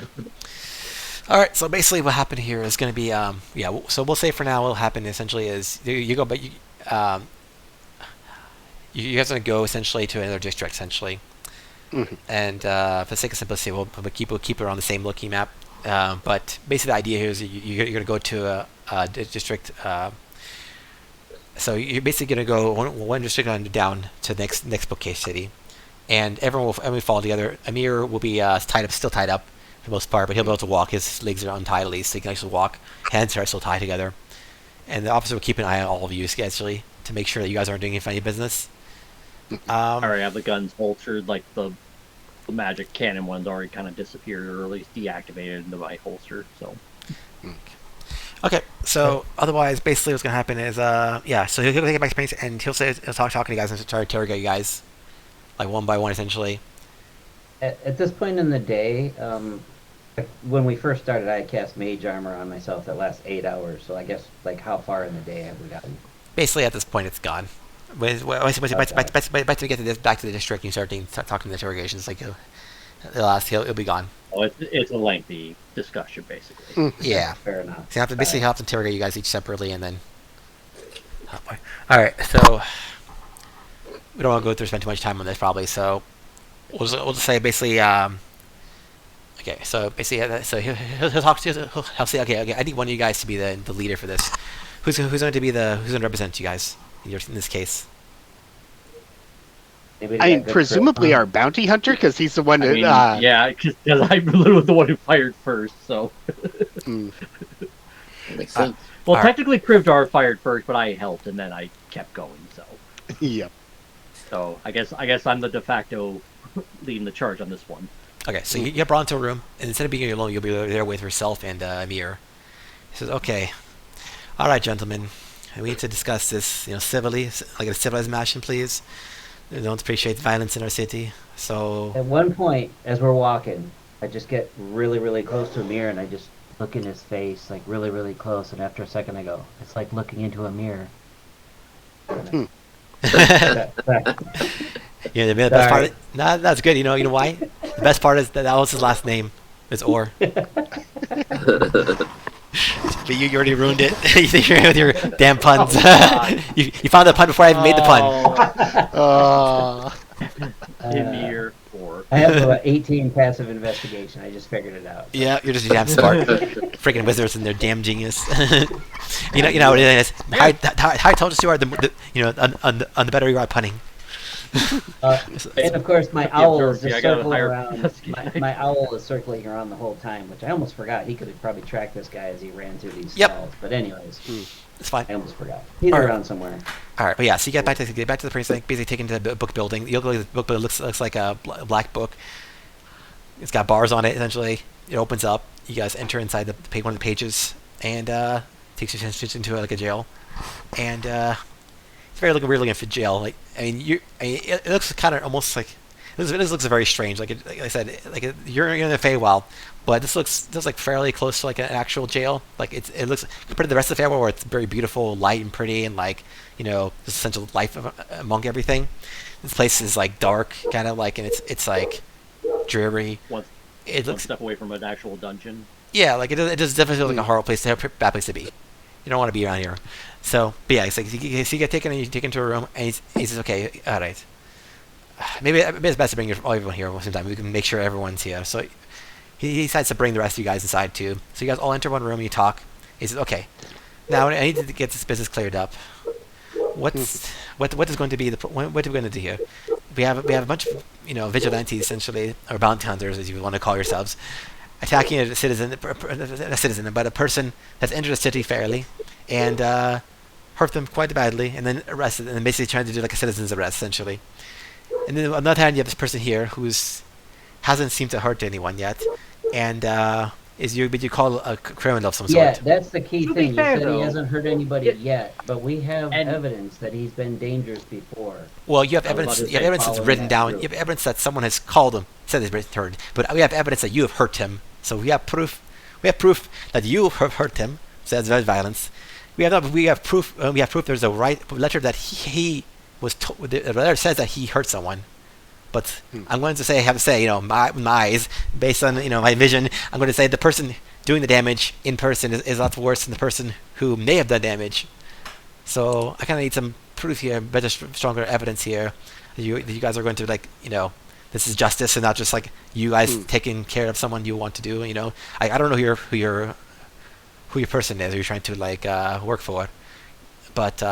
All right. So basically, what happened here is going to be So we'll say for now, what'll happen essentially is you go, but you guys are going to go essentially to another district essentially, and for the sake of simplicity, we'll keep it on the same looking map. But basically, the idea here is you're going to go to a district. So you're basically going to go one district down to the next bookcase city, and everyone will follow together. Amir will be still tied up for the most part, but he'll be able to walk. His legs are untied at least, so he can actually walk. Hands are still tied together, and the officer will keep an eye on all of you, actually, to make sure that you guys aren't doing any funny business. I already have the guns holstered, like the magic cannon one's already kind of disappeared, or at least deactivated into my holster, so. Okay, so otherwise, basically what's going to happen is, so he'll take it back to Phoenix, and he'll talk to you guys and try to interrogate you guys, like one by one, essentially. At this point in the day, when we first started, I cast mage armor on myself that lasts 8 hours. So I guess, like, how far in the day have we gotten? Basically, at this point, it's gone. Once you get to back to the district, and you start talking to the interrogations, like it'll be gone. Oh, it's a lengthy discussion, basically. Yeah. Fair enough. So you have to interrogate you guys each separately, and then. Oh boy. All right, so we don't want to spend too much time on this, probably. So we'll just say basically. Okay, so basically, so he'll talk to you. He'll say, okay. I need one of you guys to be the leader for this. Who's going to represent you guys in this case? Presumably our bounty hunter, because he's the one that. Yeah, because I'm literally the one who fired first, so. Makes sense. Well, technically, Krivdar fired first, but I helped, and then I kept going. So. Yep. So I guess I'm the de facto leading the charge on this one. Okay, so you get brought into a room, and instead of being alone, you'll be there with yourself and Amir. He says, "Okay, all right, gentlemen, we need to discuss this, civilly, like a civilized fashion, please. We don't appreciate violence in our city, so." At one point, as we're walking, I just get really, really close to Amir, and I just look in his face, like really, really close. And after a second, I go, "It's like looking into a mirror." Yeah, the best part. That's good. You know why? The best part is that was his last name. It's Or. But you already ruined it. With your damn puns. you found the pun before I even made the pun. Emir or. I have about 18 passive investigation. I just figured it out. Yeah, you're just damn smart. Freaking wizards and their damn genius. you know what it is. How told us you are on the better you are at punning. And of course, my owl is just circling around. My owl is circling around the whole time, which I almost forgot. He could have probably tracked this guy as he ran through these stalls. But anyways, it's fine. I almost forgot. He's around somewhere. All right, but yeah, so you get back to the precinct, basically taken to the book building. The book building looks like a black book. It's got bars on it. Essentially, it opens up. You guys enter inside one of the pages, and takes you into like a jail, and it's very weird looking for jail. Like it looks kind of almost like this looks very strange. Like I said, you're in the Feywild, but this looks like fairly close to like an actual jail. Like it looks compared to the rest of the Feywild, where it's very beautiful, light and pretty, and just essential life among everything. This place is like dark, kind of like, and it's like dreary. One step away from an actual dungeon. Yeah, like it does definitely feel like a horrible place, a bad place to be. You don't want to be around here. So, but yeah, it's like so you get taken to a room, and he says, "Okay, all right. Maybe it's best to bring everyone here at the same time. We can make sure everyone's here." So he decides to bring the rest of you guys inside too. So you guys all enter one room and you talk. He says, "Okay, now I need to get this business cleared up. What is going to be what are we going to do here? We have a bunch of vigilantes, essentially, or bounty hunters, as you want to call yourselves, attacking a citizen, but a person that's entered the city fairly, and hurt them quite badly, and then arrested, and then basically trying to do like a citizen's arrest, essentially. And then on the other hand, you have this person here who's hasn't seemed to hurt anyone yet, and you call a criminal of some sort. Yeah, that's the key thing. You said though, he hasn't hurt anybody yet, but we have evidence that he's been dangerous before. Well, you have evidence. You have evidence that's written down. You have evidence that someone has called him, said he's returned. But we have evidence that you have hurt him. So we have proof. We have proof that you have hurt him. So that's violence. We have proof. We have proof. There's a letter that he was. The letter says that he hurt someone. But I'm going to say, my eyes, based on my vision, I'm going to say the person doing the damage in person is a lot worse than the person who may have done damage. So I kind of need some proof here, better, stronger evidence here. That you guys are going to this is justice and not just like you guys taking care of someone you want to do. I don't know who your person is, or you're trying to work for, but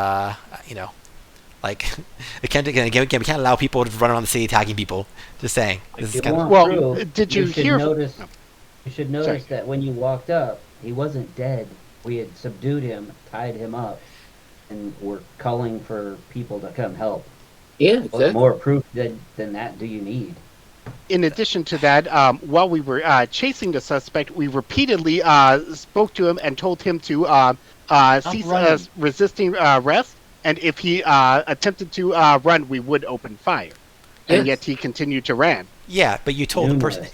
Like, we can't allow people to run around the city attacking people. Just saying. This is kind of... Well, did you hear? You should notice that when you walked up, he wasn't dead. we had subdued him, tied him up, and were calling for people to come help. Yeah, What exactly. more proof than that do you need? In addition to that, while we were chasing the suspect, we repeatedly spoke to him and told him to cease running. resisting arrest. And if he attempted to run, we would open fire. And Yes. yet he continued to run. Yeah, but you told the person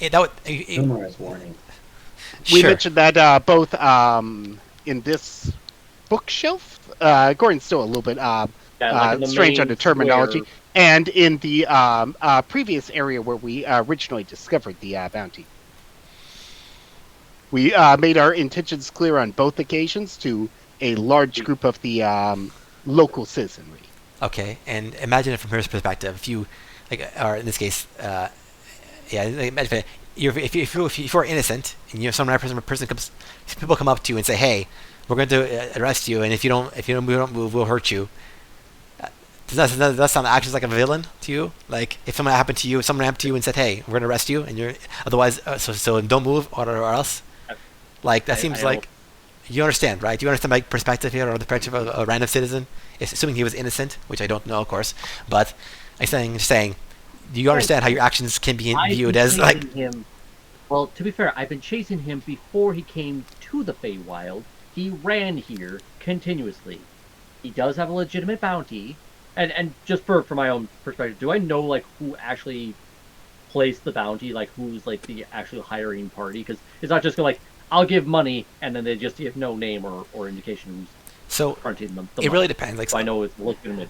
Numerous warnings. We sure. mentioned that both in this bookshelf. Gordon's still a little bit Yeah, in the strange main on the terminology. square. And in the previous area where we originally discovered the bounty. We made our intentions clear on both occasions to a large group of the local citizenry. Okay, and imagine it from her perspective. If you, or in this case, imagine if you're innocent and you have some person comes, people come up to you and say, "Hey, we're going to arrest you, and if you don't move, we'll hurt you." Does that sound actually like a villain to you? Like if someone happened to you and said, "Hey, we're going to arrest you, and you're otherwise so don't move or else." Like that seems like you understand, right? You understand my perspective here, or the perspective of a random citizen, assuming he was innocent, which I don't know, of course. But I'm saying, do you understand how your actions can be viewed as like? Him. Well, to be fair, I've been chasing him before he came to the Feywild. He ran here continuously. He does have a legitimate bounty, and just for my own perspective, do I know like who actually placed the bounty? Like who's like the actual hiring party? Because it's not just like I'll give money and then they just give no name or indication who's So fronting them. it really depends. Like so I know it's legitimate.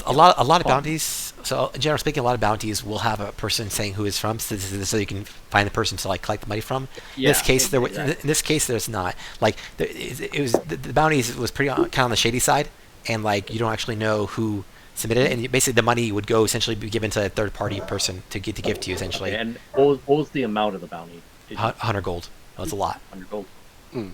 a lot of bounties. So generally speaking, a lot of bounties will have a person saying who is from, so you can find the person to like collect the money from. In this case, in this case, there's not. Like it was the bounties was pretty kind of on the shady side, and like you don't actually know who submitted it, and basically the money would go essentially be given to a third party person to give to you essentially. Okay, and what was the amount of the bounty? 100 gold. That's a lot. 100 gold. Mm.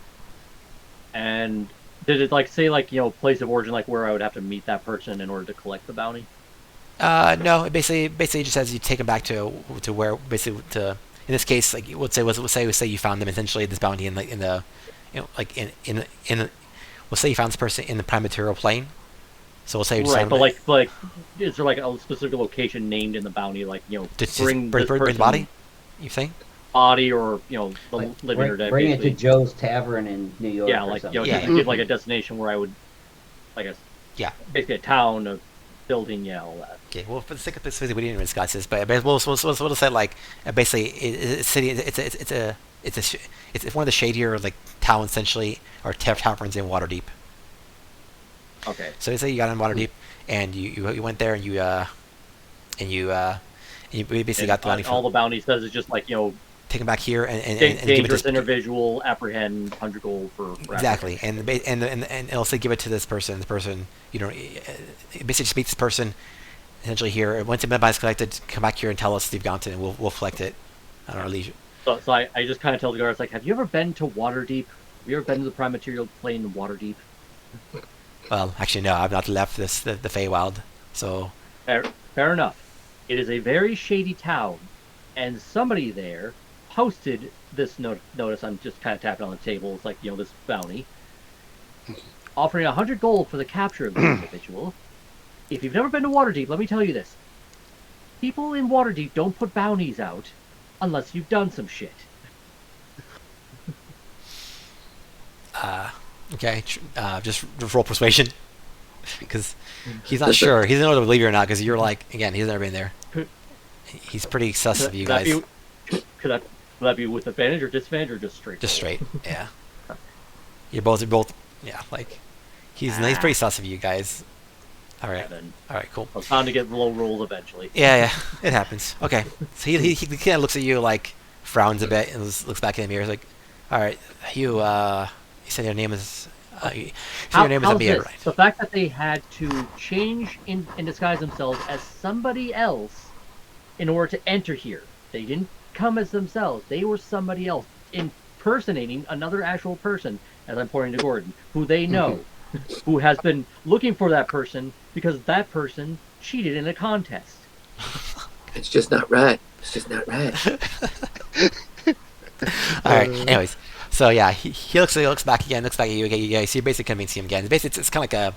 And did it like say like place of origin, like where I would have to meet that person in order to collect the bounty? No, it basically just says you take them back to where basically to in this case like we'll say you found them essentially this bounty in the we'll say you found this person in the prime material plane. So we'll say you just right, but like is there like a specific location named in the bounty, like bring the body? You think? Body or the Like, living or dead. Bring it to basically. Joe's Tavern in New York. Yeah, or like something. give like a destination where I would, I guess. Yeah. Basically, a town, a building, all that. Okay. Well, for the sake of this, we didn't even discuss this, but we'll say like basically it's city. It's one of the shadier like towns essentially or taverns in Waterdeep. Okay. So say you got in Waterdeep and you went there and you basically got the bounty. All the bounty says is just like take them back here and dangerous individual, apprehend 100 gold for exactly, and it'll say give it to this person. The person, basically just meet this person, essentially here. Once the bounty is collected, come back here and tell us you've gotten it, and we'll collect it at our leisure. So I just kind of tell the guards like, have you ever been to Waterdeep? Have you ever been to the prime material plane in Waterdeep? Well, actually, no, I've not left the Feywild, so fair enough. It is a very shady town, and somebody there posted this notice. I'm just kind of tapping on the table. It's like, this bounty. Offering 100 gold for the capture of the individual. If you've never been to Waterdeep, let me tell you this. People in Waterdeep don't put bounties out unless you've done some shit. Okay, just roll persuasion. Because he's not sure. He doesn't know whether to believe you or not, because you're like, again, he's never been there. He's pretty sus of you guys. Could that be with advantage or disadvantage or just straight? Just straight, yeah. You're both, yeah, like, he's pretty sus of you guys. Alright, alright, cool. It's bound to get low rolls eventually. Yeah, it happens. Okay, so he kind of looks at you, like, frowns a bit, and looks back in the mirror, he's like, alright, you said your name is... your name is Amir, right? The fact that they had to change and disguise themselves as somebody else in order to enter here. They didn't come as themselves. They were somebody else, impersonating another actual person, as I'm pointing to Gordon, who they know, who has been looking for that person because that person cheated in a contest. It's just not right. It's just not right. Alright, anyways. So yeah, he looks back again, looks back at you again. You guys, so you're basically convincing him again. Basically, it's kind of like a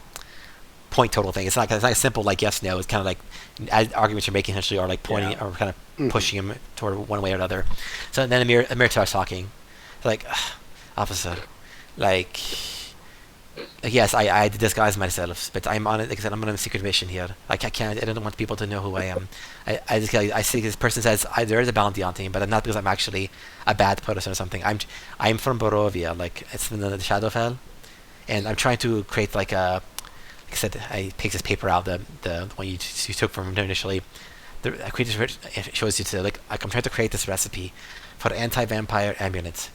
point total thing. It's not a simple like yes no. It's kind of like arguments you're making essentially are like pointing or kind of pushing him toward one way or another. So then Amir starts talking. It's like, officer, like yes, I disguise myself, but I'm on it. Like I said, I'm on a secret mission here. Like I don't want people to know who I am. I see this person says there is a bounty on him, but not because I'm actually a bad person or something. I'm from Borovia, like it's in the Shadowfell, and I'm trying to create like a. Like I said, I take this paper out, the one you took from initially. I create this. It shows you to like I'm trying to create this recipe for anti-vampire amulet.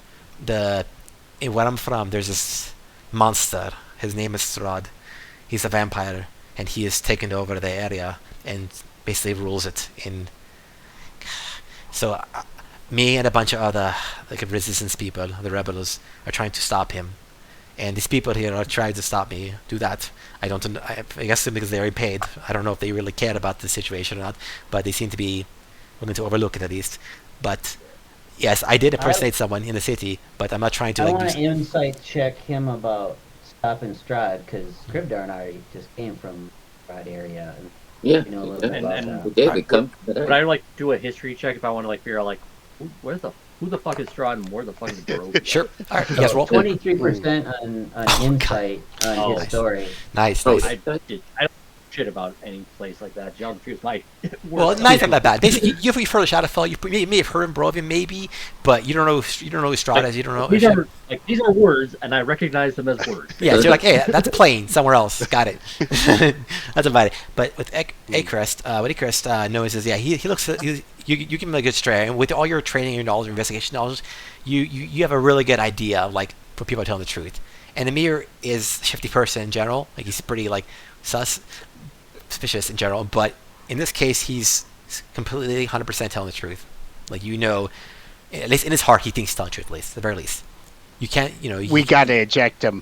In where I'm from, there's this monster. His name is Strahd. He's a vampire, and he has taken over the area and basically rules it. So, me and a bunch of other like resistance people, the rebels, are trying to stop him. And these people here are trying to stop me. Do that. I don't. I guess because they're paid. I don't know if they really care about the situation or not, but they seem to be willing to overlook it at least. But yes, I did impersonate someone in the city, but I'm not trying to I like. want to insight check him about stopping Strahd because Cribdar and I just came from Strahd area. And Yeah. you know a little bit about and- that. We did. We come. Would I like do a history check if I want to like figure out like who the fuck is Strahd and where the fuck is Barovia? Sure. All right. You guys roll. 23% on insight on Oh, his nice. story. Nice. Oh, Nice. I don't know shit about any place like that. Geography is my Well, worst not that bad. Basically, you've heard of Shadowfell. You may have heard of Barovia, maybe, but you don't know who Strahd is. You don't know. These are words, and I recognize them as words. Yeah, so you're like, hey, that's plain somewhere else. Got it. That's about it. But with Akrest, what Akrest knows is, yeah, he looks. You give him a good stray, and with all your training, your knowledge, your investigation knowledge, you have a really good idea of like for people telling the truth. And Amir is a shifty person in general. Like he's pretty like suspicious in general, but in this case, he's completely 100% telling the truth. Like at least in his heart, he thinks he's telling the truth. At least, at the very least, you can't. We gotta eject him.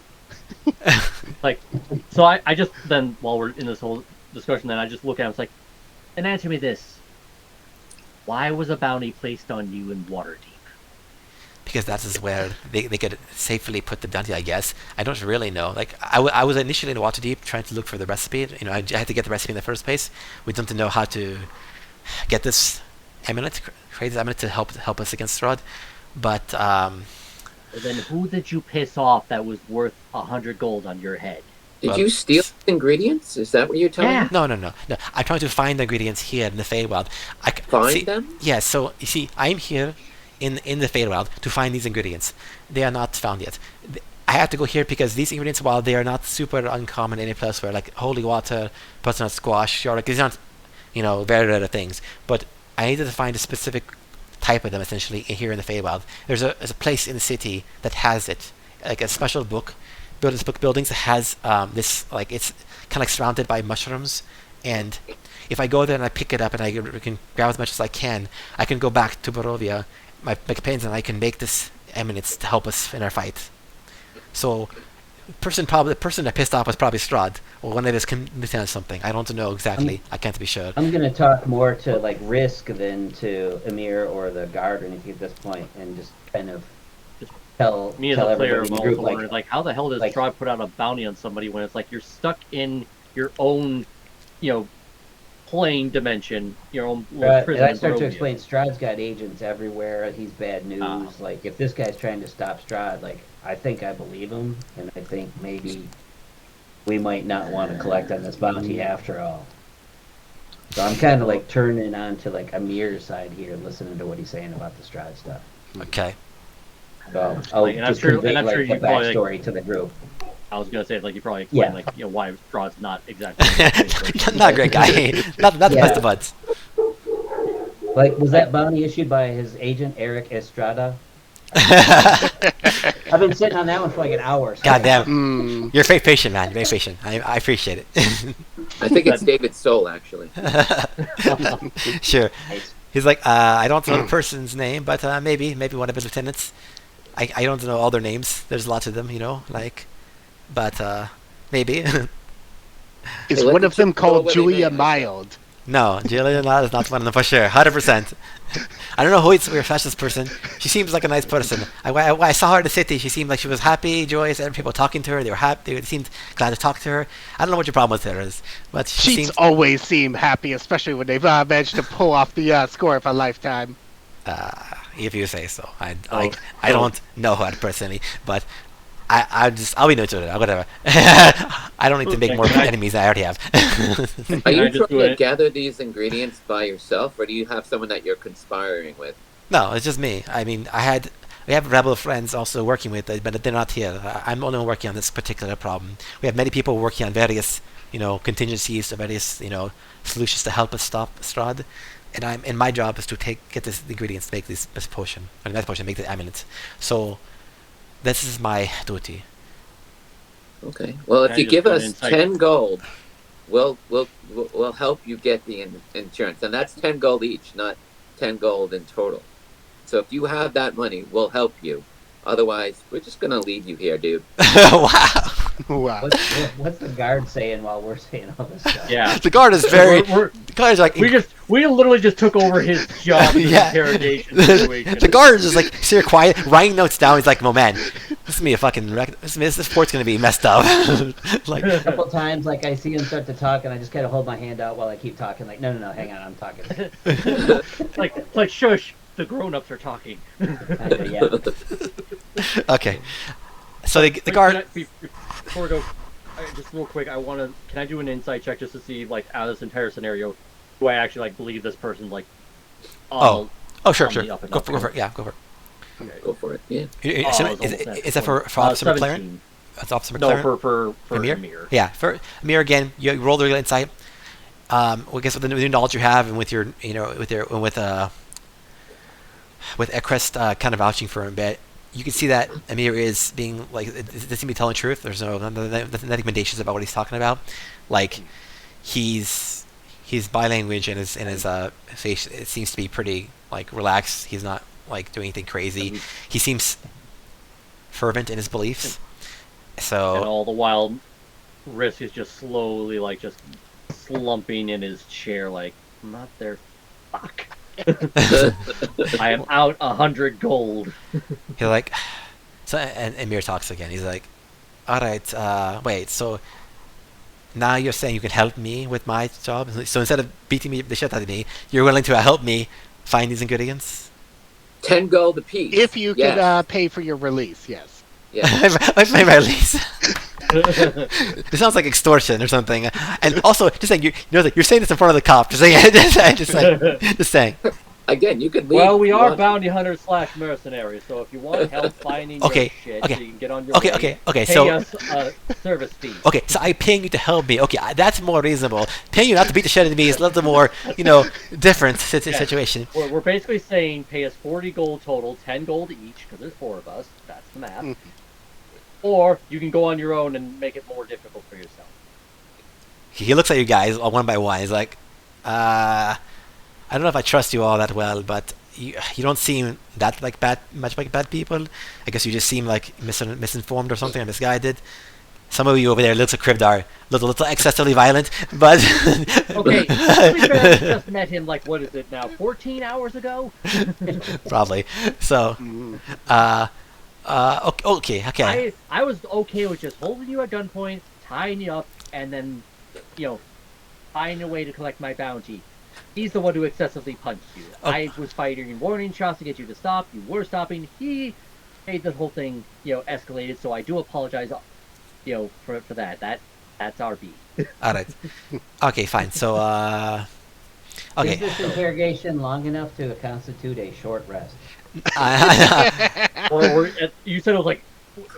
Like, so I just then while we're in this whole discussion, then I just look at him. It's like, and answer me this: why was a bounty placed on you in Waterdeep? Because that is where they could safely put the bounty, I guess. I don't really know. Like, I was initially in Waterdeep trying to look for the recipe. I had to get the recipe in the first place. We don't know how to get this amulet, create this amulet to help us against Strahd. But, Then who did you piss off that was worth 100 gold on your head? Did you steal ingredients? Is that what you're telling me? No. I'm trying to find the ingredients here in the Feywild. Find them? Yeah, so, you see, I'm here in the Feywild to find these ingredients. They are not found yet. I have to go here because these ingredients, while they are not super uncommon any place where, like holy water, butternut squash, or like these aren't, very rare things. But I needed to find a specific type of them essentially here in the Feywild. There's a place in the city that has it, like a special book, buildings that has this, like it's kind of like surrounded by mushrooms, and if I go there and I pick it up and I can grab as much as I can go back to Barovia, my companions, and I can make this eminence to help us in our fight. So, the person that pissed off was probably Strahd, or one of his lieutenants or something. I don't know exactly. I can't be sure. I'm gonna talk more to like Risk than to Amir or the guard or anything at this point, and just kind of tell Me as tell a player, everybody I'm in the also group wondering, like, how the hell does Strahd put out a bounty on somebody when it's like you're stuck in your own, plane dimension, your own little prison. And I in start to Barovia. explain, Strahd's got agents everywhere. He's bad news. Like, if this guy's trying to stop Strahd, like, I think I believe him, and I think maybe we might not want to collect on this bounty after all. So I'm kind of like turning on to like Amir's side here, listening to what he's saying about the Strahd stuff. Okay. So I'll Like, and I'm just sure- convey and I'm like sure the you probably, like- backstory to the group. I was gonna say, like, you probably explain, Yeah. why Strahd's not exactly. Not a great guy. not the Yeah. best of buds. Like, was that bounty issued by his agent Eric Estrada? I've been sitting on that one for like an hour. So God damn. Mm. You're very patient, man. Very patient. I appreciate it. I think it's David Soul, actually. Sure. Nice. He's like, I don't know the person's name, but maybe one of his lieutenants. I don't know all their names. There's lots of them, but maybe. Is Hey, let one the of them chips go called where they Julia may. Mild? No, Juliana is not one of them for sure. 100%. I don't know who it's we're this person. She seems like a nice person. I saw her in the city. She seemed like she was happy, joyous, and people talking to her. They were happy. They seemed glad to talk to her. I don't know what your problem with her is, but she Cheats seems. always seem happy, especially when they've managed to pull off the score of a lifetime. If you say so. I Oh, I so- don't know her personally, but I'll be neutral. Whatever. I don't need to make more Can I- enemies than I already have. Are Can I you just trying do to it? gather these ingredients by yourself, or do you have someone that you're conspiring with? No, it's just me. I mean, we have rebel friends also working with it, but they're not here. I'm the only one working on this particular problem. We have many people working on various, contingencies, or various, solutions to help us stop Strahd. And my job is to get the ingredients to make this potion, or not potion, make the amulet. So, this is my duty. Okay. Well, if Can I you just give do an us insight? 10 gold, we'll help you get the insurance, and that's 10 gold each, not 10 gold in total. So if you have that money, we'll help you. Otherwise, we're just gonna leave you here, dude. Wow. Wow. What's the guard saying while we're saying all this stuff? Yeah. The guard is very. We're- The guard is like. we literally just took over his job in Yeah. the interrogation situation. The guard is just like sitting quiet, writing notes down. He's like, "Oh man, this is me a fucking wreck. This port's gonna be messed up." Like, A couple times, like I see him start to talk, and I just kind of hold my hand out while I keep talking. Like, no, hang on, I'm talking. like shush, the grown-ups are talking. Kinda, yeah. okay. So the Wait, guard. Before we go, just real quick, can I do an insight check just to see, like, out of this entire scenario, do I actually, like, believe this person, like, Oh, sure. on the up and Go up. for it. Yeah, go for it. Okay. Go for it. Yeah. Is, Oh, it's is, almost is that for Officer McLaren? 17. That's Officer No, McLaren. for Amir? Amir. Yeah, for Amir again. You roll the insight. Well, I guess with the new knowledge you have, and with your, with Ekrest kind of vouching for him a bit, you can see that Amir is being like, it seems to be telling the truth. There's nothing recommendations about what he's talking about. Like, he's body language and his face, it seems to be pretty like relaxed. He's not like doing anything crazy. He seems fervent in his beliefs. And So all the while, Risk is just slowly, like, just slumping in his chair, like, not there. Fuck. I am out 100 gold. he's like, so and Amir talks again. He's like, all right, wait, so now you're saying you can help me with my job? So instead of beating the shit out of me, you're willing to help me find these ingredients? 10 gold apiece. If you Yes. can pay for your release, yes. Yeah. I pay my lease. It sounds like extortion or something. And also, just saying, you're saying this in front of the cop. Just saying, just saying. Again, you could leave. Well, we if you are want. bounty hunters / mercenaries, so if you want help finding Okay, your shit, okay, so you can get on your way, okay. pay So, us a service fee. okay, so I'm paying you to help me. Okay, that's more reasonable. Paying you not to beat the shit out of me is a little more, different situation. We're basically saying pay us 40 gold total, 10 gold each, because there's 4 of us. That's the math. Or you can go on your own and make it more difficult for yourself. He looks at you guys one by one. He's like, I don't know if I trust you all that well, but you don't seem that much like bad people. I guess you just seem like misinformed or something, and this guy did. Some of you over there looks like Kribdar, little excessively violent, but Okay, we just met him, like, what is it now, 14 hours ago? probably. So, okay. I was okay with just holding you at gunpoint, tying you up, and then, finding a way to collect my bounty. He's the one who excessively punched you. Oh. I was firing warning shots to get you to stop. You were stopping. He made the whole thing, escalated. So I do apologize, for that. That's our beat. All right. Okay, fine. So, Is okay. this interrogation long enough to constitute a short rest? You said it was like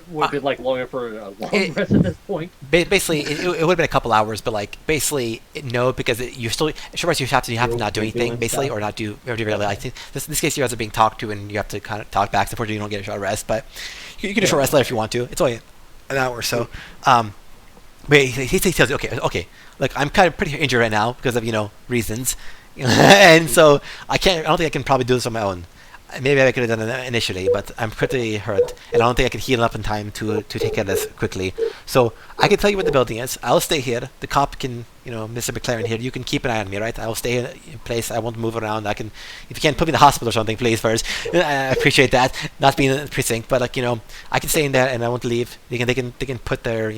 would have been like longer for a long It- rest at this point. Basically, it would have been a couple hours, but basically, no, because you still, sure, you have to not do anything, basically, or not do, or do really. I think this case, you guys are being talked to, and you have to kind of talk back. So unfortunately, you don't get a short rest, but you can do a short rest later if you want to. It's only an hour or so. But he tells you, okay, look, I'm kind of pretty injured right now because of reasons, and so I don't think I can probably do this on my own. Maybe I could have done it initially, but I'm pretty hurt, and I don't think I can heal up in time to take care of this quickly. So I can tell you where the building is. I'll stay here. The cop can, Mr. McLaren here. You can keep an eye on me, right? I'll stay in place. I won't move around. If you can put me in the hospital or something, please first. I appreciate that. Not being in the precinct, but I can stay in there and I won't leave. They can put their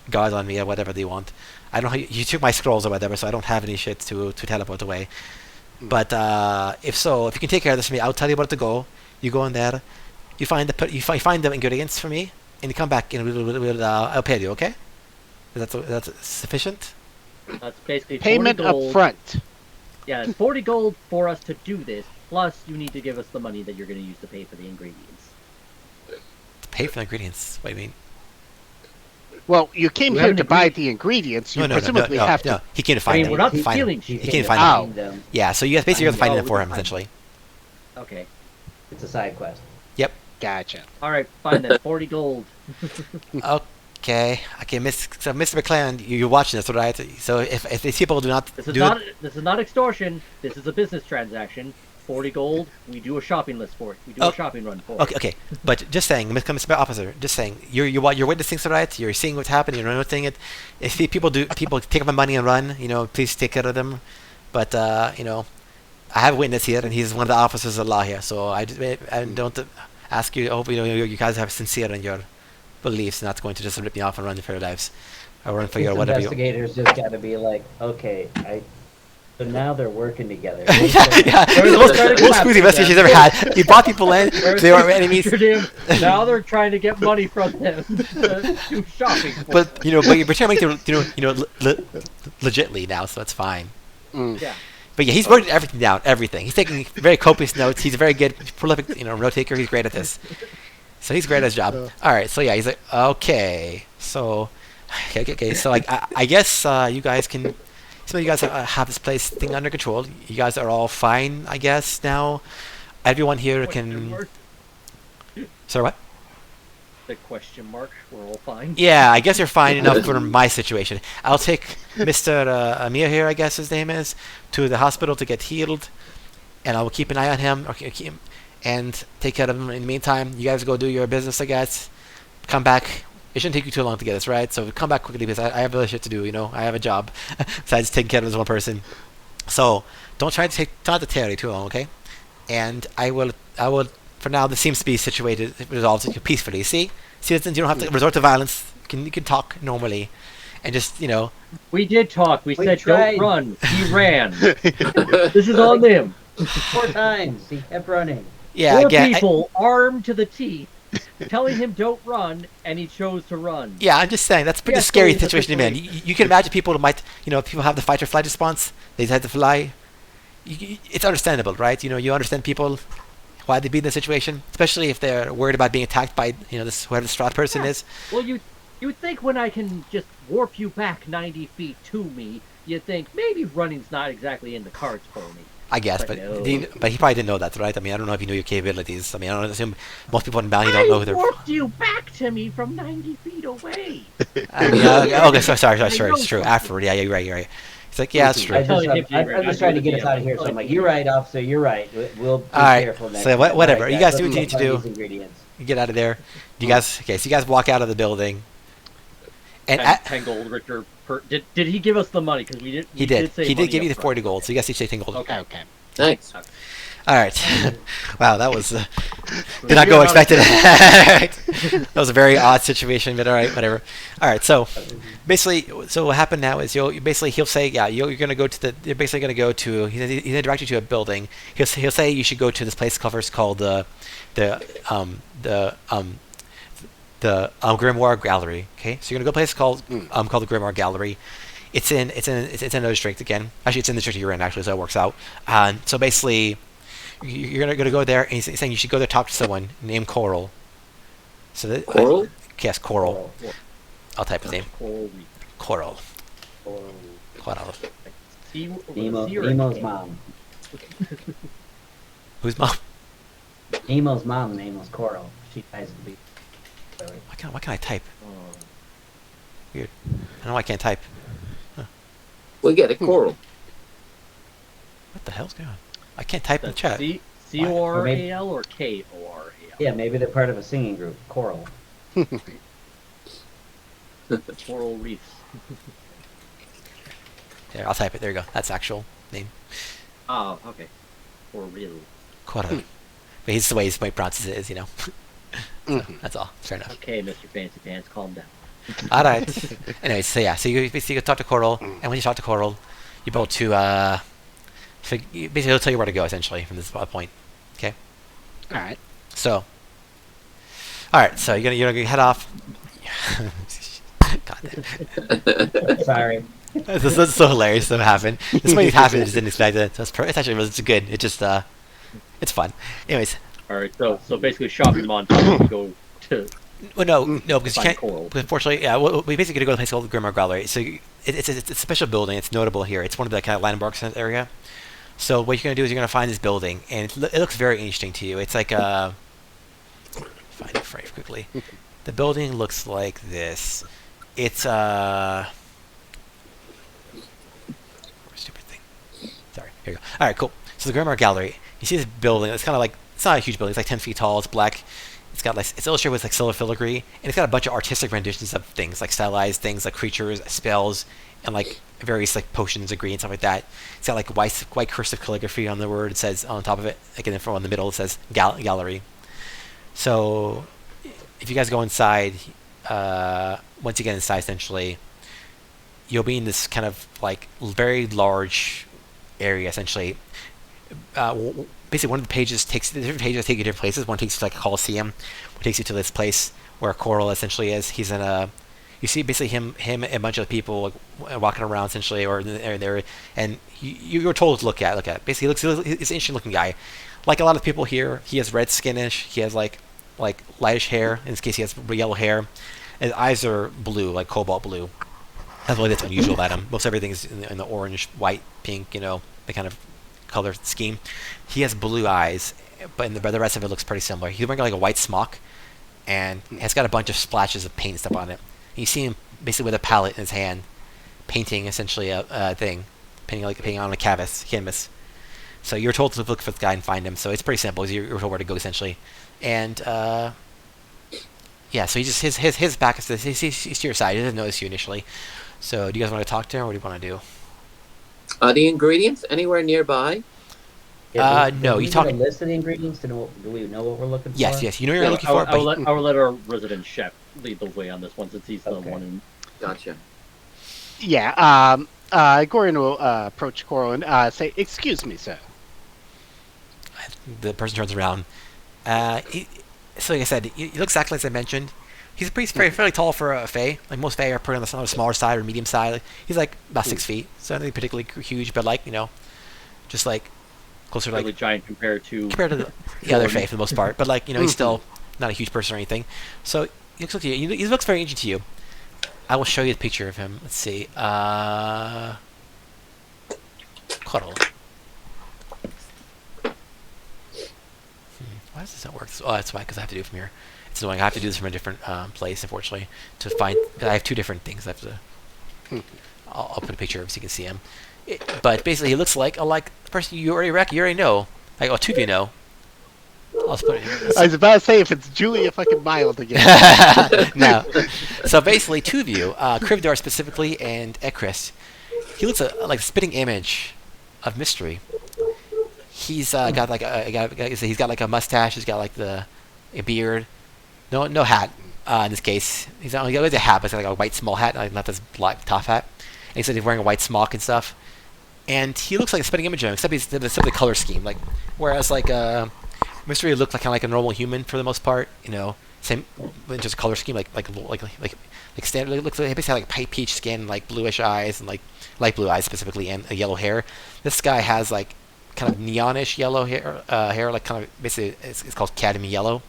guards on me or whatever they want. I don't know. You took my scrolls or whatever, so I don't have any shit to teleport away. But if you can take care of this for me, I'll tell you where to go. You go in there, you find the ingredients for me, and you come back and I'll pay you. Okay? That's sufficient? That's basically 40 Payment gold. up front. Yeah, it's 40 gold for us to do this. Plus, you need to give us the money that you're going to use to pay for the ingredients. Pay for the ingredients? What do you mean? Well, you came We here have to an buy the ingredients. You presumably have to. No. He can't I find mean, them. we're not Find stealing them. He shit. can't find Oh. them. Yeah, so you guys basically have to find Oh, them for we him, can find essentially. Okay. It's a side quest. Yep. Gotcha. Alright, fine then. 40 gold. Okay, Mr. McClan, you're watching this, right? So if these people do not This is do not it, this is not extortion. This is a business transaction. 40 gold. We do a shopping list for it. We do Oh. a shopping run for it. okay, but just saying, Mr. Officer, just saying, you're witnessing this, right? You're seeing what's happening. You're noticing it. If people take up my money and run, please take care of them. But I have a witness here, and he's one of the officers of law here. So I don't ask you. I hope you guys have sincere in your beliefs, not going to just rip me off and run for your lives, or run for These your whatever. investigators just got to be like, okay, so now they're working together. Yeah, the most screwy investigation he's ever had. He brought people in. They were enemies. Now they're trying to get money from them to do shopping for But them. but you're pretending to legitly now, so that's fine. Yeah. But yeah, he's wrote everything down, everything. He's taking very copious notes. He's a very good, prolific, note taker. He's great at this. So he's great at his job. All right, so yeah, he's like, okay, so, okay. So I guess you guys can. Some of you guys have this place thing under control. You guys are all fine, I guess now. Everyone here can. Sorry, what? The question mark. We're all fine. Yeah, I guess you're fine enough for my situation. I'll take Mr. Amir here, I guess his name is, to the hospital to get healed, and I will keep an eye on him, and take care of him. In the meantime, you guys go do your business, I guess. Come back. It shouldn't take you too long to get this right, so come back quickly because I have other shit to do. I have a job besides taking care of this one person. So don't try to not to tarry too long, okay? And I will. For now, this seems to be resolved peacefully. See, citizens, you don't have to resort to violence. You can talk normally, and just We did talk. We said tried. don't run. He ran. This is on them. 4 times he kept running. Yeah, Four again. people armed to the teeth, telling him don't run, and he chose to run. Yeah, I'm just saying that's a pretty Yes, scary so situation to be in. You can imagine people might, people have the fight or flight response. They had to fly. It's understandable, right? You understand people why they'd be in this situation, especially if they're worried about being attacked by, this whoever the Strat person is. Well, you would think when I can just warp you back 90 feet to me, you'd think maybe running's not exactly in the cards for me. I guess, But no. but he probably didn't know that, right? I mean, I don't know if he knew your capabilities. I mean, I don't assume most people in Bounty don't know who I they're. warped you back to me from 90 feet away. I mean, okay, sorry, I it's know true. something. Afterward, yeah, you're right. It's like, yeah, it's true. I'm totally get you, just Greg. I trying to totally get us out of here. So I'm like, you're right, officer. You're right. We'll be Alright, careful next so time. whatever. Alright, You guys do what let's you need to find do. these ingredients. You get out of there. You guys, okay? So you guys walk out of the building, and And 10 gold, Richard. Did he give us the money? Because we did. he did. say He did money give you the up 40 front. gold. So you guys each take 10 gold. Okay. Nice. All right. Wow, that was did not You're go not expected. That was a very odd situation, but all right, whatever. All right, so basically, so what happened now is he'll say, yeah, you're gonna go to you're basically gonna go to he's gonna direct you to a building. He'll say you should go to this place called the Grimoire Gallery. Okay, so you're gonna go to a place called the Grimoire Gallery. It's in another district again. Actually, it's in the district you're in actually, so it works out. So basically, you're gonna go there, and he's saying you should go there talk to someone named Coral. So that, Coral? yes, Coral. I'll type his name. Coral. Coral. Or Coral. Nemo's mom. Who's mom? Nemo's mom name was Coral. She dies at the beach. Why can't I type? Weird. I don't know why I can't type. We get it, Coral. What the hell's going on? I can't type in the chat. C-O-R-A-L or K-O-R-A-L? Yeah, maybe they're part of a singing group, choral. Coral reefs. There, I'll type it. There you go. That's actual name. Oh, okay. Or real. Coral. But he's the way he pronounces it is, you know. So, that's all. Fair enough. Okay, Mr. Fancy Pants, calm down. All right. Anyways, so yeah, so you basically talk to Coral, and when you talk to Coral, you're able to basically he'll tell you where to go essentially from this point. Okay. All right. So. All right. So you're gonna head off. God damn. Sorry. This is so hilarious that happened. This might happen. I just didn't expect it. So it's actually it's good. It just it's fun. Anyways. All right, so basically, shopping montage to go to. Well, no, because you find can't. Coral. Unfortunately, yeah, we basically gonna go to a place called the Grimoire Gallery. So it's a special building. It's notable here. It's one of the kind of landmarks in that area. So what you're gonna do is you're gonna find this building, and it looks very interesting to you. It's like find it very quickly. The building looks like this. It's stupid thing. Sorry. Here you go. All right, cool. So the Grimoire Gallery. You see this building. It's kind of like it's not a huge building. It's like 10 feet tall. It's black. It's got like it's illustrated with like silver filigree, and it's got a bunch of artistic renditions of things like stylized things like creatures, spells, and like various like potions, ingredients, stuff like that. It's got like white cursive calligraphy on the word. It says on top of it, like in the middle, it says gallery. So if you guys go inside, once you get inside, essentially, you'll be in this kind of like very large area, essentially. Basically, one of the different pages take you to different places. One takes you to like a coliseum, one takes you to this place where Coral essentially is. He's in a, you see basically him and a bunch of people like, walking around essentially, or there, and you're told to look at. Basically, he's an interesting looking guy. Like a lot of people here, he has red skinish. He has like lightish hair. In this case, he has yellow hair. His eyes are blue, like cobalt blue. That's really that's unusual about him. Most everything is in the orange, white, pink, the kind of color scheme. He has blue eyes, but the rest of it looks pretty similar. He's wearing like a white smock, and has got a bunch of splashes of paint stuff on it. And you see him basically with a palette in his hand, painting essentially a thing, painting on a canvas. So you're told to look for this guy and find him. So it's pretty simple. You're told where to go essentially, and yeah. So he just his back is he's to your side. He doesn't notice you initially. So do you guys want to talk to him, or what do you want to do? Are the ingredients anywhere nearby? Yeah, no, you you talk. a list of the ingredients. Do we know what we're looking for? Yes. You know what you're looking for. I will let our resident chef lead the way on this one since he's the one. Gotcha. Yeah. Gorian will approach Coral and say, "Excuse me, sir." The person turns around. So like I said, he looks exactly as I mentioned. He's fairly tall for a Fey. Like most Fey are pretty on the smaller side or medium side. Like, he's like about 6 feet, so nothing particularly huge, but like just like closer to Really like giant compared to the other Fey for the most part. But like he's still not a huge person or anything. So he looks like he looks very ancient to you. I will show you the picture of him. Let's see. Cuddle. Why does this not work? Oh, that's why, because I have to do it from here. It's annoying. I have to do this from a different place, unfortunately, to find. I have two different things. I have to. I'll put a picture of him so you can see him. But basically, he looks like the person you already know. Like, two of you know. I'll just put it here. I was about to say if it's Julia fucking Mild again. No. So basically, two of you, Krivdar specifically and Ekris, he looks like a spitting image of Mystery. He's got like he's got like a mustache. He's got like a beard. No hat. In this case, he's only got a hat, but it's like a white small hat, not this black top hat. And he said he's wearing a white smock and stuff. And he looks like a spitting image of him, except he's simply color scheme. Like whereas like Mystery looked like kind of like a normal human for the most part. Same, just color scheme like standard. It looks like he basically had like peach skin, like bluish eyes, and like light blue eyes specifically, and yellow hair. This guy has like kind of neonish yellow hair, like kind of basically it's called cadmium yellow,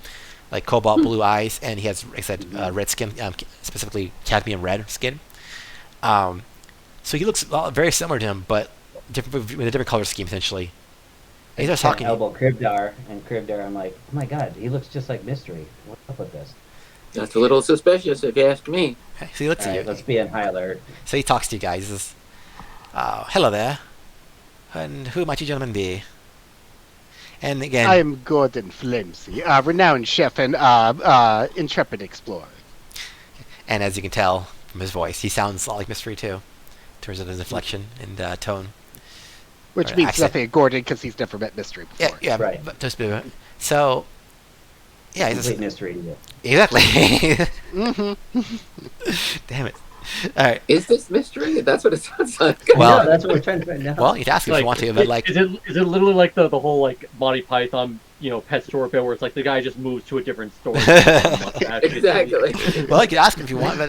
like cobalt blue eyes, and he has, like I said, red skin, specifically cadmium red skin. So he looks very similar to him, but with a different color scheme essentially. And he starts talking. Elbow Krivdar, and Krivdar, I'm like, oh my god, he looks just like Mystery. What's up with this? That's a little suspicious, if you ask me. So he looks at you. Let's be on high alert. So he talks to you guys. He says, "Hello there, and who might you gentlemen be?" And again, I am Gordon Flimsy, renowned chef and intrepid explorer. and as you can tell from his voice, he sounds a lot like Mystery too, in terms of his inflection and tone. Which Or means accent. nothing to Gordon because he's never met Mystery Yeah, before. yeah. Right. But just so. Yeah, he's Complete just, mystery to you. exactly. Mm-hmm. Damn it. All right. Is this mystery? That's what it sounds like. Well- Yeah, that's what we're trying to find out. Well, you can ask him if you want to, but like, is it literally like the whole like Monty Python pet store bit where it's like the guy just moves to a different store? Exactly. well, you can ask him if you want, but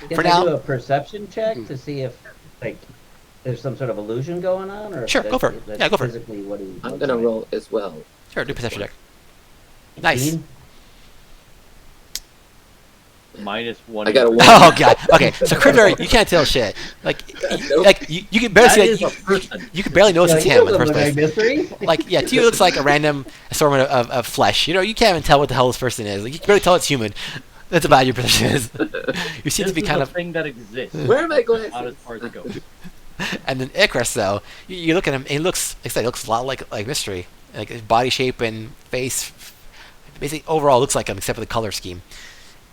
Can for I do now, a perception check to see if, like, there's some sort of illusion going on, or if Sure, that- go for it. that's Yeah, go for it. physically what he I'm looks gonna like? roll as well. sure, do perception check. Nice. 18? -1. I got a 1. Oh god. Okay, so Critter, you can't tell shit. Like, Nope. you can barely That see is a that. person. You can barely notice it's Yeah, him he in the doesn't first look place. like mystery. Like, yeah, to you it looks like a random assortment of flesh. You know, you can't even tell what the hell this person is. Like, you can barely tell it's human. That's about your perception is. You seem to This be is kind a of. thing that exists. Where are my Not as glasses? far as it goes. And then Icarus, though, you look at him, and he looks, like I said, he looks a lot like Mystery. Like his body shape and face, basically overall looks like him, except for the color scheme,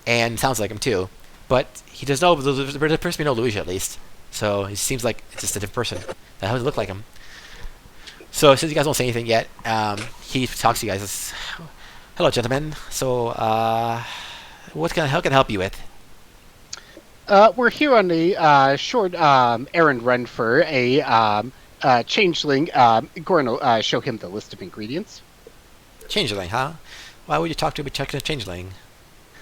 and sounds like him too. But he does know there's a person we know, Luigi, at least. So he seems like it's just a different person. That doesn't look like him. So since you guys don't say anything yet, he talks to you guys. Says, "Hello, gentlemen. So, how can I help you with?" We're here on a short errand run for a changeling. Gordon will show him the list of ingredients. Changeling, huh? Why would you talk to a changeling?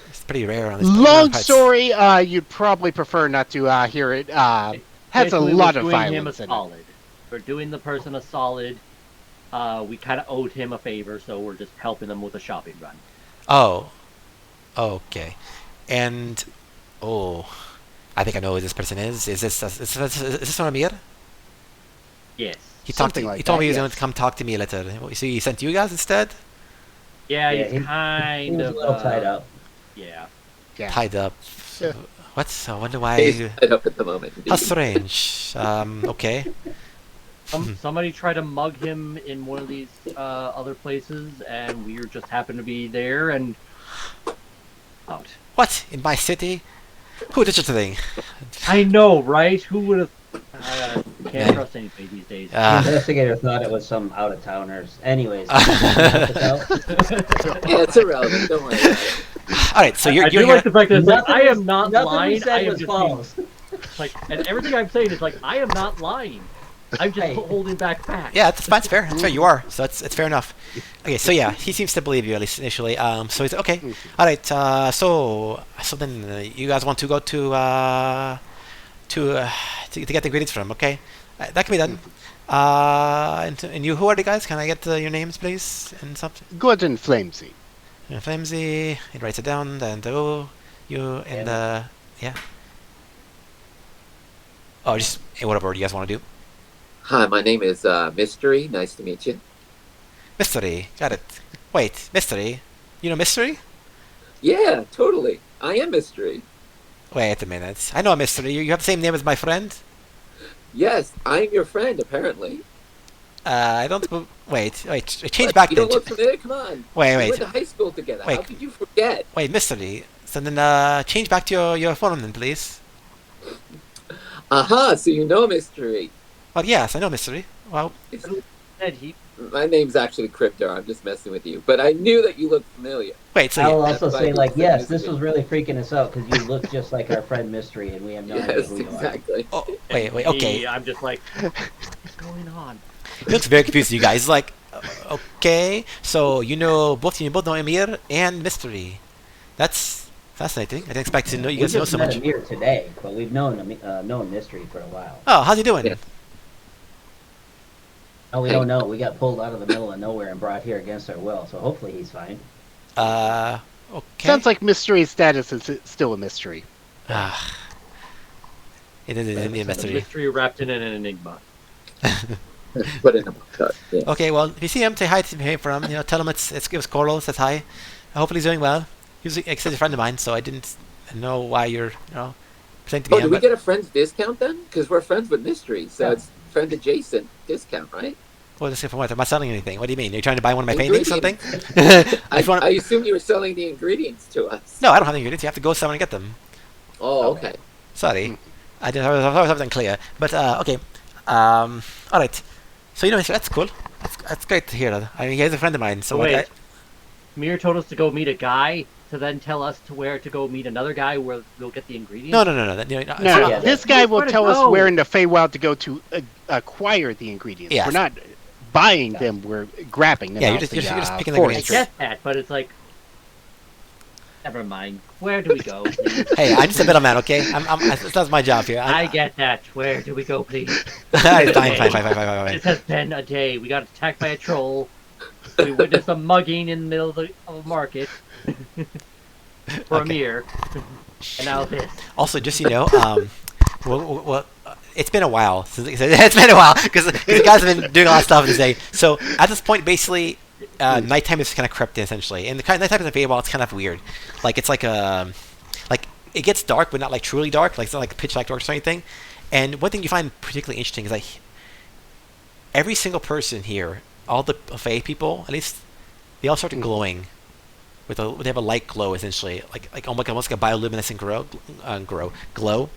It's pretty rare on this. Long parts. story. You'd probably prefer not to hear it. Has a Basically, lot we're of doing him a violence in it. solid. We're doing the person a solid. We kind of owed him a favor, so we're just helping them with a shopping run. Oh. Okay. And I think I know who this person is. Is this one Amir? Yes. He Something like he told that, me he was yes. going to come talk to me later. So he sent you guys instead? Yeah, Yeah, he's he kind was of a little tied up. Yeah. Yeah. Tied up. Yeah. What? I wonder He's why. tied up at the moment. How strange. Okay. Somebody tried to mug him in one of these other places, and we just happened to be there and out. What? In my city? Who did such a thing? I know, right? Who would have? Can't Yeah. trust anybody these days. The investigator thought it was some out-of-towners. Anyways. Yeah, it's irrelevant. Don't worry about it. All right. So you're I do here. like the fact that it's like, I Nothing am not nothing we lying. said I am was just false. like, and everything I'm saying is like, I am not lying. I'm just Hey. holding back facts. Yeah, that's fine. It's fair. That's fair. You are. So it's fair enough. Okay. So yeah, he seems to believe you at least initially. So he's okay. All right. So then you guys want to go to get the ingredients from him? Okay. That can be done. And you, who are the guys? Can I get your names, please? And something. Gordon Flamesy. Flimsy. He writes it down. Then you and yeah. Oh, just whatever you guys want to do. Hi, my name is Mystery. Nice to meet you. Mystery. Got it. Wait, Mystery. You know Mystery? Yeah, totally. I am Mystery. Wait a minute. I know a Mystery. You have the same name as my friend? Yes, I'm your friend, apparently. I don't. Wait. Change back You then. don't look familiar? Come on. Wait. We went to high school together. Wait. How could you forget? Wait, Mystery. So then, change back to your phone then, please. Aha, so you know Mystery. Well, yes, I know Mystery. Well, Said he. My name's actually Crypto. I'm just messing with you. But I knew that you looked familiar. wait. So I'll yeah. also That's say, why like, we yes, said this this was really freaking us out because you look just like our friend Mystery, and we have no idea Yes, who you exactly. Oh, wait. Okay. Me, I'm just like, what's going on? He looks very confused. You guys. He's like, okay. So you both know Emir and Mystery. That's fascinating. I didn't expect to know you We guys know just so met much. him here today, but we've known Mystery for a while. Oh, how's he doing? Yeah. Oh, we don't know. We got pulled out of the middle of nowhere and brought here against our will, so hopefully he's fine. Okay. Sounds like mystery status is still a mystery. Ah. It is an The Mystery. mystery wrapped in an enigma. Put in a cut. Yeah. Okay, well, if you see him, say hi to him from, tell him it was Coral, says hi. Hopefully he's doing well. He was an extended friend of mine, so I didn't know why you're, presenting to me Oh, him. did we But get a friend's discount then? Because we're friends with Mystery, so Yeah. it's friend adjacent discount, right? Well, this is for what? I'm not selling anything. What do you mean? You're trying to buy one of my paintings, something? Ingredients. I just wanna- I assume you were selling the ingredients to us. No, I don't have the ingredients. You have to go somewhere and get them. Oh, okay. Sorry, I was unclear. But okay. All right. So that's cool. That's great to hear. That. I mean, he's a friend of mine. So Wait. I, Mir told us to go meet a guy to then tell us to where to go meet another guy where we'll get the ingredients. no. No, Yeah, this guy will where to tell us go. where in the Feywild to go to acquire the ingredients. Yes. We're not buying them; we're grabbing them. Yeah, out you're just the, picking the I forest. ingredients. get that, but it's like, never mind. Where do we go? Please? Hey, I'm just a middleman, okay? That's my job here. I get that. Where do we go, please? fine. It has been a day. We got attacked by a troll. We witnessed a mugging in the middle of a market for a Okay. Mir. And now this. Also, just so you know, well, it's been a while. It's been a while because the guys have been doing a lot of stuff today. So at this point, basically, nighttime is kind of crept in essentially, and the kind of nighttime in the Feywild, it's kind of weird. Like it's like it gets dark, but not like truly dark. Like it's not like pitch black dark or anything. And one thing you find particularly interesting is like every single person here, all the Fey people, at least, they all started glowing. They have a light glow essentially, like almost like a bioluminescent glow,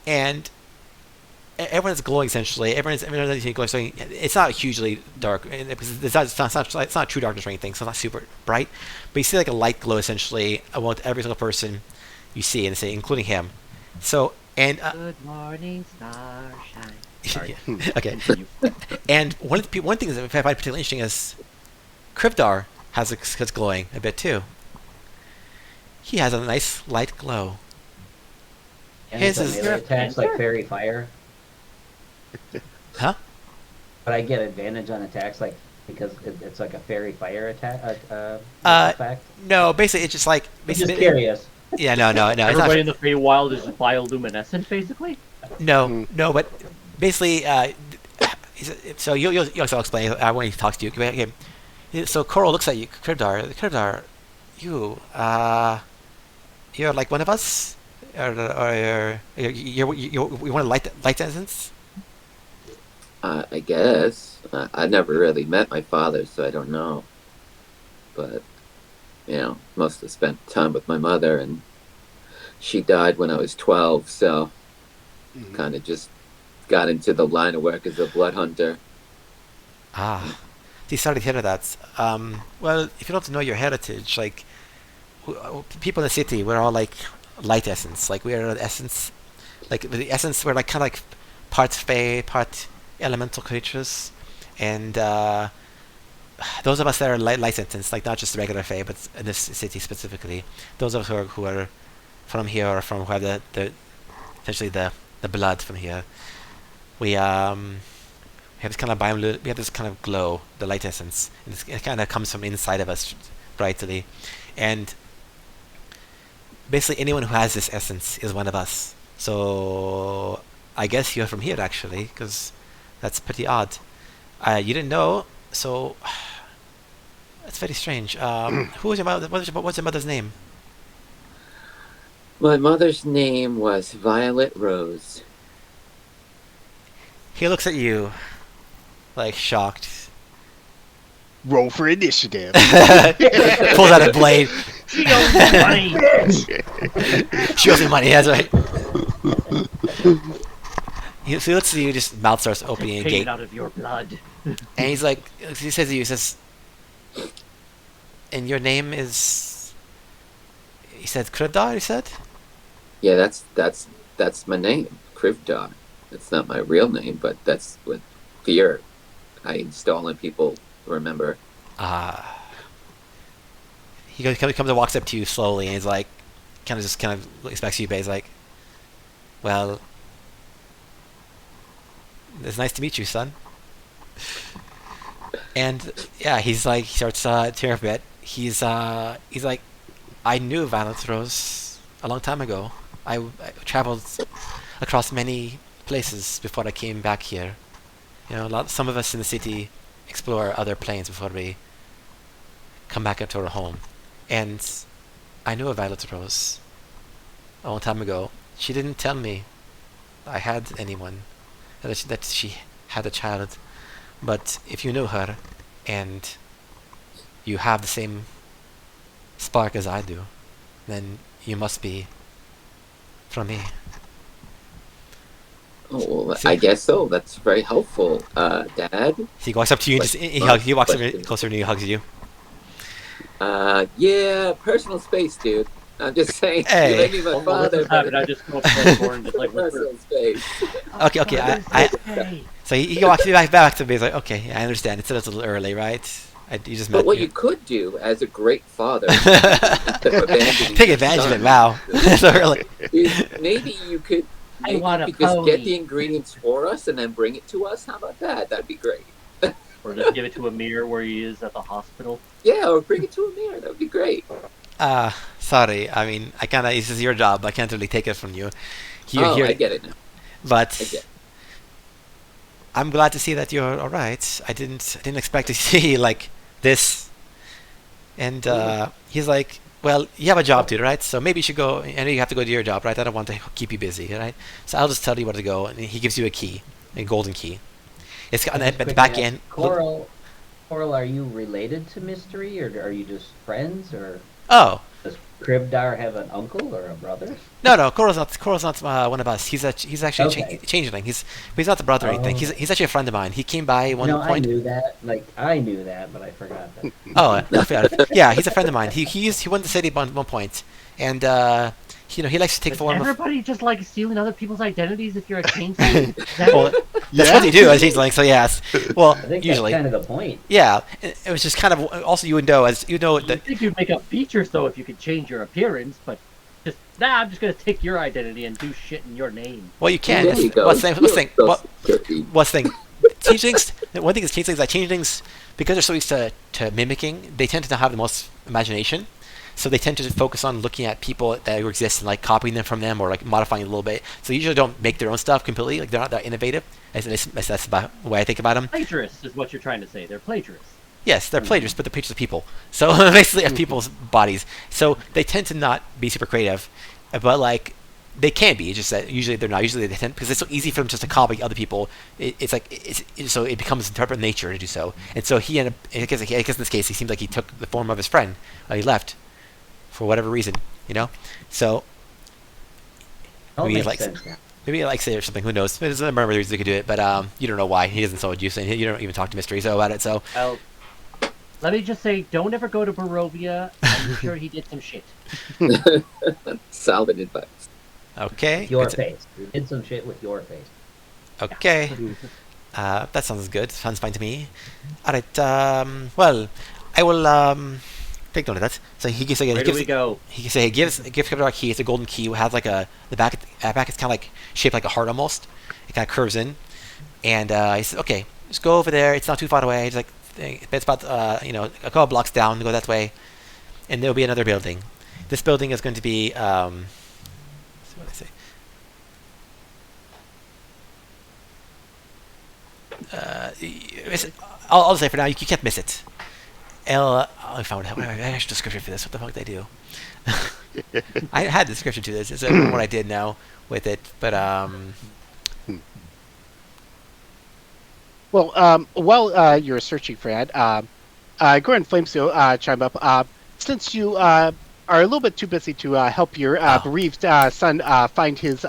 and everyone's glowing essentially. Everyone's glowing. So it's not hugely dark. It's not true darkness or anything. So it's not super bright, but you see like a light glow essentially among every single person you see, and say including him. So and Good morning, starshine. Sorry. okay. Continue. And one thing that I find particularly interesting is Krivdar has it's glowing a bit too. He has a nice light glow. And His it's is- melee attacks like fairy fire. Huh? But I get advantage on attacks like because it's like a fairy fire attack effect. No, basically it's just like I'm just curious. Yeah, no. It's not, Everybody in the Feywild is bioluminescent, basically. no, but basically, so you'll also explain when he talks to you. Okay. So Coral looks at you, Krivdar, you're like one of us, or you want to light essence? I guess. I never really met my father, so I don't know. But, mostly spent time with my mother, and she died when I was 12, so kind of just got into the line of work as a blood hunter. Ah, sorry to hear that. Well, if you don't know your heritage, like people in the city, we're all like light essence. Like we're the essence, like the essence. We're like kind of like part Fey, part elemental creatures, and those of us that are light essence, like not just regular Fey, but in this city specifically, those of us who are from here or from who have the essentially the blood from here, we have this kind of we have this kind of glow, the light essence, and it kind of comes from inside of us brightly, and basically anyone who has this essence is one of us. So I guess you're from here actually, because that's pretty odd. You didn't know, so that's very strange. Who was your mother? What's your mother's name? My mother's name was Violet Rose. He looks at you, like shocked. Roll for initiative. Pulls out a blade. She owes me money. She owes me money. That's right. So he looks at you, just mouth starts opening a Paid gate, out of your blood. and he's like, he says to you, he says, "And your name is?" He said, "Krivdar." He said. Yeah, that's my name, Krivdar. It's not my real name, but that's what fear I install in people remember. He comes and walks up to you slowly, and he's like, kind of expects you, but he's like, "Well, it's nice to meet you, son." And yeah, he's like, he starts tearing up a bit. He's like, "I knew Violet Rose a long time ago. I traveled across many places before I came back here. Some of us in the city explore other planes before we come back into our home. And I knew a Violet Rose a long time ago. She didn't tell me I had anyone, that she had a child But if you know her, and you have the same spark as I do, then you must be from me. Oh, well, I guess so. That's very helpful, Dad. He walks up to you and he walks up closer and he hugs you. Yeah, personal space, dude. I'm just saying. Hey. You may be my father, but I just go up to the door and just like whisper. personal space. Okay. So he walks you back to me. He's like, okay, I understand. It's a little early, right? You just met But what me. you could do as a great father, Take advantage of it. Wow, so early. is maybe you could I want a just get pony. the ingredients for us and then bring it to us. How about that? That'd be great. Or just give it to Amir where he is at the hospital. Yeah, or bring it to Amir. That would be great. Sorry. I mean, I kinda. This is your job. I can't really take it from you. I get it now. But I get it. I'm glad to see that you're all right. I didn't expect to see like this. And he's like, well, you have a job to do, right? So maybe you should go. I know you have to go do your job, right? I don't want to keep you busy, right? So I'll just tell you where to go. And he gives you a key, a golden key. It's got at the back end. Coral, are you related to Mystery, or are you just friends, or Oh. does Kribdar have an uncle or a brother? No. Coral's not one of us. He's actually Okay. a changeling. He's not the brother or anything. Oh. He's actually a friend of mine. He came by one No, point. I knew that. I knew that, but I forgot that. Oh, I forgot it. Yeah, he's a friend of mine. He went to the city at one point, and he likes to take Does form of. everybody just like stealing other people's identities if you're a changeling? That's Well, that's what they do as changeling. So yes, well, I think usually, that's kind of the point. yeah. It was just kind of also you would know I that. think you'd make up features though if you could change your appearance, but I'm just gonna take your identity and do shit in your name. Well, you can. There you go. What's the thing? So What, dirty. what's the thing? Changelings. One thing is changelings, because they're so used to mimicking, they tend to not have the most imagination. So they tend to focus on looking at people that exist and like copying them from them or like modifying it a little bit. So they usually don't make their own stuff completely. Like they're not that innovative. That's about the way I think about them. Plagiarists is what you're trying to say. They're plagiarists. Yes, they're plagiarists, but they're pictures of people. So basically, of people's bodies. So they tend to not be super creative, but like they can be. It's just that usually they're not. Usually they tend because it's so easy for them just to copy other people. So it becomes part of nature to do so. And so he ended up. I guess in this case, he seems like he took the form of his friend. He left for whatever reason, So All maybe he makes likes sense now. maybe he likes it or something. Who knows? There's a number of reasons they could do it, but you don't know why. He doesn't sold you, and you don't even talk to Mystery so about it. So Well, let me just say, don't ever go to Barovia. I'm sure he did some shit. Solid advice. okay, Your it's- face. You did some shit with your face. okay. That sounds good. Sounds fine to me. All right. Well, I will take note of that. So he gives again. Where do we go? He gives Kevlar a key. It's a golden key. It has like the back. Back is kind of like shaped like a heart almost. It kind of curves in, and he says, "Okay, just go over there. It's not too far away. It's like it's about a couple blocks down. Go that way, and there'll be another building. This building is going to be what did I say? I'll just say for now, you can't miss it. I found out. I have a description for this. What the fuck did I do? I had the description to this. It's what I did now with it, but Well, while you're searching for that, Gore and Flamesteel chime up. Since you are a little bit too busy to help your bereaved son find his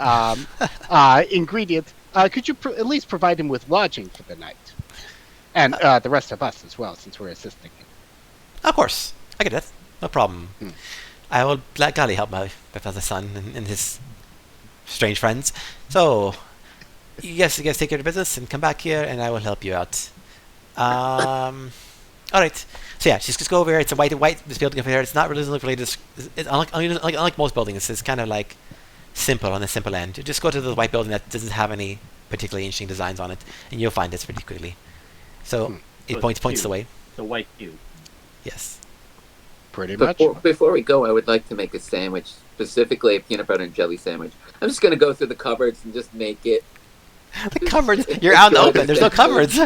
ingredients, could you at least provide him with lodging for the night? And the rest of us as well, since we're assisting him. of course, I get that. No problem. Hmm. I will gladly help my father's son and his strange friends. So, you guys take care of business and come back here, and I will help you out. All right. So yeah, just go over here. It's a white this building over here. It's not really related. It's unlike most buildings. It's kind of like simple on the simple end. You just go to the white building that doesn't have any particularly interesting designs on it, and you'll find this pretty quickly. So it So points it's the way. The white cube. Yes. Pretty much. Before we go, I would like to make a sandwich, specifically a peanut butter and jelly sandwich. I'm just going to go through the cupboards and just make it. The cupboards. You're out in the open. There's no cupboards.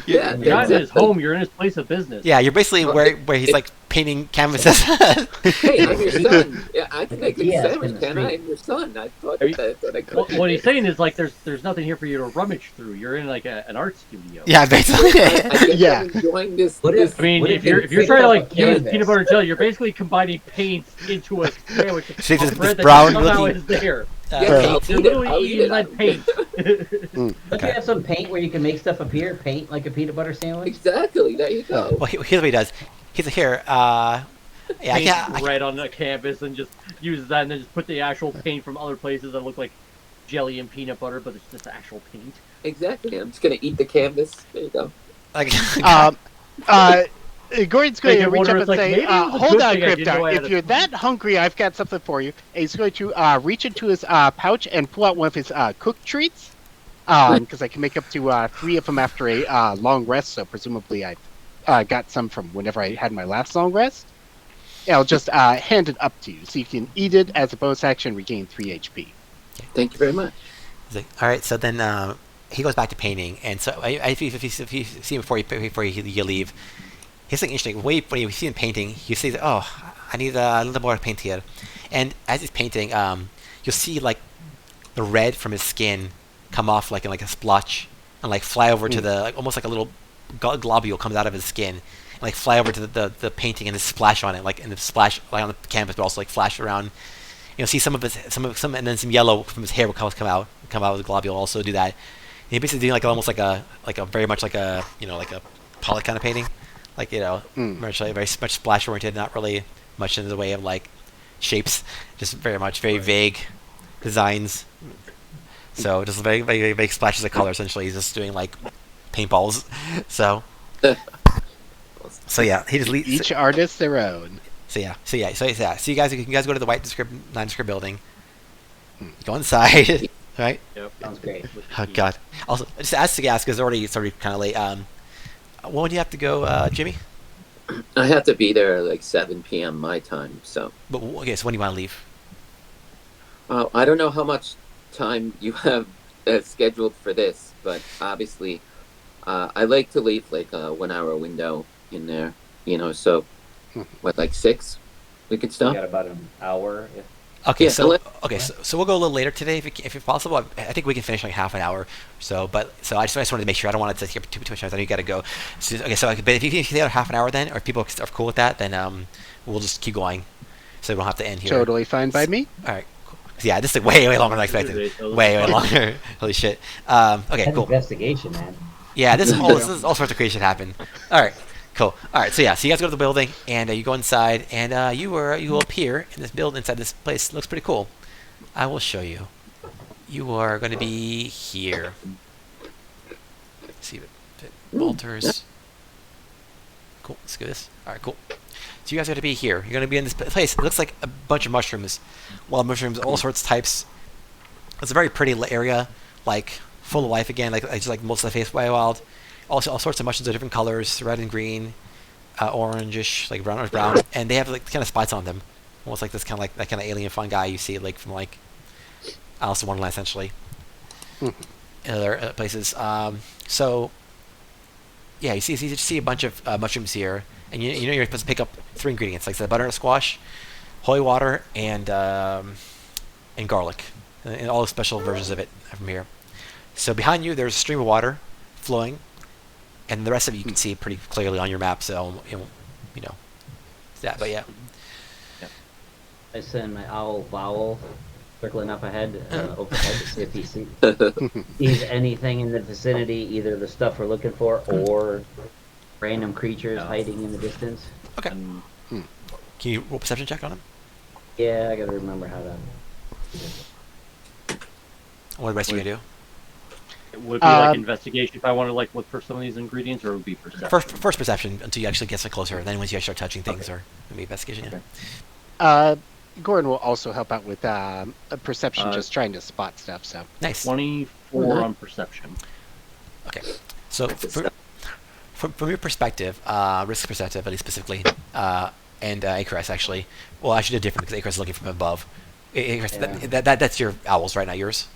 Yeah, You're not in his exactly. home. You're in his place of business. Yeah, you're basically where he's like painting canvases. Hey, I'm your son. Yeah, I can make a Yeah, it's sandwich, in the can I? street. I'm your son. I thought Are you- that I could. What he's saying is like there's nothing here for you to rummage through. You're in like an art studio. Yeah, basically. I guess Yeah. I'm enjoying this. What this if- I mean, What if if you're you if you're pick trying to up like a use canvas? peanut butter and jelly, you're basically combining paints into a sandwich See, of this bread that brown somehow looking- is there. yes, Right. I'll You're eat it. literally I'll eat eating it. lead paint. Don't Okay. you have some paint where you can make stuff appear? Paint like a peanut butter sandwich? Exactly. There you go. Well, here's what he does. He's like, here. Yeah, I Paints can't. red on the canvas and just uses that, and then just put the actual paint from other places that look like jelly and peanut butter, but it's just actual paint. Exactly. I'm just gonna eat the canvas. There you go. Like, Gordon's Make going to it reach wonder, up it's and like, say, maybe it was a hold good on, thing I didn't know I Cryptar. had If a you're food." that hungry, I've got something for you. And he's going to reach into his pouch and pull out one of his cooked treats. Because I can make up to 3 of them after a long rest, so presumably I got some from whenever I had my last long rest. Yeah, I'll just hand it up to you, so you can eat it as a bonus action, regain 3 HP. Thank you very much. he's like, all right. So then he goes back to painting, and so if you see him before you leave, he's like interesting. When you see him painting, you see that, oh, I need a little more paint here, and as he's painting, you'll see like the red from his skin come off like in like a splotch and like fly over to the like, almost like a little globule comes out of his skin and like fly over to the painting and just splash on it, like, and the splash like on the canvas, but also like flash around. You'll see some and then some yellow from his hair will come out of the globule, also do that. And he's basically doing like almost like a very much like a like a Pollock kind of painting, like very much splash oriented, not really much in the way of like shapes, just very vague designs. So just very vague splashes of color. Essentially, he's just doing like paintballs. So yeah, he just leads. Each artist their own. So you guys go to the nondescript building. Go inside, right? Yep. Sounds great. Oh God. Also, just ask because it's already kind of late. When do you have to go, Jimmy? I have to be there at like 7 p.m. my time. So But okay, so when do you want to leave? I don't know how much time you have scheduled for this, but obviously, I like to leave like a 1 hour window in there. So what, like 6? We could We stop. got about an hour. If Okay, Yeah, so we'll go a little later today if possible. I think we can finish like half an hour. So I just wanted to make sure I don't want it to take up too much time. I know you got to go. So, okay, so but if you can stay out half an hour then, or if people are cool with that, then we'll just keep going, so we don't have to end here. Totally fine by me. All right. Cool. Yeah, this is way longer than I expected. Way longer. Holy shit. Okay, that's cool. investigation, man. Yeah, this is all sorts of crazy shit happen. All right, cool. All right, so you guys go to the building and you go inside, and you will appear in this building inside this place. It looks pretty cool. I will show you. You are going to be here. Let's see if it alters. Cool. Let's do this. All right, cool. So you guys are going to be here. You're going to be in this place. It looks like a bunch of mushrooms. Wild mushrooms, all sorts of types. It's a very pretty area, like full of life again, like just like most of the Feywild. Also, all sorts of mushrooms of different colors, red and green, orangish, like brown, and they have like kind of spots on them, almost like this kind of like that kind of alien fungi you see like from like Alice in Wonderland, essentially. In other places. So yeah, you see a bunch of mushrooms here, and you're supposed to pick up 3 ingredients, like the butternut squash, holy water, and garlic, and all the special versions of it from here. So behind you, there's a stream of water flowing, and the rest of it you can see pretty clearly on your map. So that. But yeah, I send my owl Vowel circling up ahead, overhead to see if he sees anything in the vicinity, either the stuff we're looking for or random creatures hiding in the distance. okay. Can you roll perception check on him? Yeah, I gotta remember how to. What the rest of you gonna do? Would it be like investigation if I want to like look for some of these ingredients, or it would be perception? First perception until you actually get some closer. Then once you actually start touching things, or maybe investigation. Yeah. Okay. Gordon will also help out with a perception, just trying to spot stuff. So Nice. 24 on perception. Okay. So from your perspective, risk perspective, at least specifically, and Icarus actually. Well, actually, they're different because Icarus is looking from above. Icarus, Yeah. that's your owls, right? Not yours.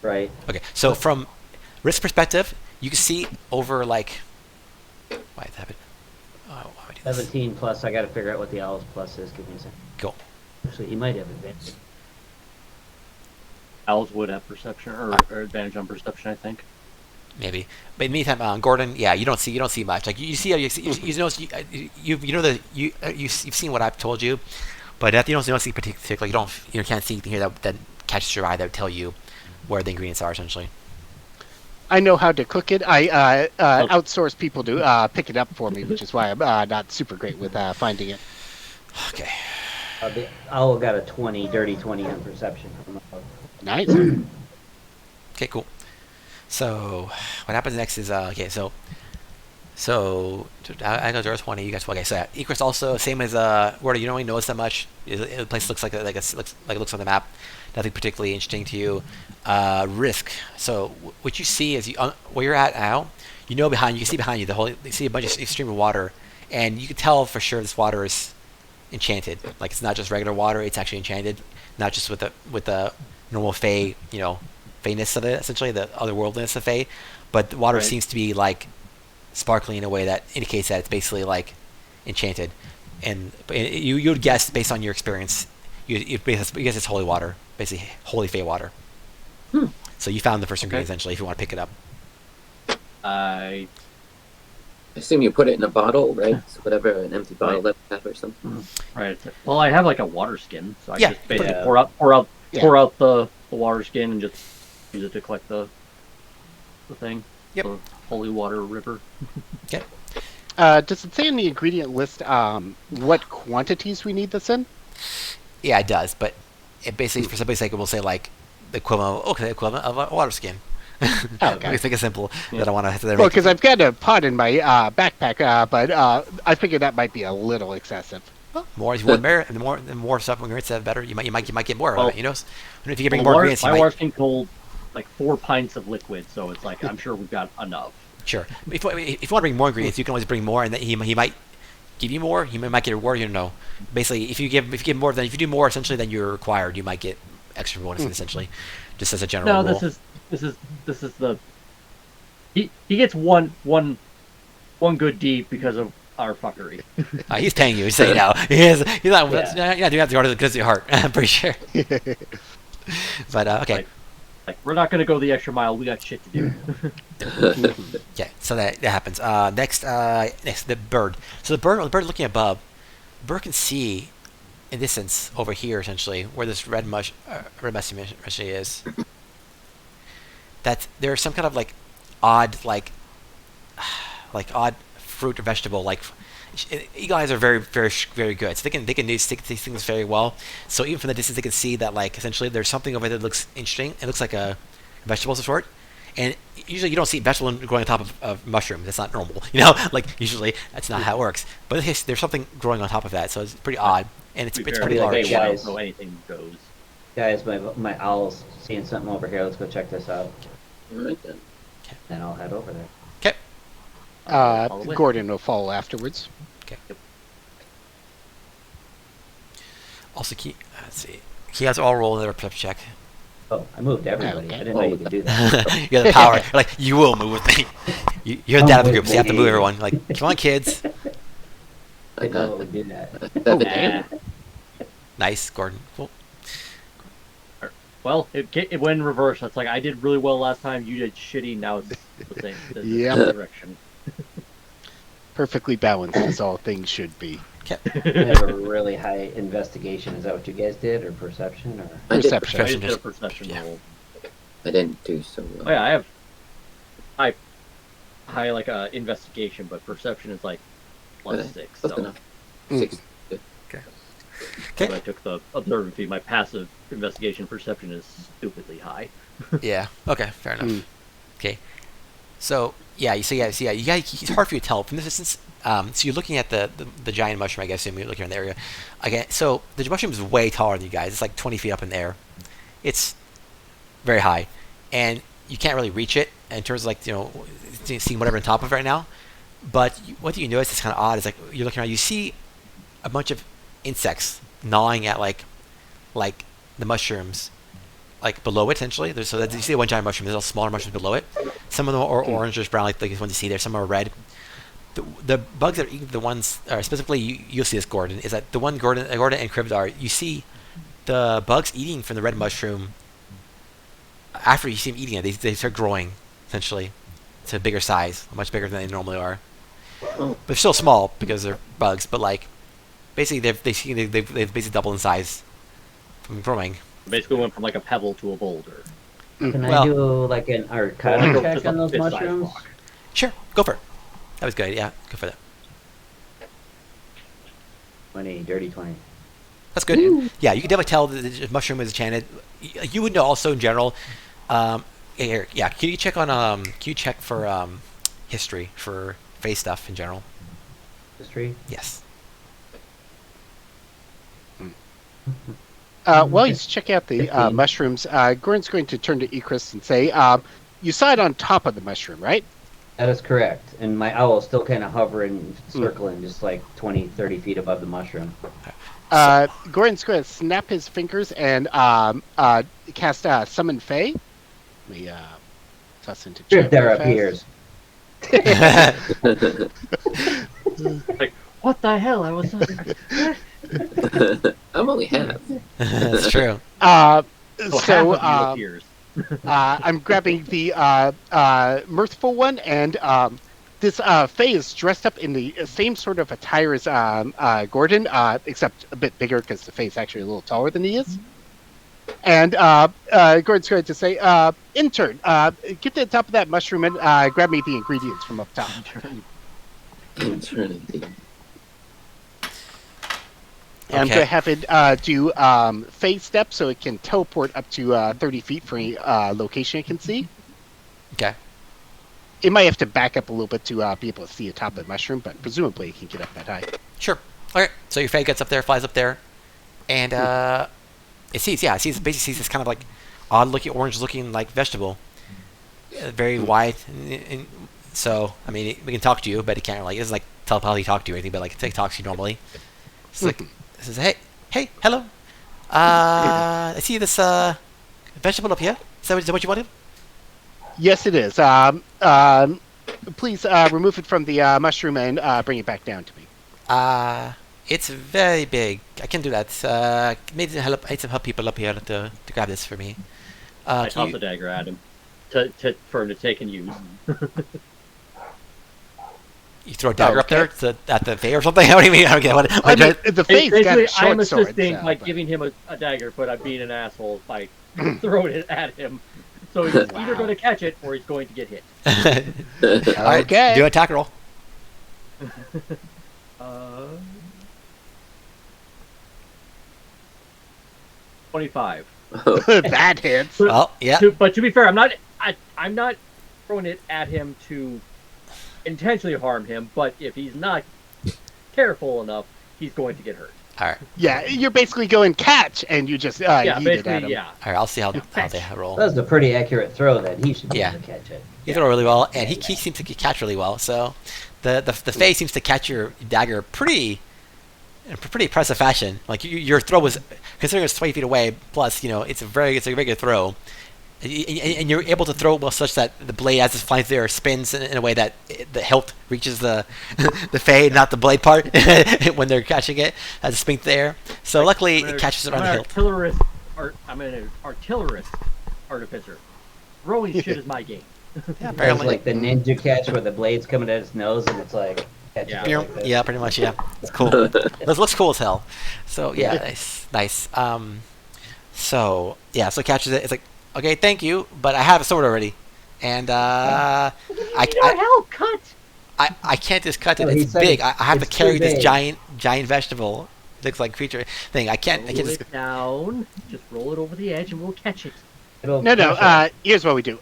Right. Okay. So from risk perspective, You can see over like. Why did that happen? Why would I do this? 17 plus. I got to figure out what the owl's plus is. Give me a second. Go. Actually, he might have advantage. Owls would have perception or advantage on perception, I think. Maybe, but in the meantime, Gordon, yeah, you don't see much. Like you know you've seen what I've told you, but you don't see particularly. You can't see anything here that catches your eye that would tell you where the ingredients are essentially. I know how to cook it. I outsource people to pick it up for me, which is why I'm not super great with finding it. Okay. The owl got a 20, dirty 20 on perception. Nice. Okay, cool. So what happens next is okay. So I go to 20. You guys okay? So Egress also same as where you don't really notice that much. The place looks like it looks on the map. Nothing particularly interesting to you. Risk. So what you see is where you're at now. You can see behind you you see a bunch of stream of water, and you can tell for sure this water is enchanted. Like it's not just regular water; it's actually enchanted. Not just with the normal Fey, Feyness of it, essentially the otherworldliness of Fey, but the water seems to be like sparkling in a way that indicates that it's basically like enchanted. And you would guess based on your experience, you guess it's holy water, basically holy Fey water. So you found the first ingredient essentially. If you want to pick it up, I assume you put it in a bottle, right? So whatever, an empty bottle that we have or something. Right. Well, I have like a water skin, so I Yeah, just basically yeah. pour out the water skin and just use it to collect the thing. Yep. The holy water river. okay. Does it say in the ingredient list what quantities we need this in? Yeah, it does, but it basically for somebody's sake, it will say like the equivalent of a water skin. Okay. I think it's simple. That I want to. Well, because I've got a pot in my backpack, but I figured that might be a little excessive. More if you want better, and the more stuff ingredients, the better. You might get more of it. You know, if you can bring Well, more ingredients, my water skin hold like 4 pints of liquid, so it's like I'm sure we've got enough. Sure. If you want to bring more ingredients, you can always bring more, and he might give you more. He might get a reward. Basically, if you do more essentially than you're required, you might get extra bonuses essentially, just as a general rule. This is the he gets one good deed because of our fuckery. He's paying you. He's saying now. He's not. You're not doing that because of your heart. I'm pretty sure. But okay. Like we're not gonna go the extra mile. We got shit to do. Yeah. So that happens. Next, the bird. So the bird looking above. The bird can see in distance over here essentially where this red mushy is. That there's some kind of like odd odd fruit or vegetable. Like eagle eyes are very very very good, so they can stick these things very well. So even from the distance, they can see that like essentially there's something over there that looks interesting. It looks like a vegetable of some sort. And usually you don't see vegetable growing on top of mushrooms. That's not normal, Like usually that's not how it works. But there's something growing on top of that, so it's pretty odd, and it's pretty large. Hey, guys. So anything goes. Guys, my owl's seeing something over here. Let's go check this out. All right then. Then I'll head over there. Okay. Gordon will follow afterwards. Okay. Also, let's see. He has all roll another perception check. Oh, I moved everybody. Okay. I didn't know you could do that. You have the power. You're like, you will move with me. You're the dad of the group, so you have to move everyone. Like, come on, kids. I know it would do that. Seven. Nice, Gordon. Cool. Well, it went in reverse. It's like I did really well last time. You did shitty. Now it's the same. The Yep. same direction. Perfectly balanced as all things should be. I have a really high investigation. Is that what you guys did, or perception, or? I did Perception. I just did a perception Yeah. roll. I didn't do so well. Oh yeah, I have high like investigation, but perception is like plus Okay, 6. close So enough. 6. Good. when I took the observant fee, my passive investigation perception is stupidly high. Yeah. Okay. Fair enough. Okay. So yeah. It's hard for you to tell from this distance. So you're looking at the giant mushroom. I guess you're looking around the area. Again, so the mushroom is way taller than you guys. It's like 20 feet up in the air. It's very high, and you can't really reach it in terms of like seeing whatever on top of it right now. But what you notice is kind of odd. Is like you're looking around, you see a bunch of insects gnawing at like the mushrooms, like below it essentially. So that you see one giant mushroom. There's all smaller mushrooms below it. Some of them are orange or brown, like the ones you see there. Some are red. The bugs that are eating the ones, or specifically you'll see this, Gordon, is that the one Gordon and Kribdar, you see the bugs eating from the red mushroom. After you see them eating it, they start growing essentially to a bigger size, much bigger than they normally are. But they're still small because they're bugs. But like basically they've basically doubled in size from growing. Basically went from like a pebble to a boulder. Can Well- I do like an arcana Go check just on a those fist-sized mushrooms? rock. Sure, go for it. That was good. Yeah, go for that. 20, dirty 20. That's good. Yeah, you can definitely tell that the mushroom is enchanted. You would know also in general. Here, yeah, can you check for history for face stuff in general? History? Yes. While he's checking out the 15. mushrooms, Gordon's going to turn to Ikris and say, you saw it on top of the mushroom, right? That is correct. And my owl is still kind of hovering, circling, just like 20, 30 feet above the mushroom. Gordon's going to snap his fingers and cast Summon Fey. Let me toss into chat There real fast. appears. Like, what the hell? I was. I'm only half. That's true. half So of you appears. I'm grabbing the mirthful one, and this Faye is dressed up in the same sort of attire as Gordon, except a bit bigger because the Faye is actually a little taller than he is. And Gordon's going to say, intern, get to the top of that mushroom and grab me the ingredients from up top. Eternity. And I'm Okay. going to have it do phase step so it can teleport up to 30 feet for any location it can see. Okay. It might have to back up a little bit to be able to see the top of the mushroom, but presumably it can get up that high. Sure. Okay. So your Fae gets up there, flies up there, and it basically sees this kind of like odd-looking, orange-looking like vegetable, very white. And so I mean, we can talk to you, but it can't really. It doesn't like telepathy talk to you or anything, but like it talks to you normally. It's like, it says, hey, hello. I see this vegetable up here. Is that what you wanted? Yes, it is. Please remove it from the mushroom and bring it back down to me. It's very big. I can do that. I need some help people up here to grab this for me. I Can toss you- a dagger at him for him to take and use. You throw a dagger okay. up there at the Fae or something? What do you mean? I don't get what. I mean, the Fae's got Basically, a short I'm sword. assisting so, by but- giving him a dagger, but I'm being an asshole by throwing it at him. So he's either going to catch it or he's going to get hit. All right, Okay. do an attack roll. 25. that hits. Well, yeah. But to be fair, I'm not throwing it at him to intentionally harm him. But if he's not careful enough, he's going to get hurt. All right. Yeah, you're basically going catch, and you just Yeah, yeet it at basically, him. yeah. All right. I'll see how they roll. That was a pretty accurate throw then. He should be Yeah. able to catch it. You throw really well, and he seems to catch really well. So, the Fae seems to catch your dagger in a pretty impressive fashion. Like your throw was, considering it's 20 feet away. Plus, it's a very good throw, and you're able to throw it well such that the blade, as it flies there, spins in a way that the hilt reaches the the Fae, not the blade part when they're catching it as it spins there. So luckily, it catches it around the hilt. I'm an artillerist artificer. Throwing shit is my game. Yeah, That's apparently. like the ninja catch where the blade's coming at his nose and it's like... catches Yeah. it like this. Yeah, pretty much. Yeah, it's cool. This looks cool as hell. So yeah, Yeah. nice. So catches it. It's like, okay, thank you, but I have a sword already, and I help, cut! can't just cut it. No, he It's said big. I have to it's too carry this big. giant vegetable. Looks like creature thing. I can't Roll just. it down. Just roll it over the edge and we'll catch it. It'll No. crush it. Here's what we do.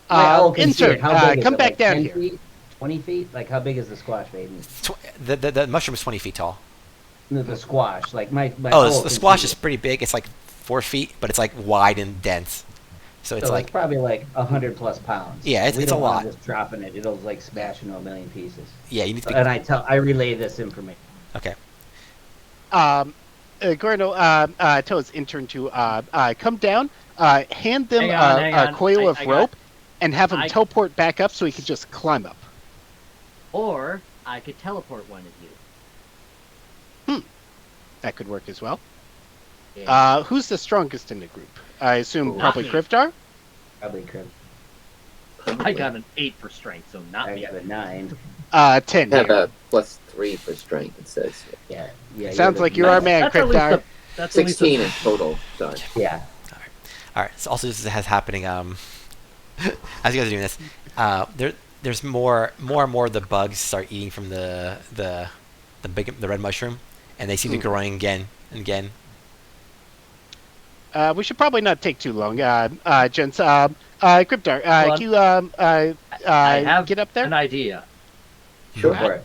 My owl can see Intern, it. How big is come it? back Like down 10 here. feet? 20 feet? Like how big is the squash, baby? The mushroom is 20 feet tall. No, the squash. Like my Oh, owl the can squash see is it. pretty big. It's like 4 feet, but it's like wide and dense. So it's So like it's probably like 100 plus pounds. Yeah, it's we a don't want lot. Just dropping it, it'll like smash into a million pieces. yeah, you need to be And I relay this information. okay. Gordon tell his intern to come down, hand them Hang a on. coil of I got- rope, and have him I- teleport back up so he can just climb up. Or I could teleport one of you. That could work as well. Yeah. Who's the strongest in the group? I assume Ooh. probably Not me. Krivdar? Probably Crib. I got an 8 for strength, so not I me. got a 9. 10 I have here. a +3 for strength. It says Yeah. Yeah. Sounds like you're our man, That's at least Krivdar. that's at least 16 in total. Sorry. Yeah. All right. So also this has happening. As you guys are doing this, there's more and more of the bugs start eating from the red mushroom, and they seem to be growing again and again. We should probably not take too long, gents. Krivdar, Hold can you I have get up there? an idea. Sure Right. for it.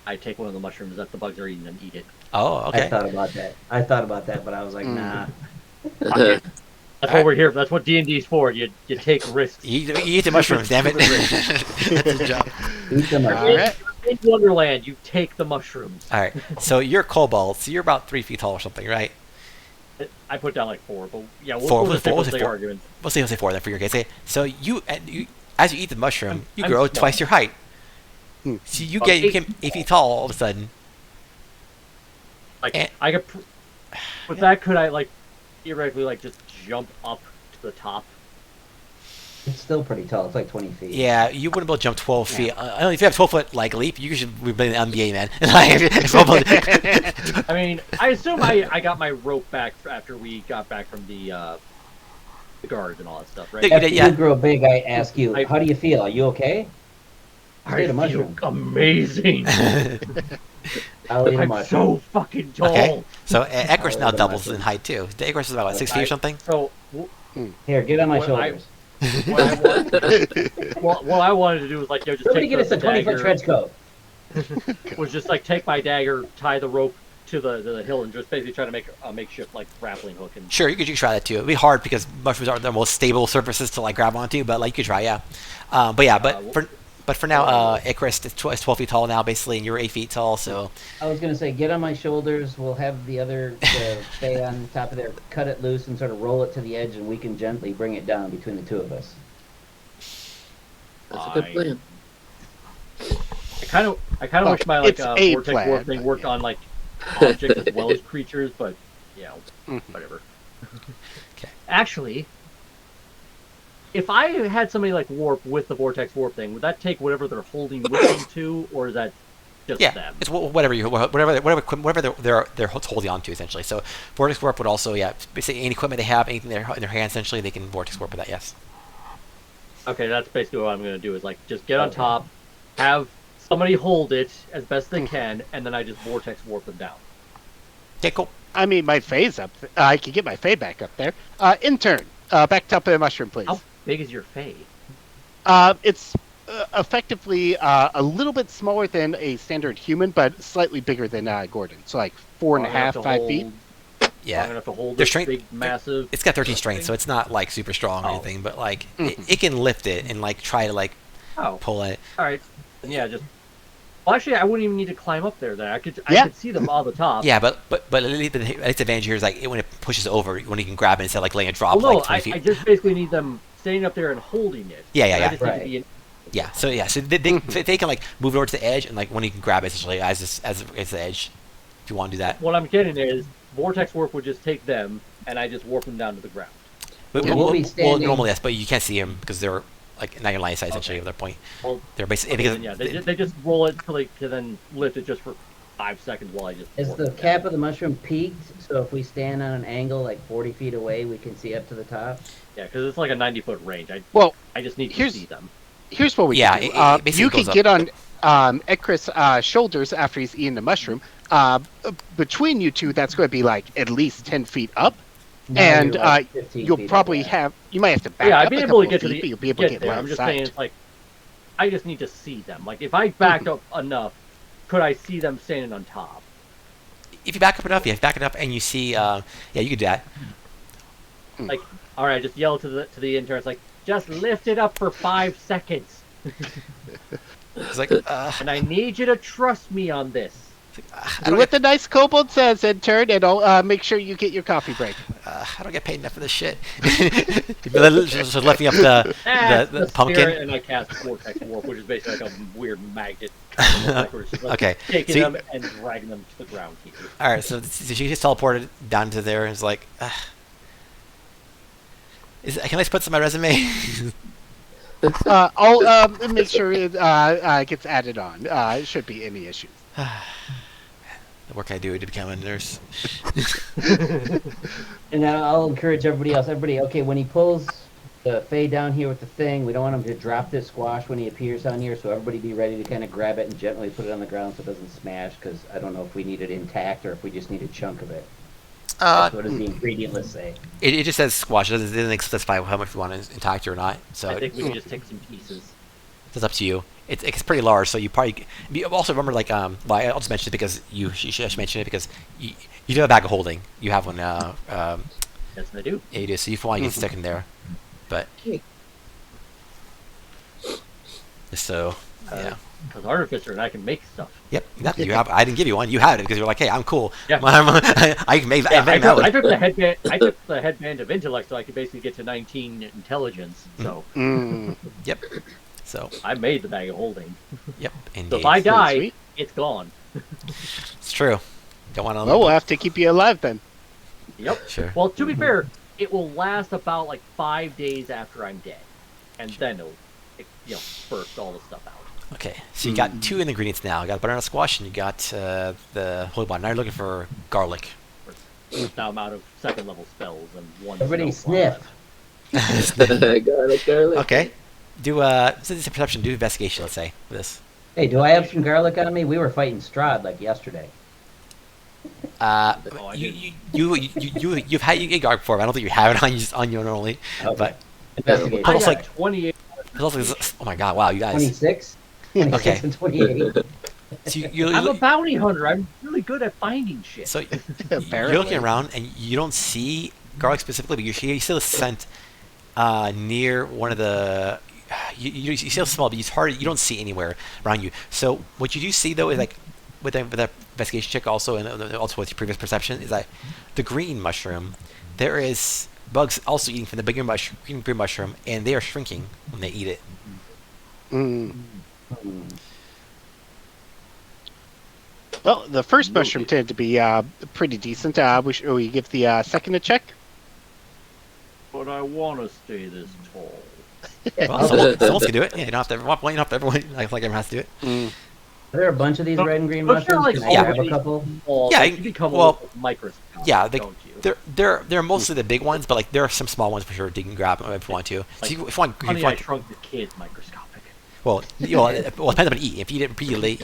I take one of the mushrooms that the bugs are eating and eat it. Oh, I okay. thought about that, but I was like, nah. That's what we're here for. That's what D&D is for. You take risks. You eat the mushrooms, damn it. That's his job. Eat them All up. right. In Wonderland, you take the mushrooms. All right. So you're kobold. So you're about 3 feet tall or something, right? I put down like 4, but yeah, we'll, Four, we'll was just stick it with four? the argument. We'll say 4 then for your case. So you as you eat the mushroom, you I'm grow small. twice your height. Hmm. So you Okay. get 8 feet tall all of a sudden. Like And- I could, with that, could I like theoretically like just jump up to the top? It's still pretty tall. It's like 20 feet. Yeah, you wouldn't be able to jump 12 feet. If you have 12-foot like leap, you should be in the NBA, man. Like, 12 foot- I mean, I assume I got my rope back after we got back from the guards and all that stuff, right? Yeah. After you grow big, I ask you, I- how do you feel? Are you okay? I Eat a feel mushroom. amazing. I'll eat a I'm mushroom. so fucking tall. Okay. So Equus now I'll eat a doubles mushroom. in height too. The Equus is about what, 6 feet or something. So Here, get on my What I- shoulders. what I wanted to do was like, just Somebody take get us a the 20-foot dagger, trench coat. was just like take my dagger, tie the rope to the hill, and just basically try to make a makeshift like grappling hook. And Sure, you could try that too. It'd be hard because mushrooms aren't the most stable surfaces to like grab onto, but like you could try, yeah. But for now, Icarus is 12 feet tall now, basically, and you're 8 feet tall, so I was gonna say, get on my shoulders. We'll have the other stay on top of there. Cut it loose and sort of roll it to the edge, and we can gently bring it down between the two of us. That's a good I- plan. I kind of Well, wish my like it's a vortex plan, warp thing but worked yeah. on like objects as well as creatures, but yeah, Mhm. whatever. Okay. Actually, if I had somebody like warp with the vortex warp thing, would that take whatever they're holding with them to, or is that just yeah, them? it's whatever they're holding on to essentially. So vortex warp would also, yeah, basically any equipment they have, anything in their hands, essentially, they can vortex warp with that. Yes. Okay, that's basically what I'm gonna do. Is like just get on Okay. top, have somebody hold it as best they can, and then I just vortex warp them down. Okay, cool. I mean, my Faye's up. I can get my Faye back up there. Intern, back top of the mushroom, please. How big is your Fae? It's effectively a little bit smaller than a standard human, but slightly bigger than Gordon. So like 4.5, 5 feet. I'm Yeah. gonna have to hold Their this strength- big, massive. It's got 13 strength, so it's not like super strong or Oh. anything, but like Mhm. it can lift it and like try to like Oh, pull it. all right. Then yeah, just. Well, actually, I wouldn't even need to climb up there. Then I could see them on the top. Yeah, but at least the advantage here is like when it pushes over, when you can grab it instead of like letting it drop Well, no, like 20 feet. I just basically need them standing up there and holding it. Yeah, I just need Right. to be in, Yeah, so they can like move it over to the edge and like when you can grab it essentially as the edge, if you want to do that. what I'm getting is vortex warp would just take them, and I just warp them down to the ground. But, Yeah, we'll be standing- normally yes, but you can't see them because they're like not your line of sight essentially Okay. of their point. Well, They're basically okay, because then, yeah, they just roll it till they can then lift it just for 5 seconds while I just. Is warp the them cap down. of the mushroom peaked? So if we stand on an angle like 40 feet away, we can see up to the top? Yeah, because it's like a 90-foot range. Well, I just need to here's- see them. here's what we Yeah, can do. it basically You can goes up. get on Ekris' shoulders after he's eaten the mushroom. Between you two, that's going to be like at least 10 feet up. Now And, you're like 15 You'll feet probably up. you might have to back Yeah, up I'd be a able to couple get of to feet, the but you'll be able to get get there. line I'm of just sight. saying, it's like I just need to see them. Like if I backed up enough, could I see them standing on top? if you back up enough, and you see, yeah, you could do that. Like, all right, just yell to the interns, like, just lift it up for 5 seconds, It's like, and I need you to trust me on this. I Do don't what get, the nice kobold says, intern, and I'll make sure you get your coffee break. I don't get paid enough for this shit. just left me up the That's the the pumpkin. spirit, and I cast Vortex Warp, which is basically like a weird magnet. Kind of like, where it's just, like, Okay, taking so them and dragging them to the ground here. all right, so she just teleported down to there and is like, can I just put this on my resume? I'll make sure it gets added on. It shouldn't be any issues. The work I do to become a nurse. And now I'll encourage everybody else. Everybody, okay, when he pulls the Fey down here with the thing, we don't want him to drop this squash when he appears down here, so everybody be ready to kind of grab it and gently put it on the ground so it doesn't smash, because I don't know if we need it intact or if we just need a chunk of it. What does the ingredient list say? It just says squash. It doesn't specify how much we want it intact or not. So I think we can just take some pieces. it's up to you. It's pretty large, so you probably also remember like well, I'll just mention it because you should mention it because you do have a bag of holding. You have one. Yes, I do. Yeah, you do. So you want to get stuck in there, but so yeah. Because Artificer and I can make stuff. Yep, exactly. You have. I didn't give you one. You had it because you're like, hey, I'm cool. Yeah. I made. Yeah, I I took the headband. I took the headband of intellect, so I could basically get to 19 intelligence. So Yep. So. I made the bag of holding. Yep. So Indeed. if I die, Sweet. it's gone. It's true. Don't want to. Well, we'll have to keep you alive then. Yep. Sure. Well, to be fair, it will last about like 5 days after I'm dead, and then it'll, burst all the stuff out. Okay, so you got two ingredients now. You got butternut squash and you got the holy bond. Now you're looking for garlic. Now I'm out of second level spells and one. Everybody spell sniff. garlic. Okay. Do since it's a perception, do investigation. Let's say for this. Hey, do I have some garlic on me? We were fighting Strahd like yesterday. You've had you get garlic before. But I don't think you have it on you normally. Okay. But Investigation. I Almost got like- 28. it's also, oh my god! Wow, you guys. 26? 26 Okay. and 28. So you, I'm a bounty hunter. I'm really good at finding shit. so you're Apparently. looking around and you don't see garlic specifically, but you see a scent near one of the. You see a smell, but it's hard. You don't see anywhere around you. So what you do see though is like with that investigation check also, and also with your previous perception, is that the green mushroom, there is bugs also eating from the bigger green mushroom, and they are shrinking when they eat it. Well, the first mushroom tended to be pretty decent. Should we give the second a check? But I want to stay this tall. Well, someone can do it. Yeah, you don't have to. You don't have to. Everyone like everyone has to do it. Are there a bunch of these red and green But they're mushrooms? like Can I grab a already couple? small, Yeah, like, you become well, a microscopic. Yeah, don't you? they're mostly the big ones, but like there are some small ones for sure that you can grab if you want to. Like, So if you want, Honey, I Shrunk the Kids microscopic. well, it depends on eat. If you eat it pretty late,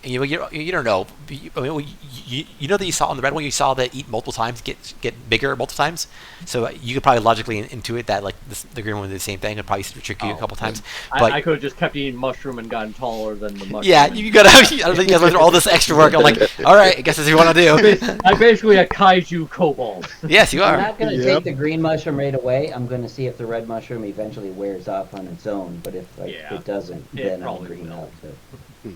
you don't know. You know that you saw on the red one, you saw that eat multiple times get bigger multiple times. So you could probably logically intuit that like the green one did the same thing. It'd probably trick you a couple times. But I could have just kept eating mushroom and gotten taller than the mushroom. yeah, you gotta. I don't think you guys went through all this extra work. I'm like, all right, I guess that's what you want to do. I'm basically a kaiju kobold. Yes, you I'm are. not going to Yep. take the green mushroom right away. I'm going to see if the red mushroom eventually wears off on its own. But if Yeah. it doesn't, It then I'll probably green will. out. So.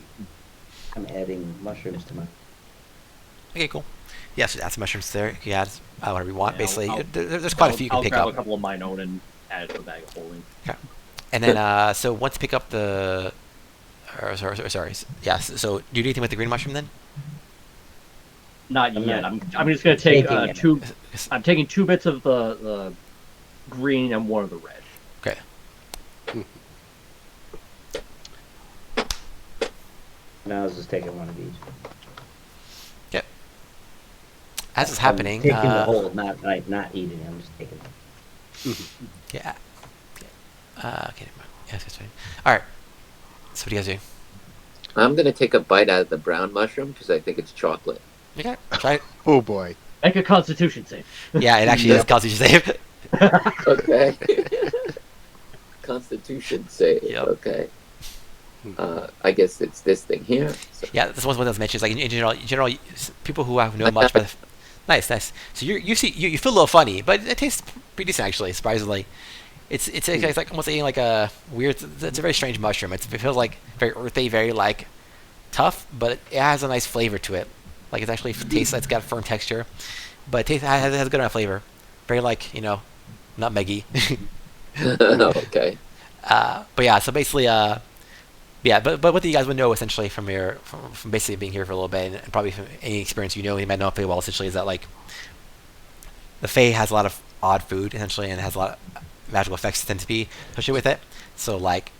I'm adding mushrooms to my... Okay, cool. Yes, add some mushrooms there. You can add whatever you want. Yeah, Basically, I'll- there's quite a few you can I'll pick grab up. a couple of my own and add it to the bag of holding. And then, so once you pick up the, sorry, yes. So do you do anything with the green mushroom then? Not I'm yet. not I'm just gonna take taking it. two. I'm taking 2 bits of the green and 1 of the red. Okay. No, I was just taking one of each. As it's I'm happening, taking the whole, not eating it. I'm just taking it. yeah. Okay. Never mind. Yes, that's fine. All right. So what do you guys do? I'm gonna take a bite out of the brown mushroom because I think it's chocolate. Okay. Try it. Oh boy. Make a Constitution save. Yeah, it actually is Constitution save. Okay. Constitution save. Yep. Okay. I guess it's this thing here. So. Yeah, this one's one that's mentioned. Like in general, people who have know much about. Nice. So you feel a little funny, but it tastes pretty decent actually. Surprisingly, it's like almost eating like a weird. It's a very strange mushroom. It feels like very earthy, very like tough, but it has a nice flavor to it. Like it actually tastes. It's got a firm texture, but it has good enough flavor. Very like nutmeggy. Okay. But yeah, so basically, yeah, but what you guys would know essentially from basically being here for a little bit and probably from any experience you might know Feywild essentially is that like the Fey has a lot of odd food essentially and has a lot of magical effects tend to be associated with it. So like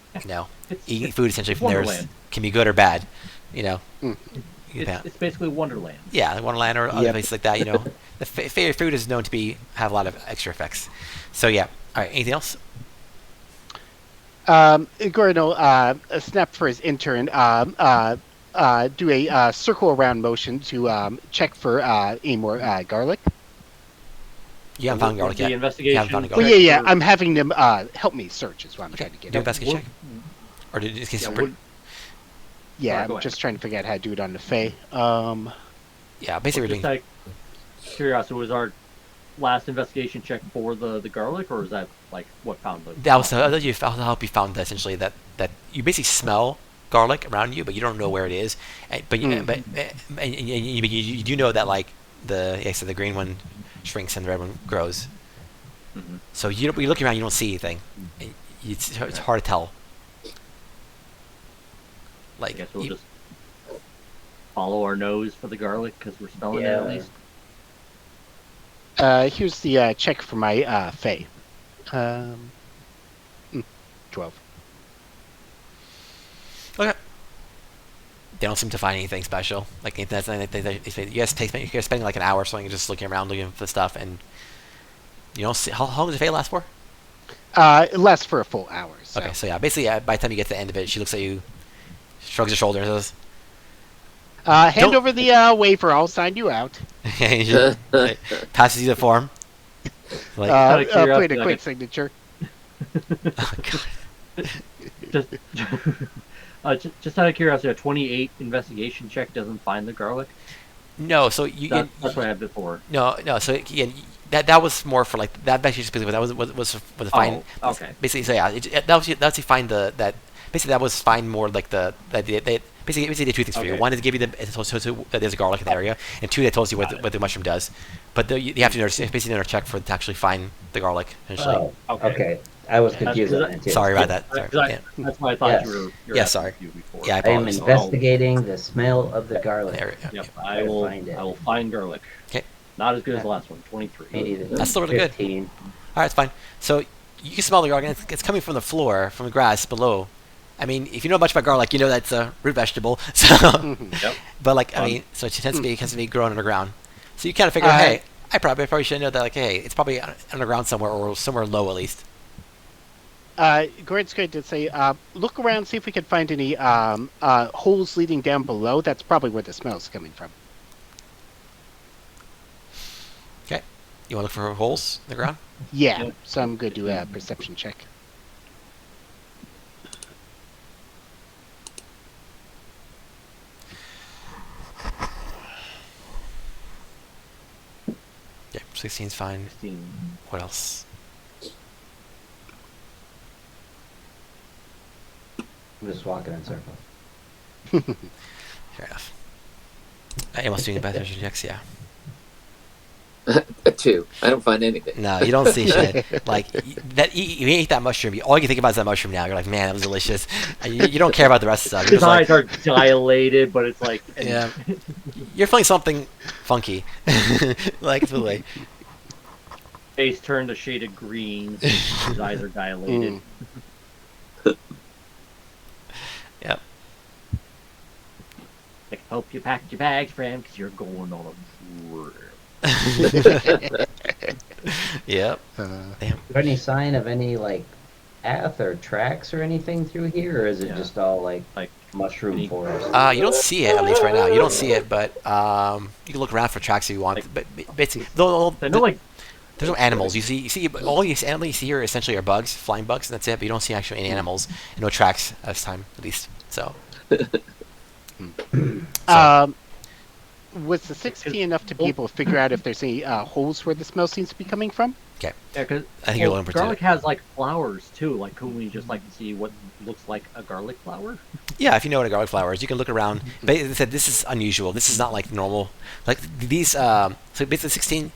eating food essentially from there can be good or bad. It's basically Wonderland. Yeah, Wonderland or other places like that. The Fey food is known to have a lot of extra effects. So yeah, all right. Anything else? Gordon will snap for his intern. Do a circle around motion to check for any more garlic. You haven't found garlic yet. The investigation. You haven't found Well, garlic. yeah. I'm having them help me search. Is what I'm trying to get. Do at. investigation check. Or did you just Yeah, go I'm ahead. just trying to figure out how to do it on the Fey. Yeah, basically we're Just doing. out of curiosity, was our last investigation check for the garlic, or is that like what found the? That was I'll help you found essentially that you basically smell garlic around you, but you don't know where it is. But you do know that like the green one shrinks and the red one grows. Mhm. So you look around, you don't see anything. It's hard to tell. I Like guess we'll just follow our nose for the garlic because we're smelling it at least. Here's the check for my Fey. 12. Okay. They don't seem to find anything special. Like anything you guys you're spending like an hour or something just looking around looking for stuff, and you don't see how long does the Fae last for? It lasts for a full hour. So. Okay, so yeah, basically by the time you get to the end of it, she looks at you, shrugs her shoulders, and says, Hand Don't- over the waiver. I'll sign you out. and she, like, passes you the form. Like, Out of Put in curiosity, a like quick signature. oh, God. Just, just out of curiosity, a 28 investigation check doesn't find the garlic. No, so you That's what I had before. no. So again, that was more for like that. Basically, just that was for the fine. Oh, okay. Basically, so yeah, that was to find that. Basically, that was fine more like they basically did two things for you. Okay. One is to give you that there's a garlic in the area, and two, that tells you what the mushroom does. But you have to basically check to actually find the garlic. Essentially. Oh, Okay. okay. I was That's confused on because that too. Sorry about that. Sorry. 'Cause I- Yeah. That's why I thought Yes. you were. Yeah, asking sorry. you before. Yeah, I I am apologize. investigating the smell of the garlic. There we go. Yep, Try I to will. find it. I will find garlic. Okay. Not as good as the last one. 23. That's still really good. 15. All right, it's fine. So you can smell the garlic, and it's coming from the floor, from the grass below. I mean, if you know much about garlic, you know that's a root vegetable. So, Yep. but like, I mean, so it tends to be growing underground. So you kind of figure, hey, I probably should know that. Like, hey, it's probably underground somewhere or somewhere low at least. Gordon's going to say, look around, see if we can find any holes leading down below. That's probably where the smell's coming from. Okay, you want to look for holes in the ground? Yeah, Yeah. so I'm going to do a perception check. Yeah, 16's fine. 16. What else? I'm just walking in circles. Fair enough. Anyone else doing perception checks? Yeah. A 2. I don't find anything. No, you don't see shit. Like you ate that mushroom. All you can think about is that mushroom now. You're like, man, that was delicious. You don't care about the rest of the stuff. You're His just like, eyes are dilated, but it's like. yeah. You're feeling something funky. Like, really. Face turned a shade of green. His eyes are dilated. Yep. Like, hope you packed your bags, friend, because you're going on a trip. Yep. Damn. Is there any sign of any like path or tracks or anything through here, or is it Yeah. just all like Like, mushroom any- forest? You don't see it, at least right now. You don't see it, but you can look around for tracks if you want. Like- But basically, I know, like, there's no animals. You see all you animals you see here essentially are bugs, flying bugs, and that's it. But you don't see actually any animals, and no tracks at this time, at least. So. Was the 16 enough to be able to figure out if there's any holes where the smell seems to be coming from? Yeah, because I think you're looking for garlic two. has like flowers too. Like, can we just like see what looks like a garlic flower? Yeah, if you know what a garlic flower is, you can look around. But as I said, this is unusual. This is not like normal. Like these, so basically 16,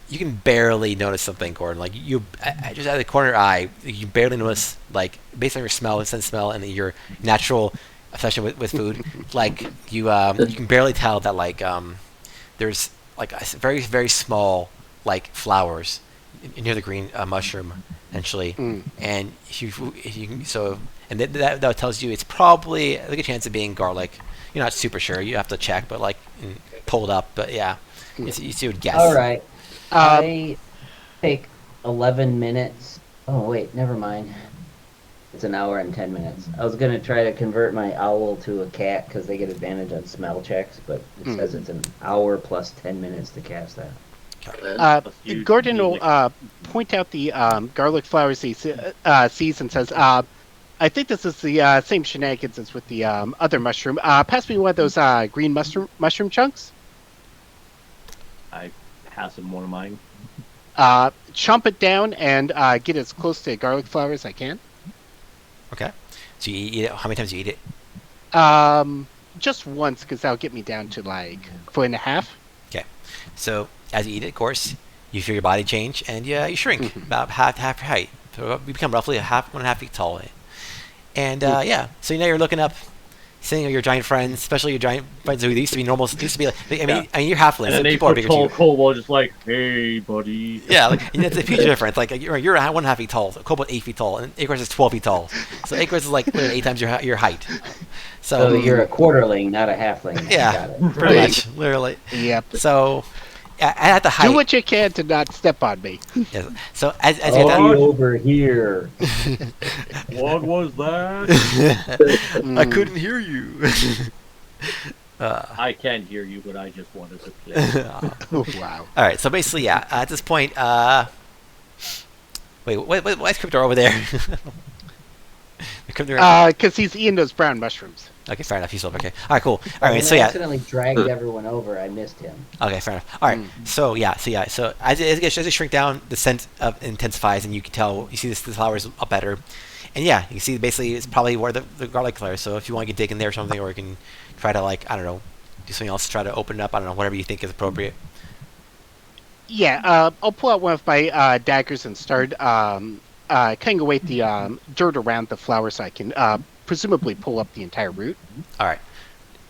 you can barely notice something, Gordon. Like just out of the corner eye, you barely notice, like based on your smell, sense smell, and your natural obsession with food. Like you can barely tell that there's like very very small like flowers near the green mushroom, essentially, Mm. and so and that tells you it's probably a good chance of being garlic. You're not super sure. You have to check, but like pull it up. But yeah, you would guess. All right. Um, I take 11 minutes. Oh, wait, never mind. It's an hour and 10 minutes. I was going to try to convert my owl to a cat because they get advantage on smell checks, but it says it's an hour plus 10 minutes to cast that. Let's use Gordon will music. point out the garlic flowers he sees and says, I think this is the same shenanigans as with the other mushroom. Pass me one of those green mushroom chunks. I pass him one of mine. Chomp it down and get as close to garlic flower as I can. Okay. So you eat it. How many times do you eat it? Just once, because that'll get me down to like 1.5 feet. Okay. So as you eat it, of course, you feel your body change, and you shrink about half your height. So you become roughly 1.5 feet tall. And yeah, so now you're looking up, seeing your giant friends, especially your giant friends who used to be normal. Used to be like, I mean, you're halflings. And So then they people are put bigger tall too. kobold just like, hey, buddy. Yeah, like it's a huge difference. Like you're 1.5 feet tall, Kobold 8 feet tall, and Icarus is 12 feet tall. So Icarus is like literally 8 times your height. So So you're a quarterling, not a halfling. yeah, Got it. pretty much, literally. Yep. So at the height. Do what you can to not step on me. Yes. So as you get Oh, that, over here. What was that? I couldn't hear you. I can't hear you, but I just wanted to play. Oh, wow. All right. So basically, yeah. At this point, wait, why is Crypto over there? Crypto- Because he's eating those brown mushrooms. okay, fair enough. He's over. Okay. All right. Cool. All right. When So I yeah. accidentally dragged everyone over, I missed him. Okay, fair enough. All right. So yeah. So as it shrink down, the scent intensifies, and you can tell you see the flowers up better, and yeah, you can see basically it's probably where the garlic flowers. So if you want to dig in there or something, or you can try to like I don't know, do something else to try to open it up. I don't know, whatever you think is appropriate. Yeah, I'll pull out one of my daggers and start cutting away the dirt around the flower so I can presumably pull up the entire root. All right.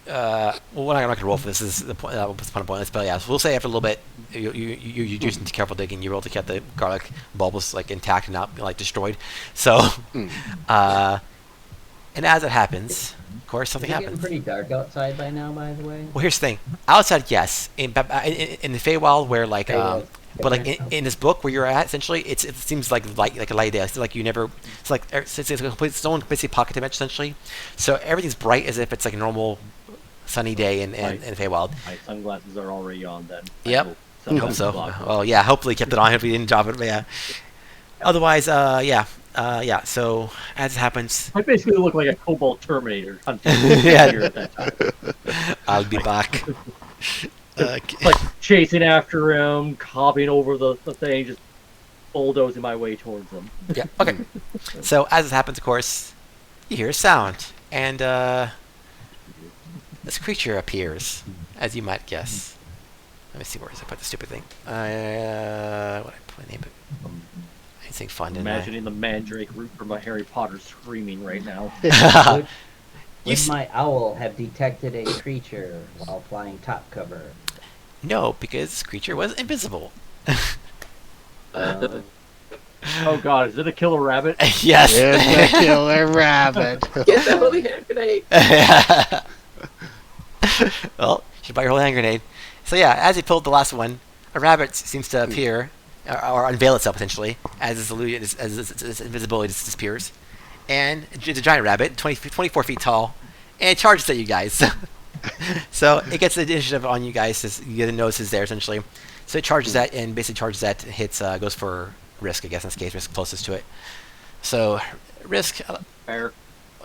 Well, I'm not gonna roll for this. This is the point. What's the point of this? But yeah, so we'll say after a little bit, you do some careful digging. You're able to get the garlic bulbs like intact and not like destroyed. So, and as it happens, of course, something Is it getting happens. pretty dark outside by now, by the way? Well, here's the thing. Outside, yes. In the Feywild, where like, Feywild. but like in this book where you're at, essentially, it seems like a light day. It's like you never. It's like it's a complete. It's own basically pocket dimension essentially. So everything's bright as if it's like a normal sunny day in Feywild. My sunglasses are already on then. Yep. I hope so. Block. Well, yeah. Hopefully, kept it on if we didn't drop it. But yeah. Otherwise, yeah. Yeah. So as it happens, I basically look like a Cobalt Terminator hunting Yeah. deer at that time. I'll be back. Like chasing after him, hopping over the thing, just bulldozing my way towards him. Yeah. Okay. So as it happens, of course, you hear a sound, and this creature appears, as you might guess. Let me see where I put the stupid thing. What did I name it? Anything fun? Didn't I? Imagining the mandrake root from a Harry Potter screaming right now. Would, You would s- my owl have detected a creature while flying top cover? No, because this creature was invisible. Oh god, is it a killer rabbit? Yes. It's a killer rabbit. Get the holy hand grenade. Well, you should buy your whole hand grenade. So yeah, as he pulled the last one, a rabbit seems to appear, or unveil itself essentially, as its invisibility disappears. And it's a giant rabbit, 24 feet tall, and it charges at you guys. So it gets the initiative on you guys, as you get the notices there essentially. So it charges that, and basically charges that, hits, goes for risk, I guess in this case, risk closest to it. So risk, Fair.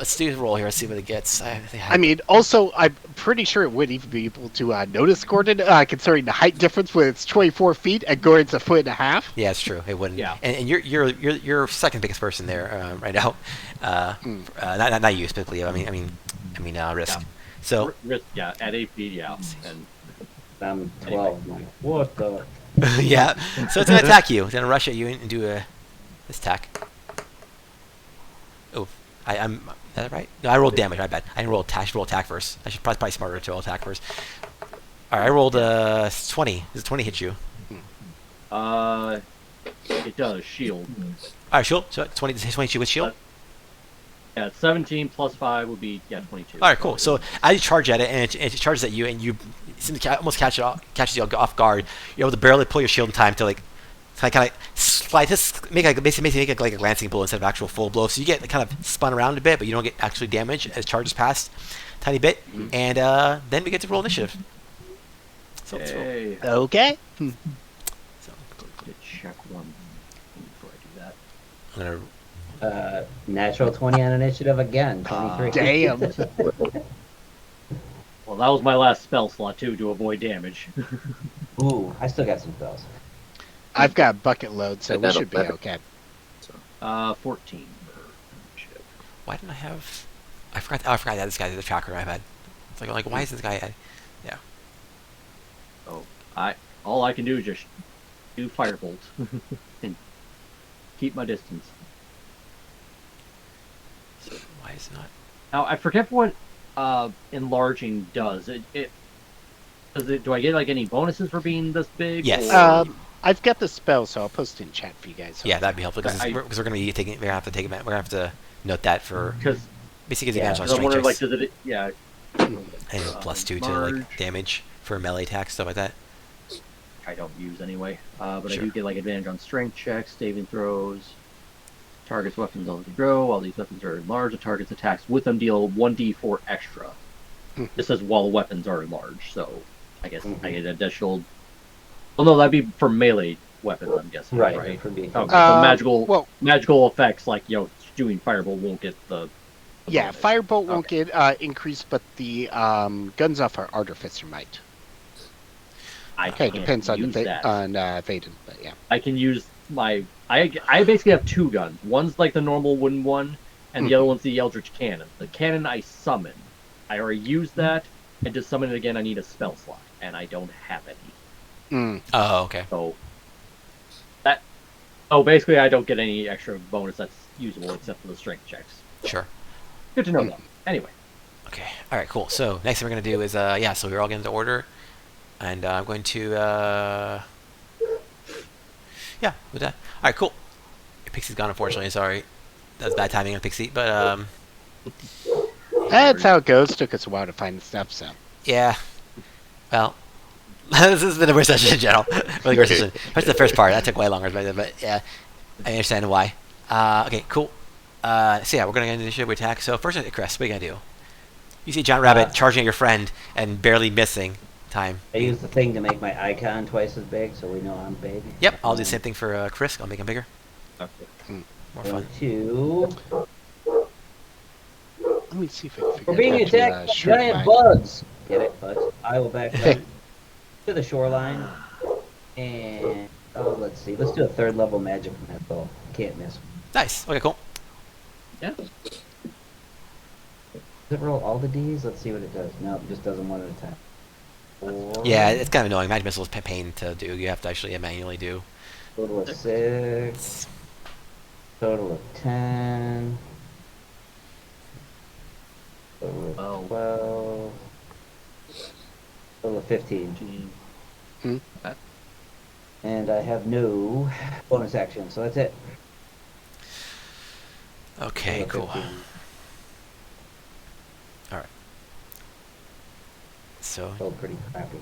let's do a roll here. Let's see what it gets. I mean, also, I'm pretty sure it would even be able to notice Gordon, considering the height difference when it's 24 feet and Gordon's a foot and a half. yeah, it's true. It wouldn't. Yeah. And you're second biggest person there right now. Not you specifically. I mean, Risk. Yeah. So Yeah, at 8 feet, yeah. And I'm 12. I'm like, what the? yeah. So it's gonna attack you. It's gonna rush at you and do this attack. Oh, I'm. Is that right? No, I rolled damage. My bad. I didn't roll attack. I should roll attack first. I should probably smarter to roll attack first. All right, I rolled 20. Does 20 hit you? it does shield. All right, shield. So 20 hit you with shield. Yeah, 17 plus 5 would be 22. All right, cool. So as you charge at it, and it charges at you, and you almost catches you off guard. You're able to barely pull your shield in time to like kind of slide, just basically make it like a glancing blow instead of actual full blow. So you get kind of spun around a bit, but you don't get actually damage as charges pass, tiny bit, and then we get to roll initiative. So let's roll. Yay. Okay. So Get check one before I do that. I'm gonna. Natural 20 on initiative again. 23. Damn. Well, that was my last spell slot too, to avoid damage. Ooh, I still got some spells. I've got bucket load, so we That'll- should be that'll- okay. 14 for initiative. Why didn't I have? I forgot. Oh, I forgot that this guy's the tracker I've had. It's like why is this guy? So all I can do is just do firebolt and keep my distance. So why is it not? Now I forget what enlarging does. Do I get like any bonuses for being this big? Yes. or- I've got the spell, so I'll post it in chat for you guys. Yeah, that'd be helpful because I- we're gonna be taking. We're gonna have to take it. We're gonna have to note that for Because basically Yeah, advantage on I'm strength wondering, like, checks does it? Yeah. and +2 to like Large. damage for melee attacks, stuff like that. I don't use anyway. But Sure. I do get like advantage on strength checks, saving throws. Targets weapons all to grow. While these weapons are enlarged, the target's attacks with them deal 1d4 extra. This says while weapons are enlarged, so I guess I get additional. Well, no, that'd be for melee weapons, I'm guessing. Right. Right. For being. Okay. So well, magical effects like doing fireball won't get the. yeah, bonus. firebolt won't Okay. get increased, but the guns off our artificer might. I Okay, can't depends on use that. Vaden, but yeah. I can use my. I basically have two guns. One's like the normal wooden one, and the other one's the Eldritch Cannon. The cannon I summon. I already used that, and to summon it again, I need a spell slot, and I don't have any. Oh, okay. So that. Oh, basically, I don't get any extra bonus that's usable except for the strength checks. Sure. Good to know that. Anyway, Okay. All right. Cool. So next thing we're gonna do is So we're all getting into order, and I'm going to with that. All right. Cool. Pixie's gone. Unfortunately, sorry. That's bad timing on Pixie, but That's how it goes. Took us a while to find the stuff, so. yeah. Well, this has been a worst session in general. Really worst session. Especially the first part. That took way longer, but yeah, I understand why. Okay, cool. So yeah, we're gonna get into the initiative attack. So first, Chris, what are you gonna do? You see John Rabbit charging at your friend and barely missing time. I use the thing to make my icon twice as big, so we know I'm big. Yep, I'll do the same thing for Chris. I'll make him bigger. More fun. 2. Let me see if I can figure We're being out how to, attacked by shrink giant mine. bugs. Get it, bugs? I will back up to the shoreline, and let's see. Let's do a 3rd level magic missile. Can't miss. Nice. Okay, cool. yeah. Does it roll all the D's? Let's see what it does. No, it just does them one at a time. 4, Yeah, it's kind of annoying. Magic missile is pain to do. You have to actually manually do. Total of 6. Total of 10. Total of 12. Total of 15. And I have no bonus action, so that's it. Okay, Total cool. of 15. All right. So So pretty crappy.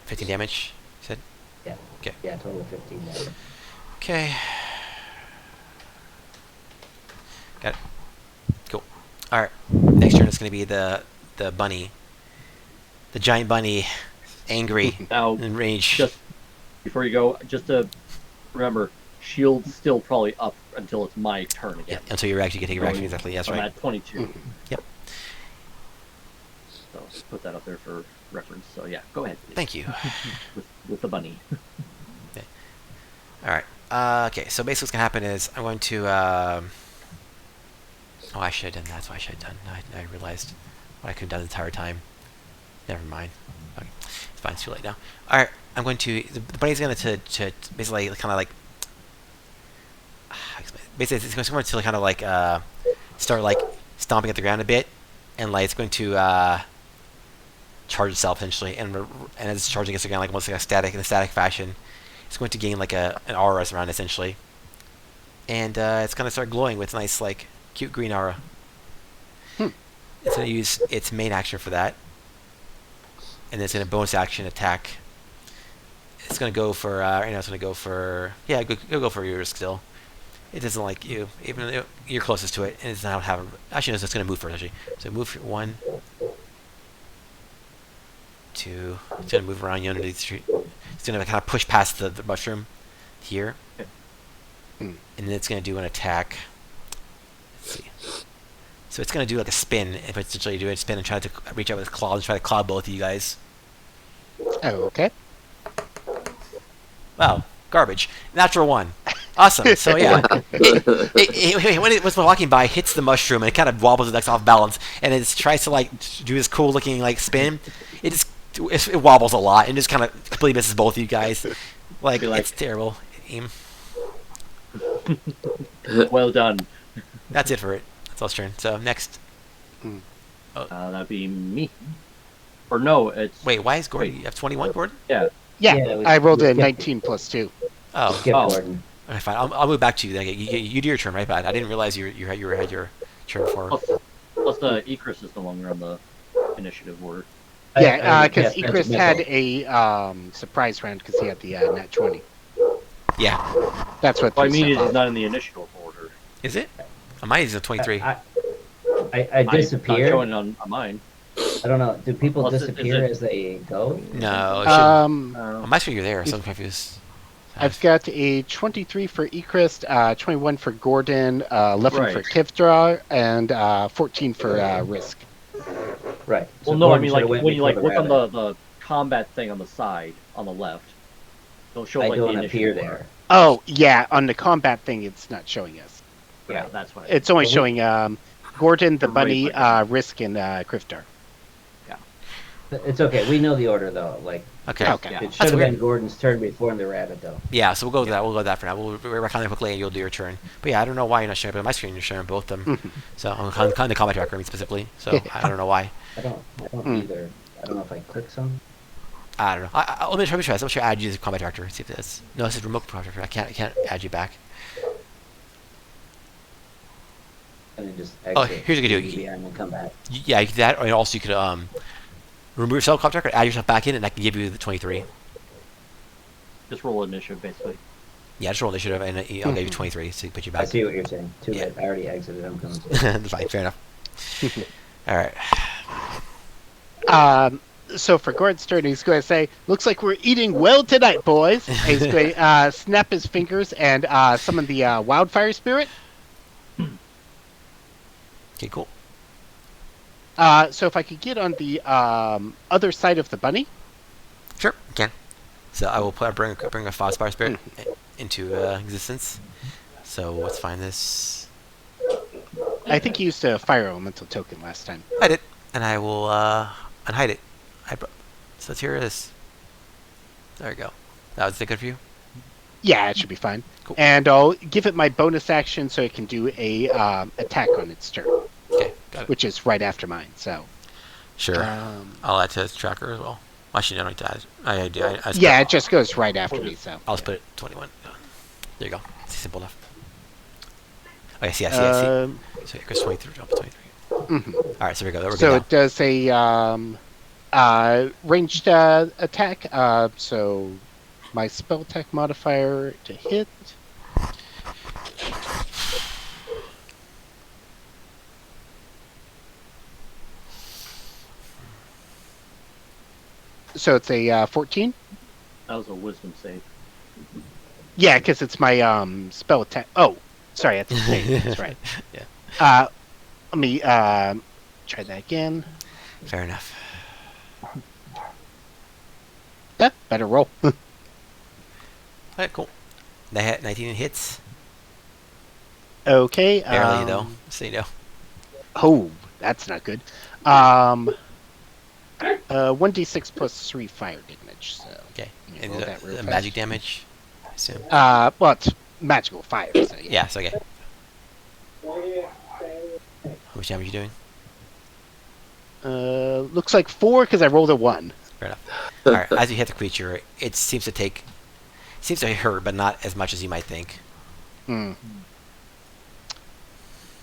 15 damage. You said. Yeah. Okay. Yeah, total of 15 damage. Okay. Got it. Cool. All right. Next turn is going to be the bunny, the giant bunny, angry Now, and rage. just before you go, just to remember, shield's still probably up until it's my turn Yeah, again. until you actually get take your action. Exactly. That's I'm right. at 22. Yep. So just put that up there for reference. So yeah, go ahead. Please. Thank you. With the bunny. All right. Okay. So basically, what's gonna happen is I'm going to. Oh, I should have done that. That's what I should have done. I realized what I could have done the entire time. Never mind. Okay. It's fine. It's too late now. All right. I'm going to. The bunny's going to basically kind of like. Basically, it's going to kind of like start like stomping at the ground a bit, and like it's going to charge itself essentially, and as it's charging against the ground like almost like in a static fashion, it's going to gain like an aura around it, essentially, and it's going to start glowing with nice like cute green aura. It's going to use its main action for that, and then it's going to bonus action attack. It's going to go for it's going to go for go for yours still. It doesn't like you, even though you're closest to it, and it's not having. Actually, no, it's going to move first. Actually, so move 1, 2. It's going to move around you under the street. It's going to kind of push past the mushroom here, and then it's going to do an attack. Let's see. So it's going to do like a spin, if it's essentially doing a spin and try to reach out with its claws and try to claw both of you guys. Oh, okay. Wow, garbage. Natural 1. Awesome. So yeah, when it was walking by, it hits the mushroom and it kind of wobbles its legs off balance, and it tries to like do this cool looking like spin. It wobbles a lot and just kind of completely misses both of you guys. Like it's terrible. Aim. Well done. That's it for it. That's all its turn. So next. That'd be me. Or no, it's Wait, why is Gordon? You have 21, Gordon? yeah. Yeah, I rolled a 19 plus 2. Oh, Skip Gordon. okay, fine. I'll move back to you then. You do your turn, right? Bad. I didn't realize you had your turn for. Plus the Ecris is no longer on the initiative order. Yeah, because yeah, Ecris that's had a surprise round because he had the nat 20. Yeah. That's what. What I threw mean stuff is off. not in the initiative order. Is it? Mine is a 23. I disappear. I'm not showing on mine. I don't know. Do people Plus, disappear is it- as they go? No. It should, Um, I'm not sure you're there, so I'm confused. I've got a 23 for Ecris, 21 for Gordon, 11 for Right. Kivdra, and 14 for Risk. Right. Well, So no, I Gordon mean should've like went when you before like look on rabbit. the combat thing on the side on the left, it'll show I like don't the appear initiative there. order. Oh, yeah, on the combat thing, it's not showing us. Yeah, that's what. It's only Well, showing Gordon, the Right, bunny, right. Risk, and Kriftar. It's okay. We know the order though. Like Okay. Okay. Yeah. it should have weird. been Gordon's turn before the rabbit though. Yeah, so we'll go with that. We'll go with that for now. We'll work on it quickly, and you'll do your turn. But yeah, I don't know why you're not sharing, but on my screen you're sharing both of them. So I'm kind of the combat tracker, I mean, specifically. So I don't know why. I don't either. I don't know if I click some. I don't know. Let me try this. Let me try add you as a combat director. See if this. No, this is remote combat director. I can't add you back. And then just Oh, exit. here's what you can do. And then come back. Yeah, you can do that, or also you could remove yourself combat director, add yourself back in, and I can give you the 23. Just roll initiative basically. Yeah, just roll initiative, and I'll give you 23, so you put you I back. see what you're saying. Too Yeah. late. I already exited. I'm coming. Fine, fair enough. All right. So for Gordon's turn, he's going to say, "Looks like we're eating well tonight, boys." And he's going to snap his fingers and summon the wildfire spirit. Okay, cool. So if I could get on the other side of the bunny. Sure, you can. So I will bring a Fire Spirit into existence. So let's find this. I think he used a fire elemental token last time. Hide it, and I will unhide it. So here it is. There we go. That was good for you. Yeah, it should be fine. Cool. And I'll give it my bonus action so it can do a attack on its turn, Okay, got it. which is right after mine. So Sure. I'll add to its tracker as well. Actually, I don't need to add. I do. I yeah, it just goes right after me. So I'll just put it 21. There you go. It's simple enough. Okay, I see. So it goes 23. Drop 23. mhm. All right, so here we go. We're So good it does a ranged attack. So my spell attack modifier to hit. So it's a 14. That was a wisdom save. Yeah, because it's my spell attack. Oh, sorry, that's insane. That's right. Yeah. Let me try that again. Fair enough. Yeah, better roll. Alright, cool. That hit 19 hits. Okay. Barely though, so you know. Oh, that's not good. 1d6 plus 3 fire damage. So Okay. let me And roll that real the fast. magic damage, I assume. Well, it's magical fire. So yeah. Yeah, so okay. How much damage are you doing? Looks like 4 because I rolled a 1. Fair enough. Alright, as you hit the creature, it seems to hurt, but not as much as you might think. Hmm.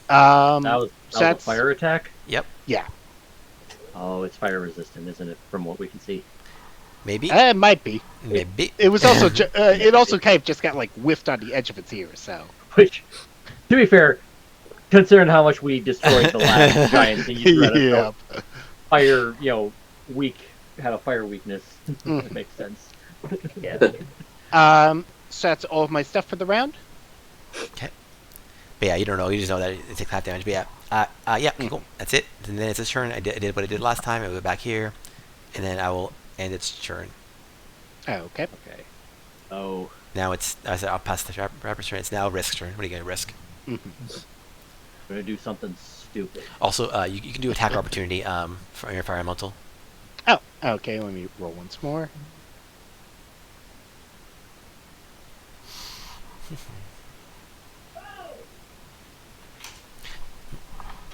That was a that's- fire attack. Yep. Yeah. Oh, it's fire resistant, isn't it? From what we can see. Maybe. It might be. Maybe. It was also it also kind of just got like whiffed on the edge of its ear. So Which, to be fair, considering how much we destroyed the last giant thing you threw at us, yeah. so fire, had a fire weakness. It makes sense. Yeah. So that's all of my stuff for the round. Okay. But yeah, you don't know. You just know that it takes half damage. But yeah, yeah, okay, cool. That's it. And then it's its turn. I did what I did last time. I will go back here, and then I will end its turn. Oh, okay. Okay. Oh, Now I'll pass the rapper's turn. It's now Risk's turn. What are you gonna risk? Mhm. I'm gonna do something stupid. Also, you can do attack opportunity for your fire elemental. Oh, okay. Let me roll once more.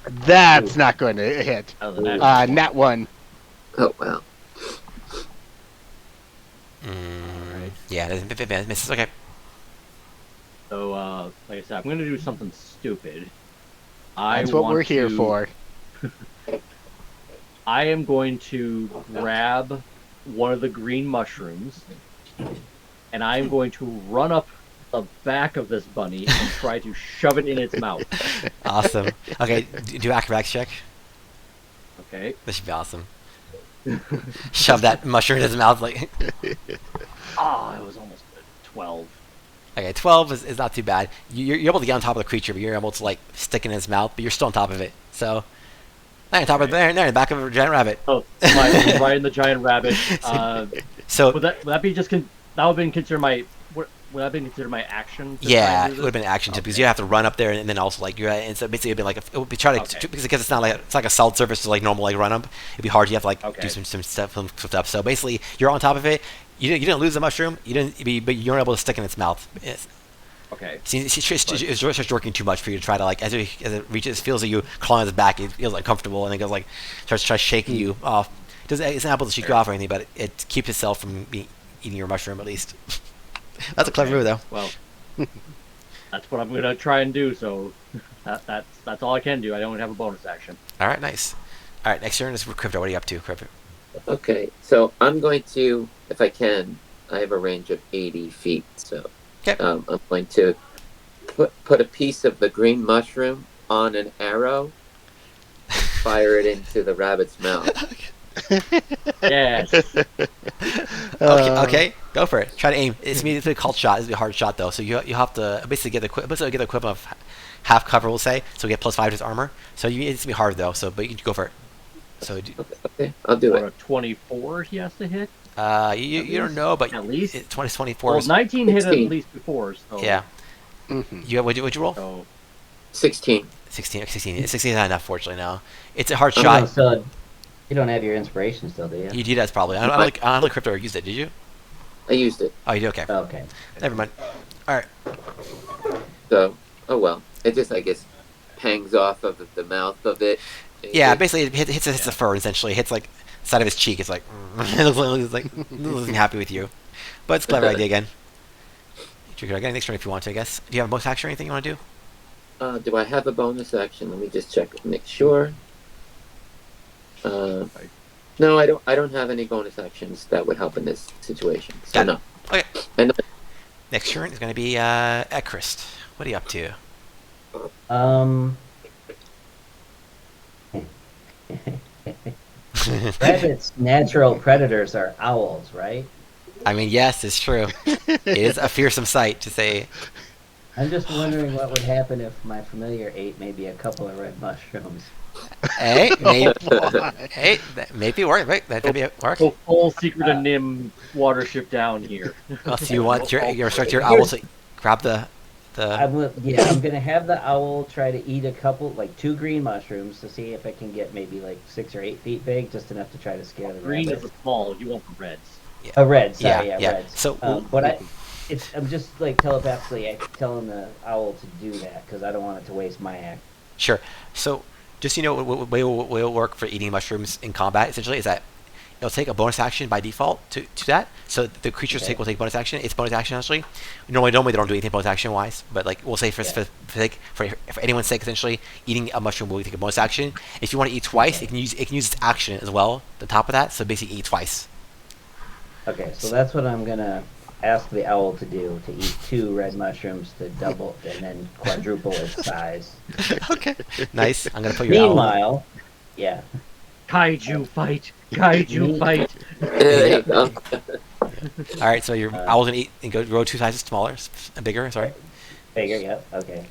That's not going to hit. That was an actual Nat 1. Oh wow. Yeah, it misses. Okay. So, like I said, I'm gonna do something stupid. That's what we're here for. I am going to grab one of the green mushrooms, and I am going to run up the back of this bunny and try to shove it in its mouth. Awesome. Okay, do acrobatics check. Okay. This should be awesome. Shove that mushroom in his mouth like. Ah, it was almost good. 12. Okay, 12 is not too bad. You're able to get on top of the creature, but you're able to like stick in his mouth, but you're still on top of it. So, not on top of there, in the back of a giant rabbit. Oh, right in the giant rabbit. So Would that be just that would have been considered my would that have been considered my action? to try yeah, and it do would have this? been action too, because Okay. you have to run up there and then also like and so basically it'd be like it would be trying to Okay. because it's not like it's like a solid surface to like normal like run up. It'd be hard. You have to like Okay. do some stuff. So basically, you're on top of it. You didn't lose the mushroom. But you weren't able to stick in its mouth. Okay. It's just working too much for you to try to like as it reaches, feels like you clawing its back. It feels like comfortable, and then it goes like starts shaking you off. It's not able to shake you off or anything, but it keeps itself from eating your mushroom at least. That's a clever move, though. Well, that's what I'm gonna try and do. So that's all I can do. I don't have a bonus action. All right, nice. All right, next turn is for Crypto. What are you up to, Crypto? Okay, so I'm going to, if I can, I have a range of 80 feet, so Okay. I'm going to put a piece of the green mushroom on an arrow and fire it into the rabbit's mouth. Yes. Okay, go for it. Try to aim. It's gonna be a called shot. It's gonna be a hard shot though. So you have to basically get the equivalent of half cover, we'll say. So you get +5 to his armor. So it's gonna be hard though. So but you can go for it. So Okay, I'll do Or it. a 24 he has to hit. you don't know, but At least? 24 Well, is 19 hit at 16. least before. So yeah. Mhm. What'd you roll? So 16. 16. 16. 16 is not enough, fortunately. No, it's a hard Oh, shot. so you don't have your inspiration still, do you? You did that's probably. I don't think Crypto used it. Did you? I used it. Oh, you did. Okay. Okay. Never mind. All right. So, oh well. It just, I guess, hangs off of the mouth of it. Yeah, basically it hits the fur essentially. It hits like side of his cheek. It's like it looks like it isn't happy with you, but it's a clever idea again. Trigger again next turn if you want to. I guess. Do you have a bonus action or anything you want to do? Do I have a bonus action? Let me just check and make sure. No, I don't. I don't have any bonus actions that would help in this situation. So Got it. no. Okay. And Next turn is going to be Ekrist. What are you up to? Rabbits' natural predators are owls, right? I mean, yes, it's true. It is a fearsome sight to say. I'm just wondering what would happen if my familiar ate maybe a couple of red mushrooms. Hey, Oh, maybe, boy. hey, that maybe work. Right? That could be work. Go full Secret of Nim watership down here. Well, so you want your instruct your owl to grab the. I'm gonna have the owl try to eat a couple, like 2 green mushrooms, to see if it can get maybe like 6 or 8 feet big, just enough to try to scare the Green rabbit. is a small. You want the reds. Reds, sorry, Yeah. reds. So- but I'm just like telepathically telling the owl to do that because I don't want it to waste my act. Sure. So, just what way will work for eating mushrooms in combat essentially is that it'll take a bonus action by default to that. So the creatures Okay. will take bonus action. It's bonus action actually. Normally they don't do anything bonus action wise, but like we'll say for anyone's sake, essentially eating a mushroom will take a bonus action. If you want to eat twice, it can use its action as well. On top of that, so basically eat twice. Okay, so that's what I'm gonna ask the owl to do, to eat 2 red mushrooms to double and then quadruple its size. Okay. Nice. I'm gonna put your owl. Meanwhile, yeah. Kaiju fight. Kaiju fight. There you go. All right. So your owl's gonna eat and grow 2 sizes smaller, bigger. Sorry. Bigger, yep, okay.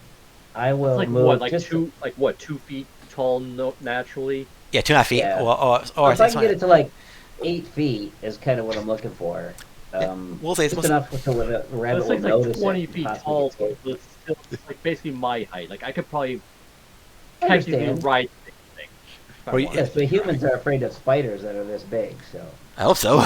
I will It's like move what, like just 2 feet tall naturally. Yeah, 2.5 feet. Yeah. Or if I can get it to like 8 feet is kind of what I'm looking for. We'll say it's just enough so the But rabbit it's will like notice 20 it and feet possibly tall, escape. so it's still like basically my height. Like I could probably I technically understand. ride this thing. if I Well, wanted. Yes, but humans are afraid of spiders that are this big, so. I hope so.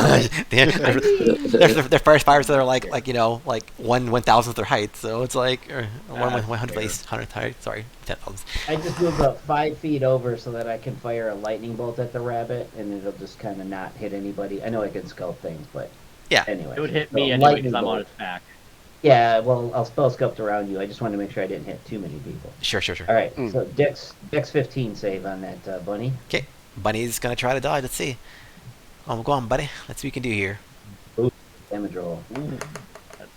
There's forest fires that are like 1/1000th their height, so it's like 1/100 base 100th height. Sorry, 10,000. I just moved up 5 feet over so that I can fire a lightning bolt at the rabbit and it'll just kind of not hit anybody. I know I can sculpt things, but Yeah. anyway. It would hit So, me anyway lightning because I'm on bolt. its back. Yeah, well, I'll spell sculpt around you. I just wanted to make sure I didn't hit too many people. Sure. All right, Mm. so Dex 15 save on that bunny. Okay, Bunny's gonna try to dodge. Let's see. Go on, buddy. Let's see what we can do here. Damage roll. That's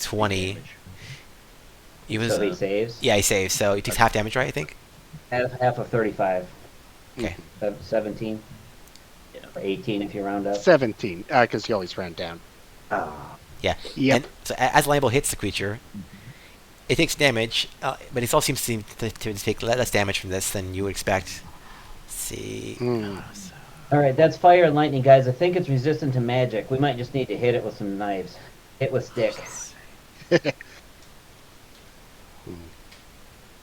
20. damage. He was. So he saves. Yeah, he saves. So he takes half damage, right? I think. Half of 35. Okay. 17. Yeah. Or 18 if you round up. 17, because you always round down. Ah. Yeah. Yep. And so as Lambo hits the creature, it takes damage, but it all seems to take less damage from this than you would expect. Let's see. Hmm. All right, that's fire and lightning, guys. I think it's resistant to magic. We might just need to hit it with some knives. Hit with stick.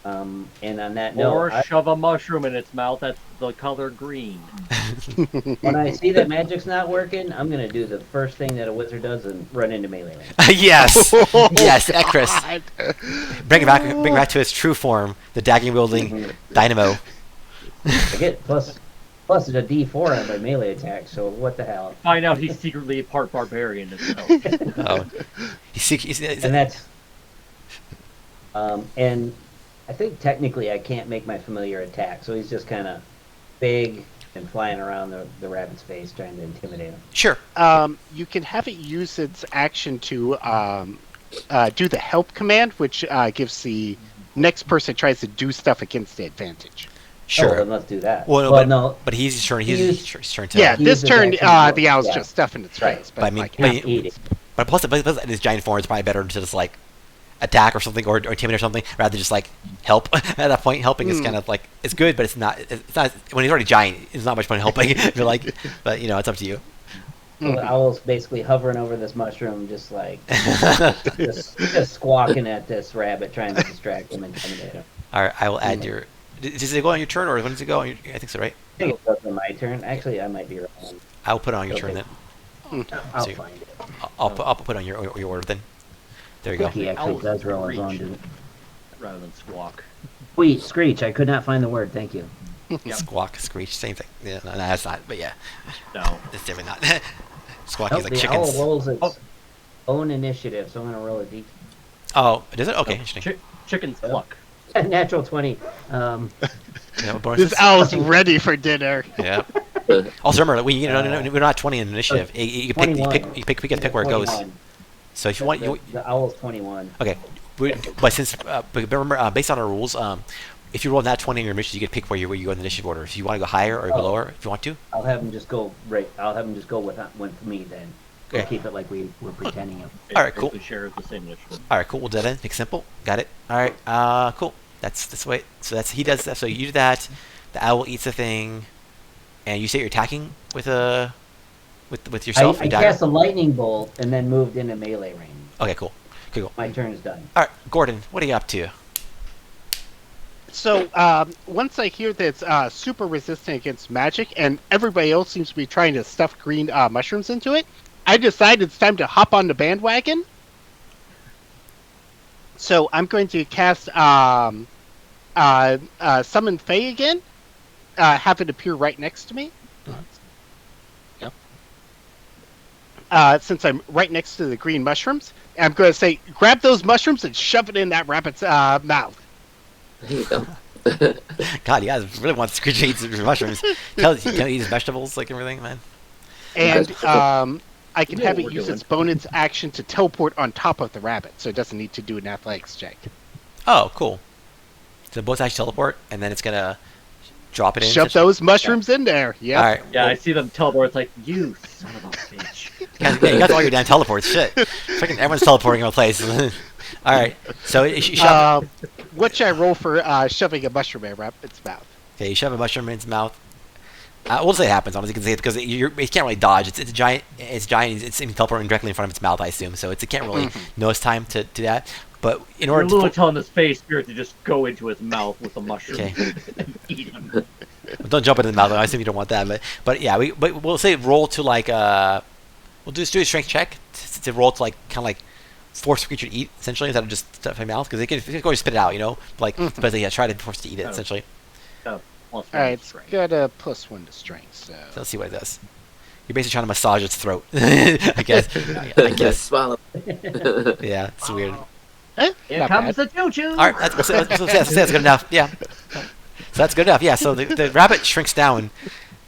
And on that Or note, shove a mushroom in its mouth that's the color green. when I see that magic's not working, I'm gonna do the first thing that a wizard does and run into melee range. Yes. Yes, Chris. God. Bring it back to its true form, the dagger wielding dynamo. I get plus it's a D4 on my melee attack. So what the hell? Find out he's secretly part barbarian himself. Oh, he's And that's and I think technically I can't make my familiar attack, so he's just kind of big and flying around the rabbit's face trying to intimidate him. sure. You can have it use its action to do the help command, which gives the next person who tries to do stuff against the advantage. Sure. Oh, then let's do that. Well, no. but he's his turn. He He's used- his turn to. Yeah, He this uses turn, action to the owl's yeah. just stuff in its Right. face. But I mean, like, Not eat it. But plus, in his giant form, it's probably better to just like attack or something, or intimidate or something, rather than just like help. At that point, helping is kind of like it's good, but it's not. It's not when he's already giant. It's not much fun helping. If you're like, but it's up to you. So the owl's basically hovering over this mushroom, just like just squawking at this rabbit, trying to distract him and intimidate him. All right, I will add your. Does it go on your turn, or when does it go? I think so, right? I think it goes on my turn. Actually, I might be wrong. I'll put it on your turn Okay. then. I'll So- find it. I'll put it on your order then. There you go. He actually Owl's does roll his own. screech. Didn't Rather than squawk. Squeak, screech. I could not find the word. Thank you. Yep. Squawk, screech, same thing. Yeah, no, that's not. But yeah, No. it's definitely not. Squawking Nope, is like the owl chickens. rolls its Oh. own initiative, so I'm gonna roll a d. Oh, does it? Okay, interesting. Chickens cluck. Natural 20. Yeah, what bonus This is- owl's ready for dinner. Yeah. Also remember, we're not 20 in initiative. You can pick, 21. you get to pick where it goes. 21. So if you want, The owl's 21. okay. But since, but remember, based on our rules, if you roll that 20 in your mission, you get to pick where you go in the initiative order. If you want to go higher or go lower, if you want to. I'll have him just go with me then. We'll Okay. keep it like we were pretending him. All right, cool. We share the same initiative. All right, cool. We'll do that. Make it simple. Got it. All right. Cool. That's the way. So he does that. So you do that. The owl eats the thing, and you say you're attacking with yourself. I and dagger? cast a lightning bolt and then moved into melee range. Okay, cool. Okay, cool. My turn is done. All right, Gordon, what are you up to? So once I hear that it's super resistant against magic, and everybody else seems to be trying to stuff green mushrooms into it, I decide it's time to hop on the bandwagon. So I'm going to cast Summon Fey again, have it appear right next to me. Since I'm right next to the green mushrooms, I'm going to say, grab those mushrooms and shove it in that rabbit's mouth. There you go. God, you guys really want to eat some mushrooms. Can eat his vegetables, like everything, man. And I can You know have what it we're use doing. its bonus action to teleport on top of the rabbit, so it doesn't need to do an athletics check. Oh, cool. So both actually teleport, and then it's gonna drop it in. Shove those mushrooms in there. Yeah. All right. Yeah, well, I see them teleport. It's like, you son of a bitch. you got all your damn teleports. Shit. Freaking everyone's teleporting in a place. All right. So you shove. What should I roll for shoving a mushroom in a rabbit's mouth? Okay, you shove a mushroom in its mouth. We'll say it happens. Honestly, you can say it because it can't really dodge. It's giant. It's giant. It's teleporting directly in front of its mouth, I assume. So it can't really know its time to do that. But in You're order literally to telling the space spirit to just go into his mouth with the mushroom Okay. and eat him. don't jump into the mouth. I assume you don't want that. But yeah, we'll say roll to like we'll just do a strength check to roll to like kind of like force the creature to eat essentially instead of just stuff in the mouth because it can go and spit it out, you know. Like but yeah, try to force it to eat it essentially. Plus All right, it's strength. got a +1 to strength, so. So let's see what it does. You're basically trying to massage its throat. I guess. I guess. Swallow. Yeah, it's weird. Here Not comes bad. the choo-choo. All right, that's good enough. Yeah. So that's good enough. Yeah. So the rabbit shrinks down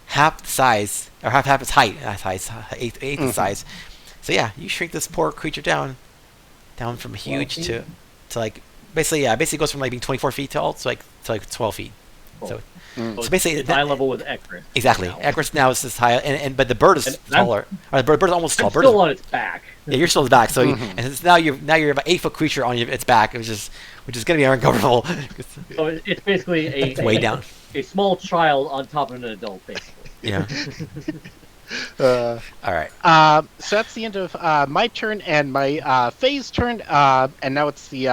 half the size, or half its height, eighth the size. So yeah, you shrink this poor creature down from huge to like basically goes from like being 24 feet tall to like 12 feet. So So basically it's eye level with Ekron. exactly. now. Acris now is this high, but the bird is And I'm- taller. Or the bird's almost tall. I'm Bird is still on its back. Yeah, you're still in the back. So and since now you're about 8-foot creature on its back, which is gonna be uncomfortable. So it's basically It's way down. a small child on top of an adult, basically. Yeah. Uh, All right. so that's the end of my turn and my Faye's turn, and now it's the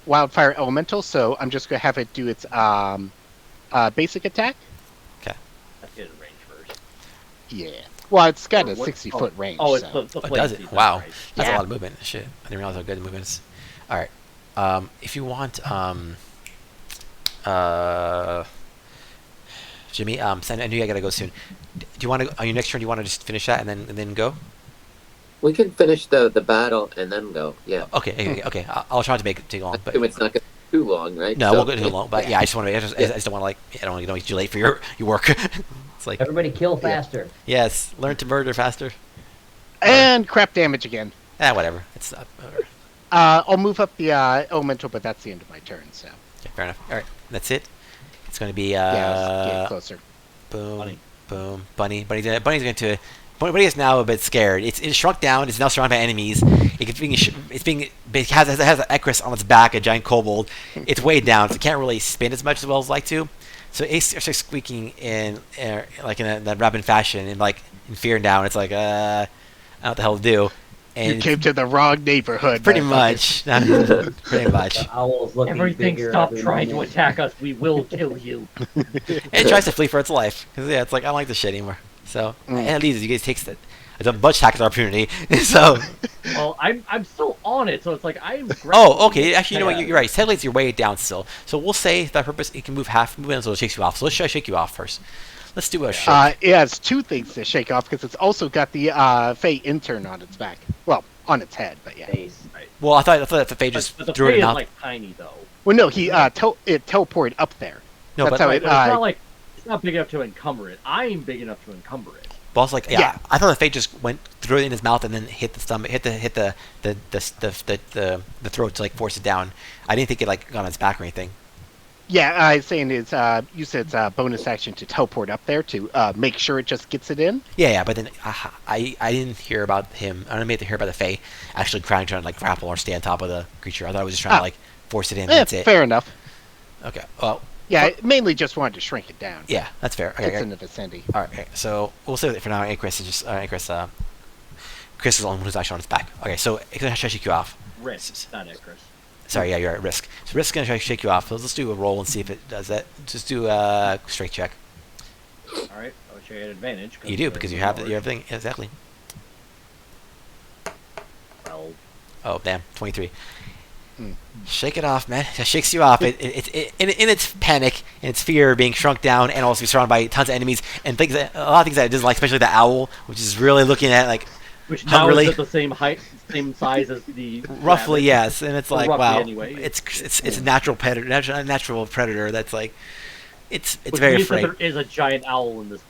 wildfire elemental. So I'm just gonna have it do its basic attack. Let's get it range first. Yeah. Well, it's got Or a what- 60-foot range. Oh, it's so. the Oh, flame does speed, it? that's Wow. right. That's a Yeah. lot of movement. Shit. I didn't realize how good the movement is. All right. If you want, Jimmy, I knew I gotta go soon. Do you want to on your next turn? Do you want to just finish that and then go? We can finish the battle and then go. Yeah. Okay. I'll try to make it take long, but It's not going to be too long, right? no, So- we'll go too long. But yeah, I just want to. I just don't want to I don't want to get too late for your work. It's like Everybody kill faster. yes, learn to murder faster. And crap damage again. Whatever. It's whatever. I'll move up the elemental, but that's the end of my turn. So Okay, fair enough. All right, that's it. It's going to be yeah, let's get closer. boom, Bunny. boom, bunny. Bunny is now a bit scared. It's shrunk down. It's now surrounded by enemies. It has an Ekris on its back, a giant kobold. It's weighed down, so it can't really spin as much as well as like to. So it starts squeaking in like in that rabid fashion, and like in fear now. It's like I don't know what the hell to do. And You came to the wrong neighborhood. pretty motherfucker. much, pretty much. The owl's looking Everything bigger stop every trying to moment. attack us. We will kill you. It tries to flee for its life. Cause yeah, it's like I don't like this shit anymore. So and it leaves you guys takes it. It's a bunch attack as an opportunity. So Well, I'm still on it, so it's like I'm. oh, okay. Actually, you know what? You're right. Technically, it's your way down still. So we'll say for that purpose it can move half movement, so it shakes you off. So let's try to shake you off first. Let's do a shake. It has two things to shake off because it's also got the Fey intern on its back. Well, on its head, but yeah. Face. Well, I thought the Fae just But the threw Fey it is out. like tiny though. Well, no, he it teleported up there. No, that's but how Right, it. but it's not like it's not big enough to encumber it. I'm big enough to encumber it. boss like yeah, Yeah. I thought the Fae just went threw it in his mouth and then hit the stomach, hit the throat to like force it down. I didn't think it like got on its back or anything. Yeah, I was saying it's you said it's a bonus action to teleport up there to make sure it just gets it in. Yeah, but then I didn't hear about him. I didn't hear about the Fae actually trying to like grapple or stay on top of the creature. I thought I was just trying to Ah, like force it in. That's it. fair enough. Okay. Well. Yeah, I mainly just wanted to shrink it down. Yeah, that's fair. Okay. It's Okay. in the vicinity. All right. Okay. So we'll say that for now. Chris is just Chris is the only one who's actually on his back. Okay. So it's gonna try to shake you off. Risk, not it, Chris. Sorry. Yeah, you're at risk. So risk is gonna try to shake you off. So let's do a roll and see if it does that. Just do a strength check. All right, I'll show you an advantage. You do because you have everything exactly. Well, Oh damn, 23. Hmm. Shake it off, man. It shakes you off. In its panic and its fear of being shrunk down and also surrounded by tons of enemies and things a lot of things that it doesn't like, especially the owl, which is really looking at like which now hungrily. is at the same height, same size as the Roughly, rabbit. yes, and it's Or like roughly wow, anyway. it's a natural predator, natural predator that's like it's Which very means that afraid, there is a giant owl in this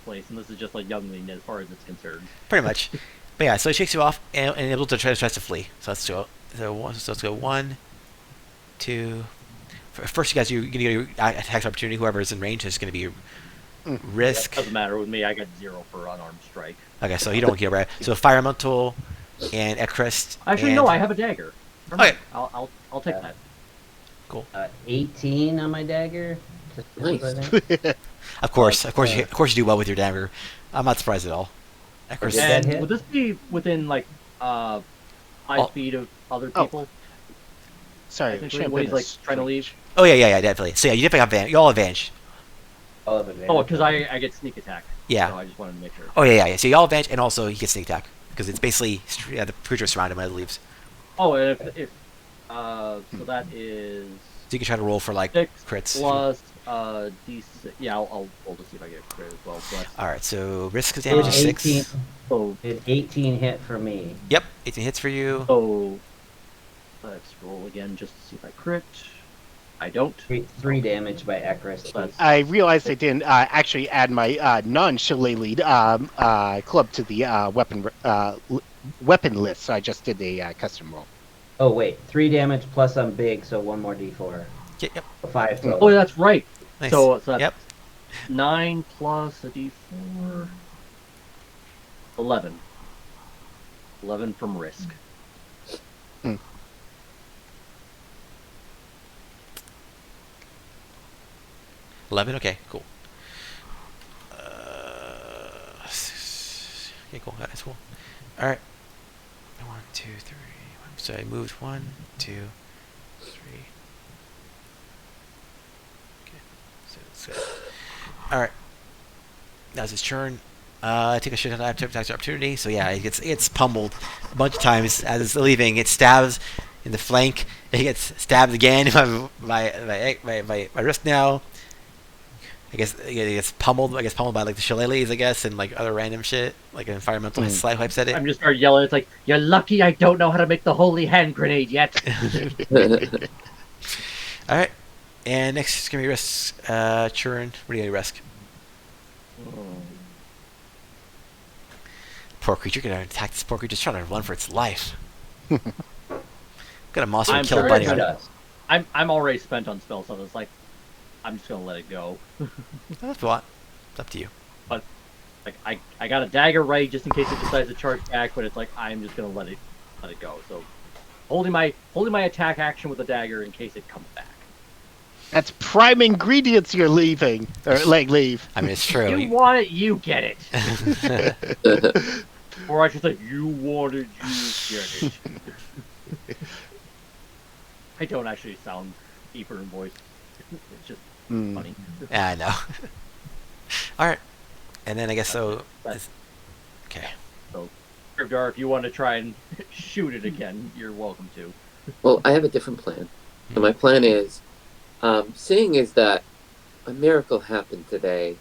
place, and this is just a youngling as far as it's concerned. pretty much. But yeah, so it shakes you off and able to tries to flee. So let's go. So let's go 1, 2. First, you guys, you're gonna get your attack opportunity. Whoever is in range is gonna be risk. Doesn't matter with me. I got 0 for unarmed strike. Okay, so you don't get right. So fire elemental and Ekrist. Actually, and... no, I have a dagger. Never Okay. mind. I'll take that. 18 on my dagger. Nice. Of course, you do well with your dagger. I'm not surprised at all. Ekrist. Okay. And that hit? would this be within like 5 feet of other Oh. people? Sorry, Technically, should have when been he's like trying to leave. Oh yeah, definitely. So yeah, you definitely have advantage. You all advantage. All of advantage. Oh, because I get sneak attack. Yeah. So I just wanted to make sure. Oh yeah. So you all advantage, and also he gets sneak attack because it's basically the creature surrounded him when it leaves. Oh, and if so that is So you can try to roll for like 6 crits. plus d6. Yeah, I'll just see if I get a crit as well. So that's All right. So risk is Did damage is 18, 6. so did 18 hit for me? Yep, 18 hits for you. so. Let's roll again just to see if I crit. I don't. 3 damage by Ekrist. That's- I realized I didn't actually add my non-shillelagh club to the weapon list, so I just did a custom roll. Oh wait, 3 damage plus I'm big, so 1 more d4. Yep. 5 total. Oh, that's right. Nice. So that's Yep. 9 plus a d4. 11. 11 from risk. 11. Okay, cool. Okay, cool. That's cool. All right. 1, 2, 3. So I moved 1, 2, 3. Okay. So let's go. All right. That was his turn. Take a shit at attack opportunity. So yeah, it gets pummeled a bunch of times as it's leaving. It stabs in the flank. It gets stabbed again by my wrist now. I guess it gets pummeled. I guess pummeled by like the shillelaghs, I guess, and like other random shit, like environmental slide wipes at it. I'm just start yelling. It's like, you're lucky I don't know how to make the holy hand grenade yet. All right, and next is gonna be risk. Churn. What do you risk? Poor creature gonna attack this poor creature, just trying to run for its life. Got a monster I'm kill a sure bunny. it On it. does. I'm already spent on spells, so it's like, I'm just gonna let it go. That's a lot. It's up to you. Like I got a dagger ready just in case it decides to charge back, but it's like I'm just gonna let it go. So holding my attack action with the dagger in case it comes back. That's prime ingredients you're leaving, or leave. I mean, it's true. You want it, you get it. Or I should say, you want it, you get it. I don't actually sound deeper in voice. It's just funny. Yeah, I know. All right, and then I guess so. That's- Okay. So, Grimdar, if you want to try and shoot it again, you're welcome to. Well, I have a different plan. And my plan is, seeing is that a miracle happened today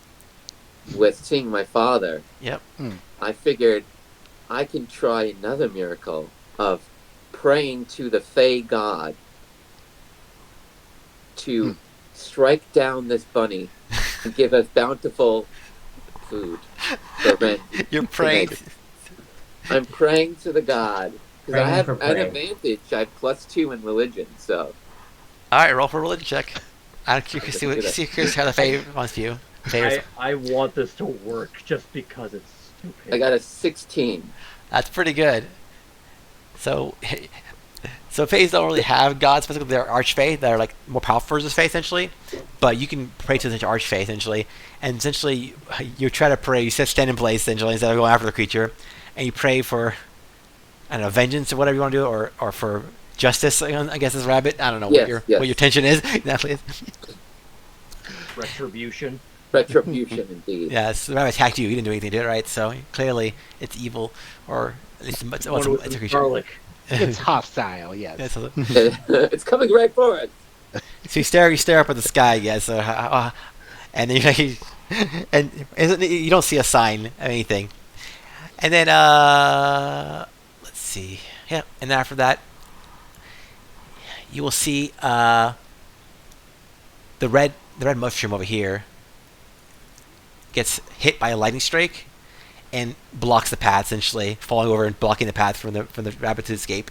with seeing my father. Yep. I figured I can try another miracle of praying to the Fey god to strike down this bunny and give us bountiful food for rent. You're praying. I'm praying to the god because I Praying have for an prey. advantage. I have +2 in religion, so All right, roll for a religion check. I'm curious how the Fae wants you. I want this to work just because it's stupid. I got a 16. That's pretty good. So, so Faes don't really have gods, specifically they're archfae that are like more powerful versus Fae essentially. But you can pray to the archfae essentially, and essentially you try to pray. You stand in place essentially instead of going after the creature, and you pray for, I don't know, vengeance or whatever you want to do, or for justice. I guess as rabbit. I don't know Yes, what your tension is exactly. Retribution. Retribution, indeed. Yes, the rabbit attacked you. You didn't do anything to it, right? So clearly it's evil, or at least it's a creature. Garlic. It's hostile, yes. Yeah, so, It's coming right for us. so you stare up at the sky, yes, and then and you don't see a sign of anything, and then let's see, yeah, and then after that, you will see the red mushroom over here gets hit by a lightning strike and blocks the path, essentially falling over and blocking the path from the rabbit to escape.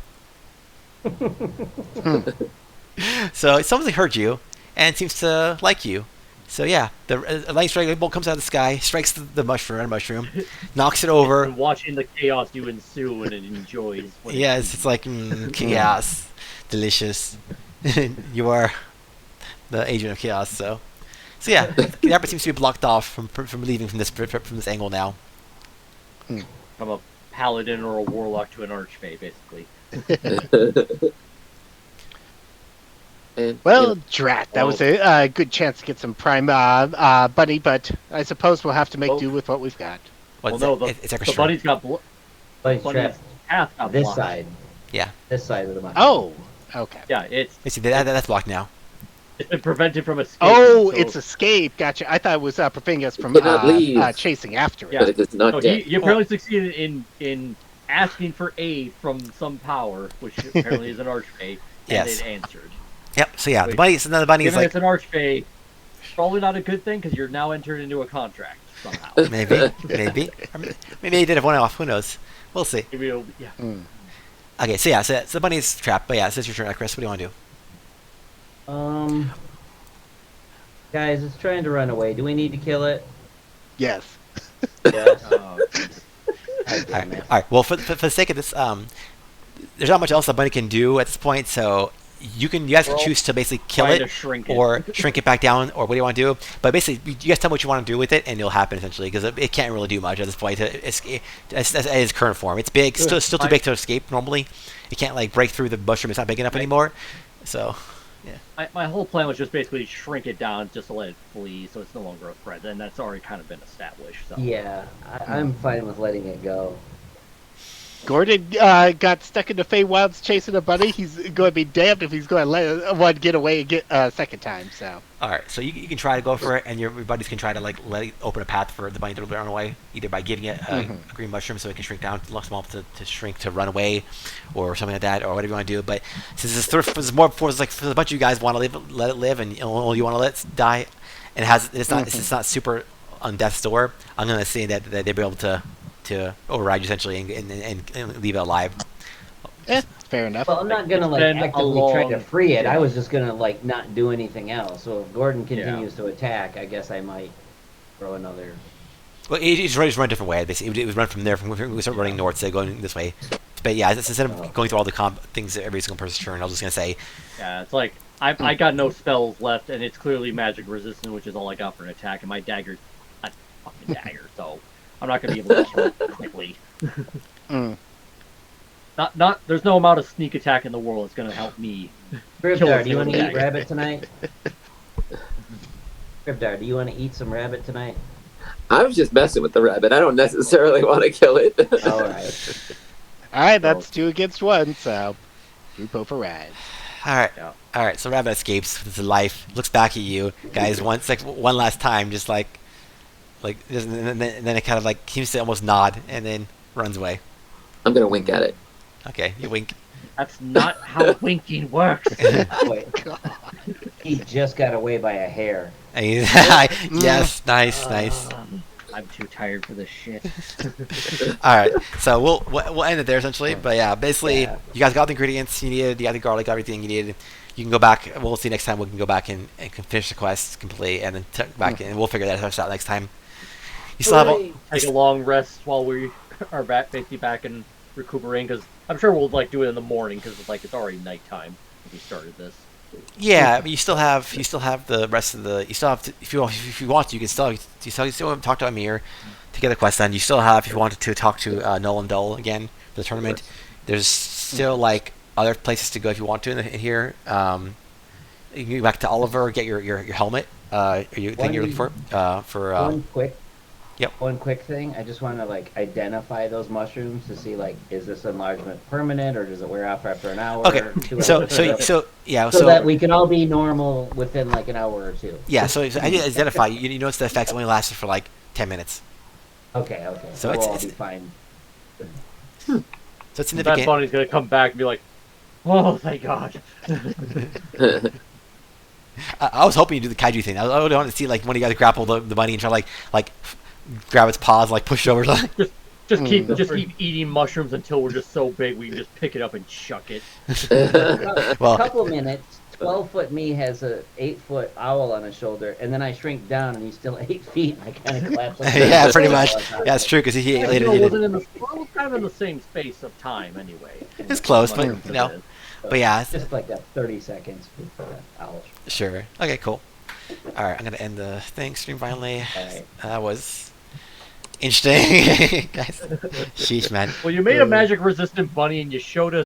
So something hurt you and seems to like you. So yeah, the lightning strike bolt comes out of the sky, strikes the mushroom, knocks it over. And watching the chaos you ensue and it enjoys. Yes, it's like chaos, delicious. You are the agent of chaos. So yeah, the rabbit seems to be blocked off from leaving from this angle now. From a paladin or a warlock to an archfey, basically. And, Well, drat, that was a good chance to get some prime bunny, but I suppose we'll have to make do with what we've got. Well, no, it's the bunny's got Bunny's bunny's trapped path got this blocked. side. Yeah. This side of the mountain. Oh, okay. Yeah, it's See, that's blocked now. been prevented from escaping. Oh, so- it's escape. Gotcha. I thought it was preventing us from Cannot leave. chasing after it. Yeah. but it is not No, dead. he apparently succeeded in asking for aid from some power, which apparently is an archfey, and Yes. it answered. Yep. So yeah, Wait. the bunny is Given like it's an archfey, probably not a good thing because you're now entered into a contract somehow. maybe. Or maybe he did have one off. Who knows? We'll see. Maybe it'll, yeah. Okay. So yeah, so the bunny's trapped. But yeah, so it's your turn, Chris. What do you want to do? Guys, it's trying to run away. Do we need to kill it? Yes. Yes. Uh, All right. Well, for the sake of this, there's not much else the bunny can do at this point. So you guys can Well, choose to basically kill trying it, to shrink it. or shrink it back down, or what do you want to do? But basically, you guys tell me what you want to do with it, and it'll happen essentially because it can't really do much at this point. It's at its current form. It's big, still too big to escape normally. It can't like break through the mushroom. It's not big enough anymore. So. my whole plan was just basically shrink it down just to let it flee, so it's no longer a threat, and that's already kind of been established. So. Yeah, I'm fine with letting it go. Gordon got stuck in the Feywild's chasing a bunny. He's going to be damned if he's going to let one get away and get a second time. So. All right, so you can try to go for it, and your buddies can try to like let it open a path for the bunny to run away, either by giving it a green mushroom so it can shrink down small to shrink to run away, or something like that, or whatever you want to do. But since it's more for like for a bunch of you guys want to let it live, and only you want to let it die, and it's not super on death's door, I'm gonna say that they'll be able to override you essentially and leave it alive. Fair enough. Well, I'm not gonna like been actively try to long- free it. yeah. I was just gonna like not do anything else. So if Gordon continues to attack, I guess I might throw another. Well, it just run a different way. Basically, it would run from there. We start running north, so going this way. But yeah, instead of going through all the things every single person's turn, I was just gonna say, Yeah, it's like I got no spells left, and it's clearly magic resistant, which is all I got for an attack, and my dagger's a fucking dagger, so I'm not gonna be able to kill it quickly. Not. There's no amount of sneak attack in the world that's gonna help me. Gribdar, do you want to Kill eat it. rabbit tonight? Gribdar, do you want to eat some rabbit tonight? I was just messing with the rabbit. I don't necessarily want to kill it. All right. All right, that's 2 against 1. So, group override. all right. Yeah. All right, so Rabbit escapes with his life, looks back at you guys one last time, just and then it kind of like seems to almost nod and then runs away. I'm gonna wink at it. Okay, you wink. That's not how winking works. Wait. He just got away by a hair. And yes, nice. I I'm too tired for this shit. All right, so we'll end it there essentially. But yeah, basically, Yeah. you guys got the ingredients you needed. You got the garlic, got everything you needed. You can go back. We'll see next time. We can go back and can finish the quest complete, and then back and we'll figure that out next time. You still have. Hooray. Take a long rest while we are basically back and recuperating, because I'm sure we'll like do it in the morning, because it's already nighttime when we started this. Yeah, I mean, you still have the rest of the. You still have to, if you want to, you can still talk to Amir to get the quest done. You still have, if you wanted to talk to Null and Dull again for the tournament. There's still like other places to go if you want to in here. You can go back to Oliver, get your helmet. Thing you're looking for One quick thing. I just want to like identify those mushrooms to see like, is this enlargement permanent or does it wear off after an hour? Okay, 2 so hours? yeah, So that we can all be normal within like an hour or two. yeah, so I did identify. You notice the effects only lasted for like 10 minutes. Okay. So we'll all it's- be fine. So it's That significant. bunny's gonna come back and be like, "Oh, thank God." I was hoping you do the kaiju thing. I would want to see like one of you guys grapple the bunny and try to like grab its paws, like push it over. Just keep eating mushrooms until we're just so big we can just pick it up and chuck it. Well- A couple minutes. 12-foot me has a 8-foot owl on his shoulder, and then I shrink down, and he's still 8 feet. And I kind of collapse. Like Yeah, pretty much. Yeah, it's true because he It later wasn't did. in the kind of in the same space of time anyway. It's close, but Mushrooms you know. it is. But yeah, just like that 30 seconds before that owl. sure. Okay, cool. All right, I'm gonna end the thing stream finally. Alright. That was interesting, guys. Sheesh, man. Well, you made a magic resistant bunny and you showed us